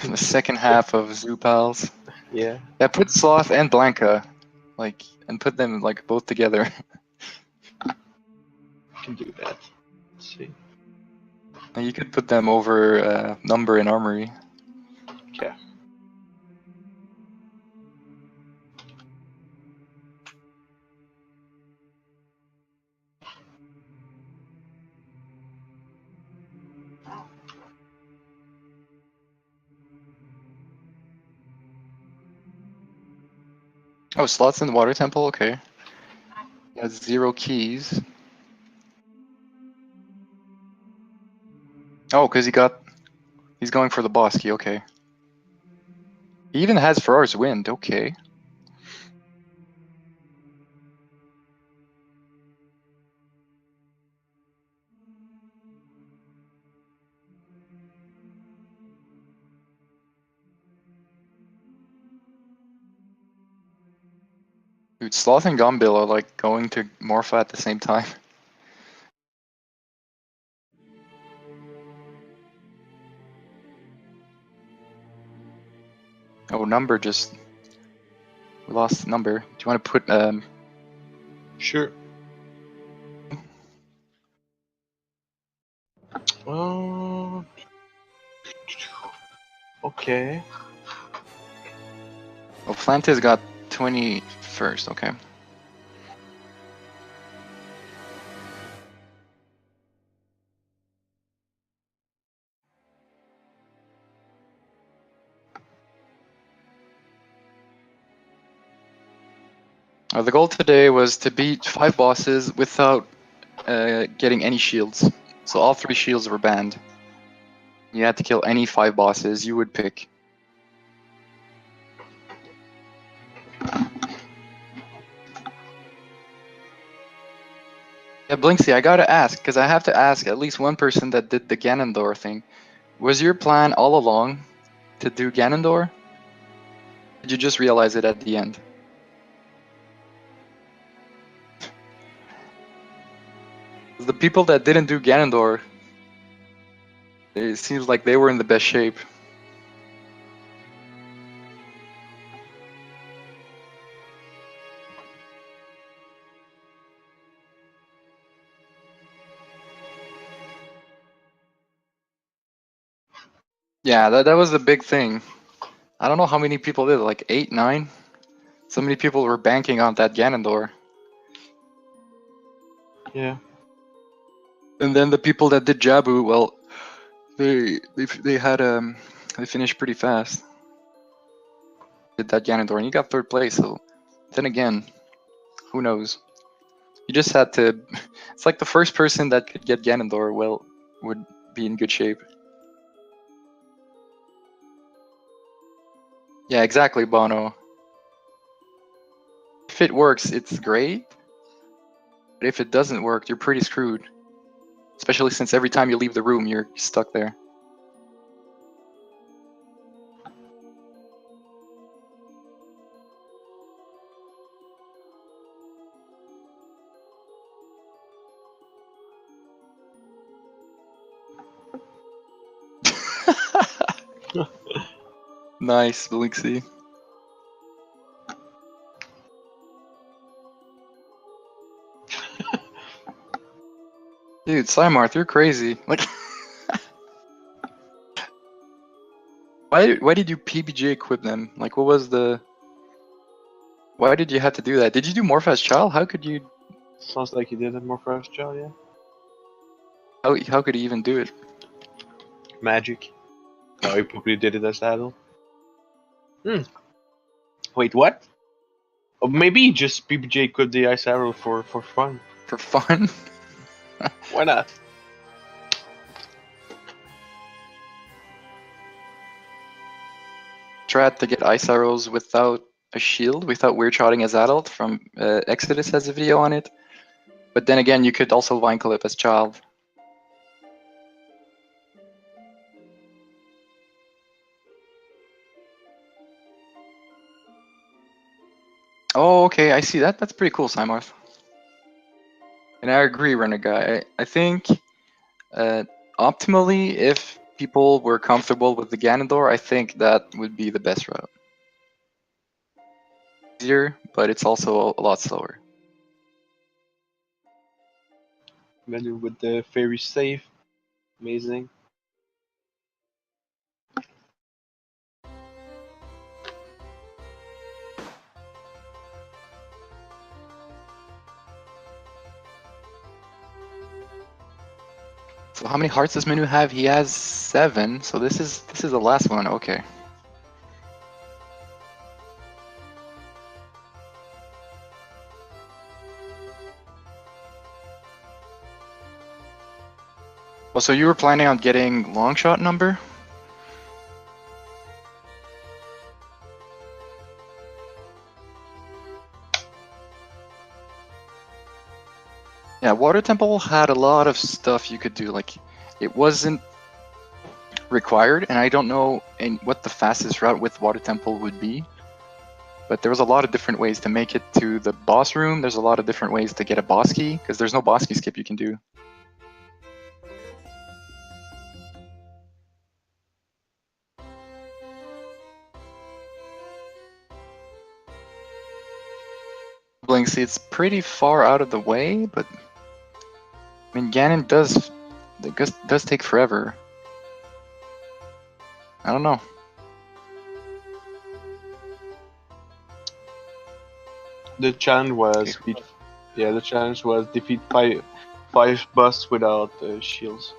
the second half of Zoopals. Yeah. Yeah, put Sloth and Blanca, like, and put them like both together. Can do that. Let's see. And you could put them over Number and Armory. Okay. Oh, Sloth's in the Water Temple. Okay. He has 0 keys. Oh, because he's going for the boss key. Okay. He even has Ferrar's Wind. Okay. Dude, Sloth and Gombil are like going to Morpha at the same time. Oh, Number just... We lost Number. Do you want to put... Sure. Okay. Oh, Flante's got 21st. Okay. The goal today was to beat 5 bosses without getting any shields. So all 3 shields were banned. You had to kill any 5 bosses you would pick. Yeah, Blinksy, I gotta ask, because I have to ask at least one person that did the Ganondorf thing. Was your plan all along to do Ganondorf? Did you just realize it at the end? The people that didn't do Ganondorf, it seems like they were in the best shape. Yeah, that was the big thing. I don't know how many people did, like 8, 9? So many people were banking on that Ganondorf. Yeah. And then the people that did Jabu, well, they finished pretty fast. Did that Ganondorf, and you got 3rd place. So then again, who knows? You just had to. It's like the first person that could get Ganondorf, well, would be in good shape. Yeah, exactly, Bono. If it works, it's great. But if it doesn't work, you're pretty screwed. Especially since every time you leave the room, you're stuck there. Nice, Blinksy. Dude, Slimarth, you're crazy. Like, why did you PBJ equip them? Like, what was the? Why did you have to do that? Did you do Morphas Child? How could you? Sounds like you did it more first, Joe, yeah. How could he even do it? Magic. Oh, he probably did it as Adult. Wait, what? Or maybe just PBJ could the Ice Arrow for fun. For fun? Why not? Tried to get ice arrows without a shield, without weird shotting as adult. From Exodus has a video on it. But then again, you could also vine clip as child. Oh, okay, I see that. That's pretty cool, Simarth. And I agree, Renegade. I think optimally, if people were comfortable with the Ganondorf, I think that would be the best route. Easier, but it's also a lot slower. Menu with the fairy save. Amazing. So how many hearts does Menu have? He has 7. So this is the last one. Okay. Well, so you were planning on getting long shot number? Yeah, Water Temple had a lot of stuff you could do. Like, it wasn't required, and I don't know what the fastest route with Water Temple would be. But there was a lot of different ways to make it to the boss room. There's a lot of different ways to get a boss key, because there's no boss key skip you can do. See, it's pretty far out of the way, but I mean, Ganon does take forever. I don't know. The challenge was the challenge was defeat five boss without shields.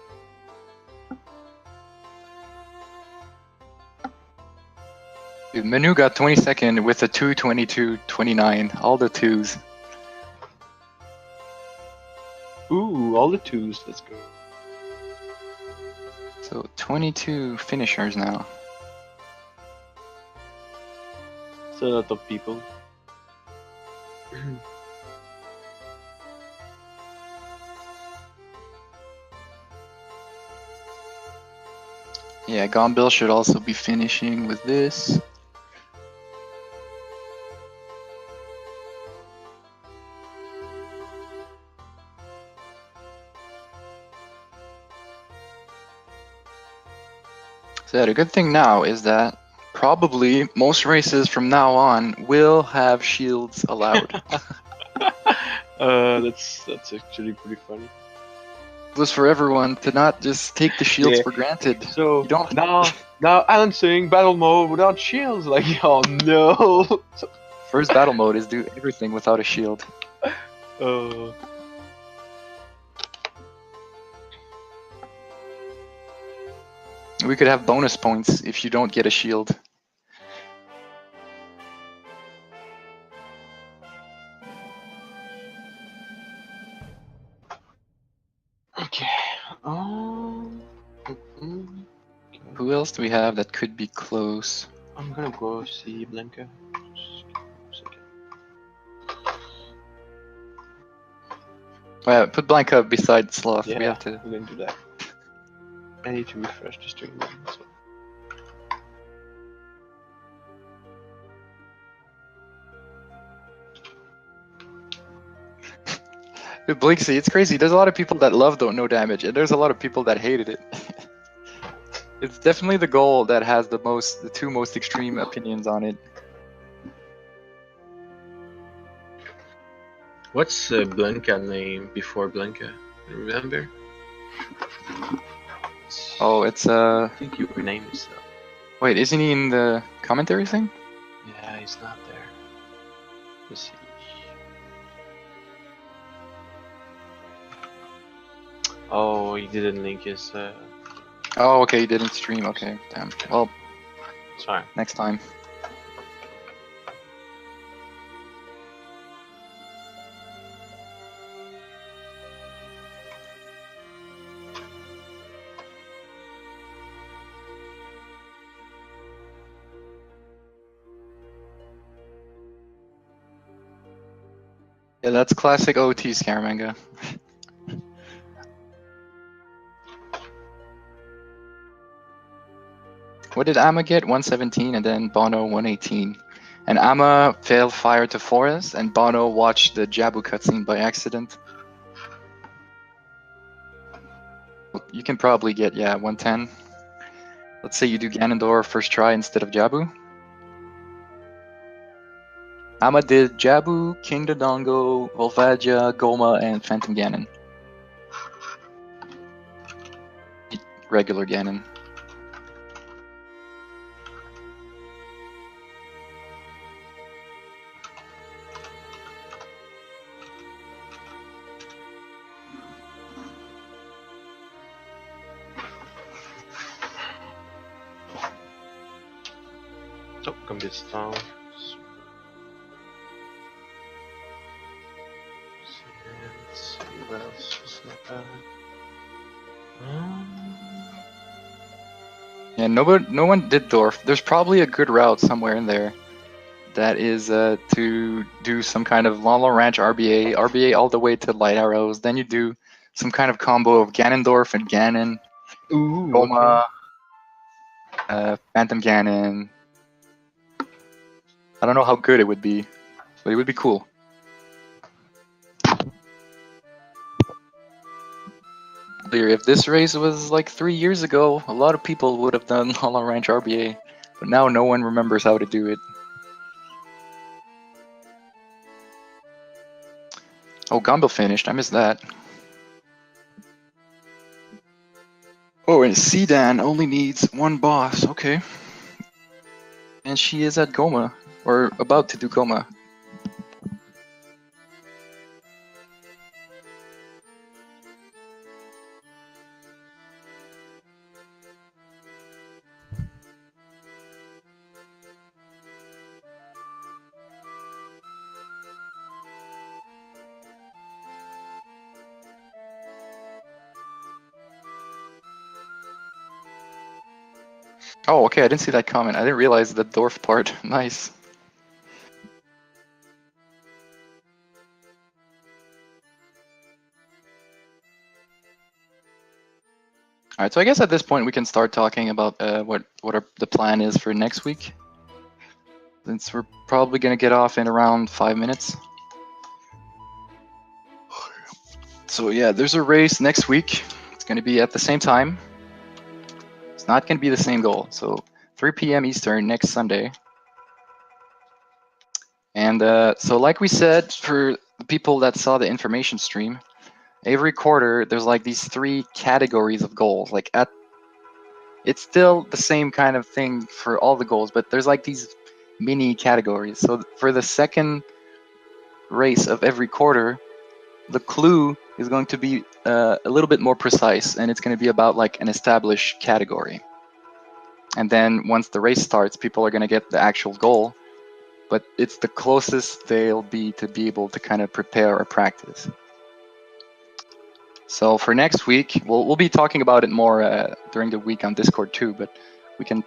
Dude, Manu got 22nd with a 2:22:29, all the 2s. Ooh, all the 2s. Let's go. So 22 finishers now. It's a lot of people. Yeah, Gombil should also be finishing with this. So yeah, the good thing now is that probably most races from now on will have shields allowed. That's actually pretty funny. It was for everyone to not just take the shields for granted. So You don't- now Alan's saying battle mode without shields. Like, oh no. First battle mode is do everything without a shield. We could have bonus points if you don't get a shield. Okay. Who else do we have that could be close? I'm gonna go see Blanca. Oh, yeah, put Blanca beside Sloth. Yeah, We have to. we're gonna do that. I need to refresh the stream. So. Dude, Blakesy, it's crazy. There's a lot of people that love no damage, and there's a lot of people that hated it. It's definitely the goal that has the two most extreme opinions on it. What's Blanca name before Blanca? Remember? Oh, it's I think your name is. Wait, isn't he in the commentary thing? Yeah, he's not there. Let's see. Oh, he didn't link his. Oh, okay, he didn't stream. Okay, damn. Well, Sorry. next time. Yeah, that's classic OT Scaramanga. What did Amma get? 117, and then Bono 118. And Amma failed Fire to Forest, and Bono watched the Jabu cutscene by accident. You can probably get, yeah, 110. Let's say you do Ganondorf first try instead of Jabu. Amma did Jabu, King Dodongo, Volvagia, Goma, and Phantom Ganon. Regular Ganon. Oh, come this down. Let's see what else is not bad. Yeah, no one did Dorf. There's probably a good route somewhere in there that is to do some kind of Lala Ranch RBA all the way to Light Arrows. Then you do some kind of combo of Ganondorf and Ganon, Ooh, Goma, Phantom Ganon. I don't know how good it would be, but it would be cool. If this race was like 3 years ago, a lot of people would have done Lala Ranch RBA, but now no one remembers how to do it. Oh, Gombo finished. I missed that. Oh, and Sedan only needs one boss. Okay. And she is at Goma, or about to do Goma. Oh, okay, I didn't see that comment. I didn't realize the Dorf part. Nice. Alright, so I guess at this point we can start talking about what the plan is for next week. Since we're probably going to get off in around 5 minutes. So yeah, there's a race next week. It's going to be at the same time. It's not going to be the same goal. So 3 p.m. Eastern next Sunday. And so like we said, for the people that saw the information stream, every quarter there's like these 3 categories of goals. Like it's still the same kind of thing for all the goals, but there's like these mini categories. So for the second race of every quarter, the clue is going to be a little bit more precise, and it's going to be about like an established category. And then once the race starts, people are going to get the actual goal, but it's the closest they'll be to be able to kind of prepare or practice. So for next week, we'll be talking about it more during the week on Discord too, but we can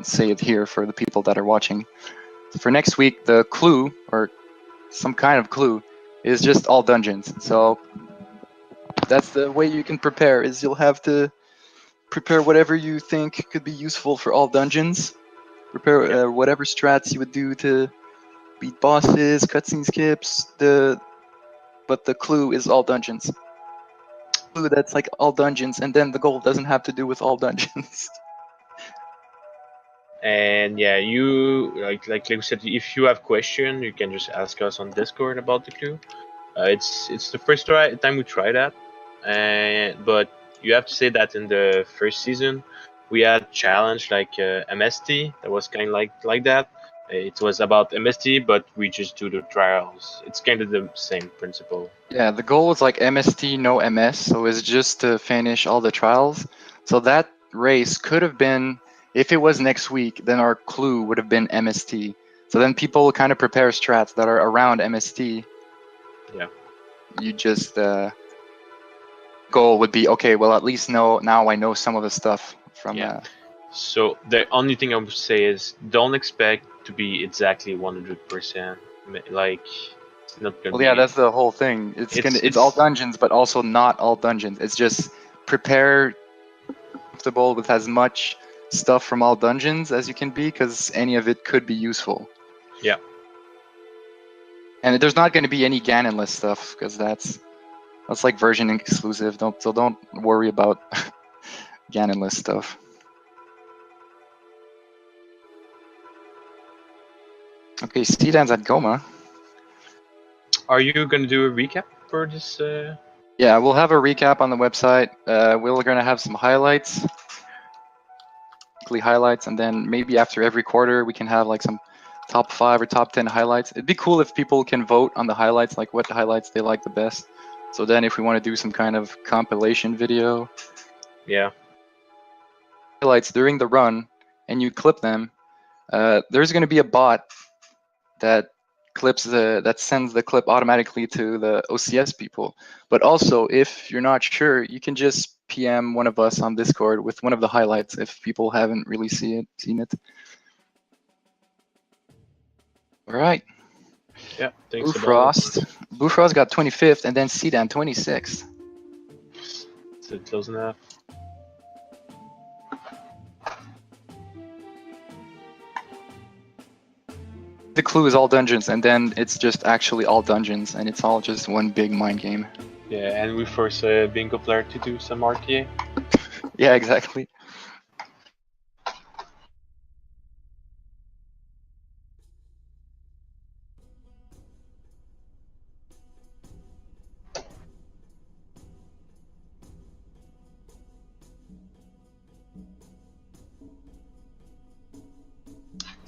say it here for the people that are watching. So for next week, the clue, or some kind of clue, is just all dungeons. So that's the way you can prepare, is you'll have to prepare whatever you think could be useful for all dungeons. Prepare whatever strats you would do to beat bosses, cutscene skips, but the clue is all dungeons. Clue that's like all dungeons, and then the goal doesn't have to do with all dungeons. And yeah, you like we said, if you have question, you can just ask us on Discord about the clue. It's the first time we try that, and but you have to say that in the first season we had challenge like MST that was kind of like that. It was about MST, but we just do the trials. It's kind of the same principle. Yeah, the goal was like MST, no MS, so it's just to finish all the trials. So that race could have been, if it was next week, then our clue would have been MST. So then people kind of prepare strats that are around MST. Yeah. You just goal would be, okay, well at least now I know some of the stuff from. Yeah. So the only thing I would say is don't expect to be exactly 100%. Like it's not gonna Well, be. yeah, that's the whole thing. It's all dungeons, but also not all dungeons. It's just prepare comfortable with as much stuff from all dungeons as you can be, because any of it could be useful. Yeah. And there's not going to be any Ganonless stuff, because that's like version exclusive. Don't worry about Ganonless stuff. Okay, Steedan's at Goma. Are you gonna do a recap for this? Yeah, we'll have a recap on the website. We're gonna have some highlights, weekly highlights, and then maybe after every quarter we can have like some top 5 or top 10 highlights. It'd be cool if people can vote on the highlights, like what highlights they like the best. So then if we want to do some kind of compilation video, Yeah. highlights during the run, and you clip them, there's going to be a bot that sends the clip automatically to the OCS people. But also, if you're not sure, you can just PM one of us on Discord with one of the highlights if people haven't really seen it. All right. Yeah. Thanks. Bufrost got 25th, and then Sedan 26th. Is it close enough? The clue is all dungeons, and then it's just actually all dungeons, and it's all just one big mind game. Yeah, and we force a bingo player to do some RTA. Yeah, exactly.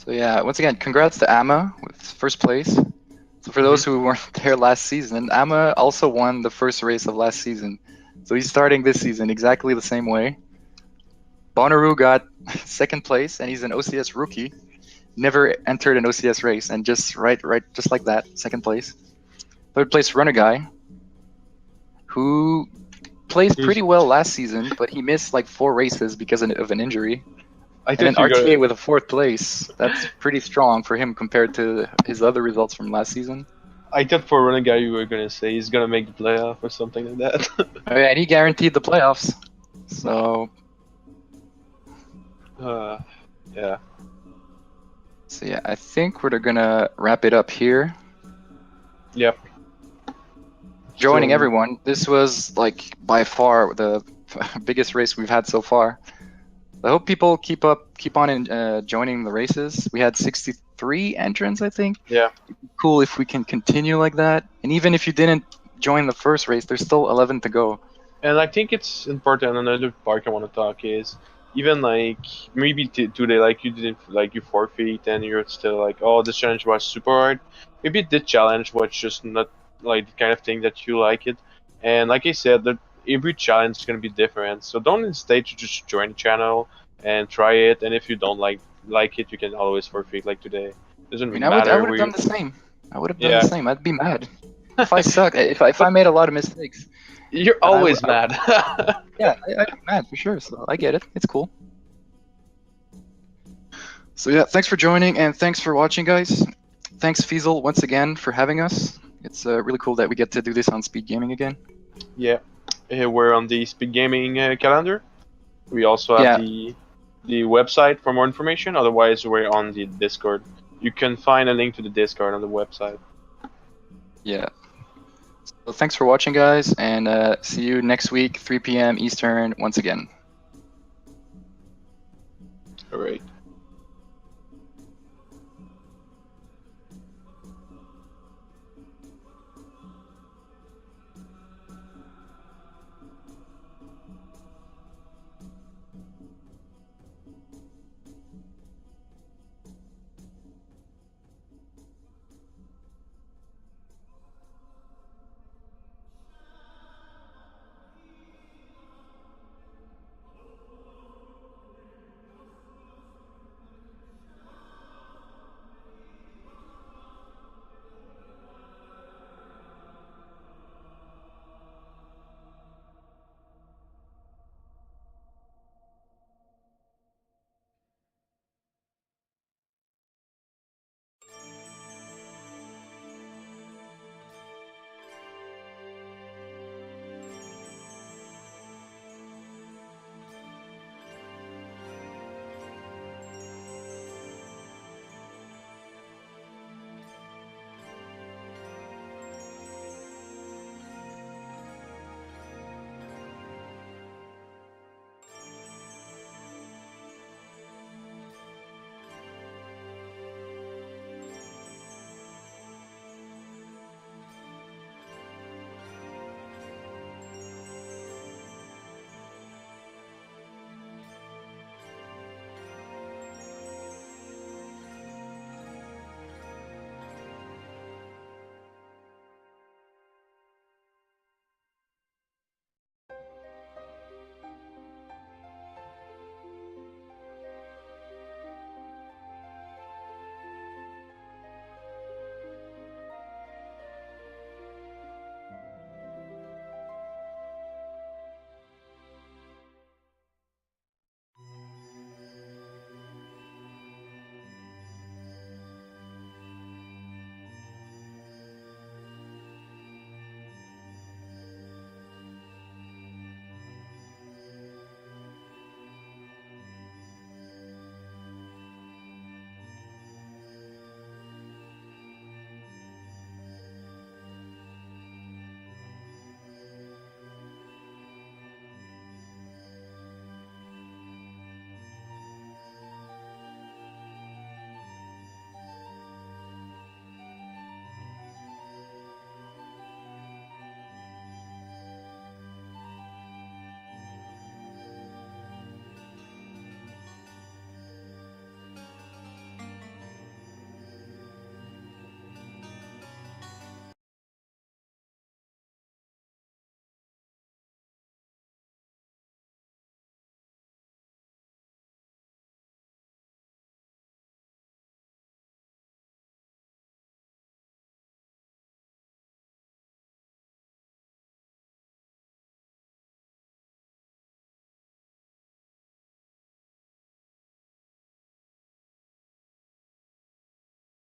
So yeah, once again, congrats to Amma with first place. So for those who weren't there last season, Amma also won the first race of last season. So he's starting this season exactly the same way. Bonnaroo got second place, and he's an OCS rookie. Never entered an OCS race, and just just like that, second place. Third place, Runner Guy, who plays pretty well last season, but he missed like 4 races because of an injury. And then RTA with a 4th place. That's pretty strong for him compared to his other results from last season. I thought for Runner Guy you were gonna say he's gonna make the playoff or something like that. Oh, yeah, and he guaranteed the playoffs. So yeah. So yeah, I think we're gonna wrap it up here. Yep. Joining everyone, this was like by far the biggest race we've had so far. I hope people keep on joining the races. We had 63 entrants, I think. Yeah. Cool if we can continue like that. And even if you didn't join the first race, there's still 11 to go. And I think it's important. Another part I want to talk is even like maybe today, like you didn't like you forfeit and you're still like, oh, this challenge was super hard. Maybe the challenge was just not like the kind of thing that you like it. And like I said, that every challenge is gonna be different. So don't hesitate to just join the channel and try it. And if you don't like it, you can always forfeit. Like today, doesn't matter. I would have done the same. I would have done the same. I'd be mad if I suck. If I made a lot of mistakes. You're always mad. Yeah, I'd be mad for sure. So I get it. It's cool. So yeah, thanks for joining and thanks for watching, guys. Thanks, Feasel, once again for having us. It's really cool that we get to do this on Speed Gaming again. Yeah, we're on the Speed Gaming calendar. We also have the website for more information. Otherwise, we're on the Discord. You can find a link to the Discord on the website. Yeah. So thanks for watching, guys, and see you next week, 3 p.m. Eastern, once again. All right.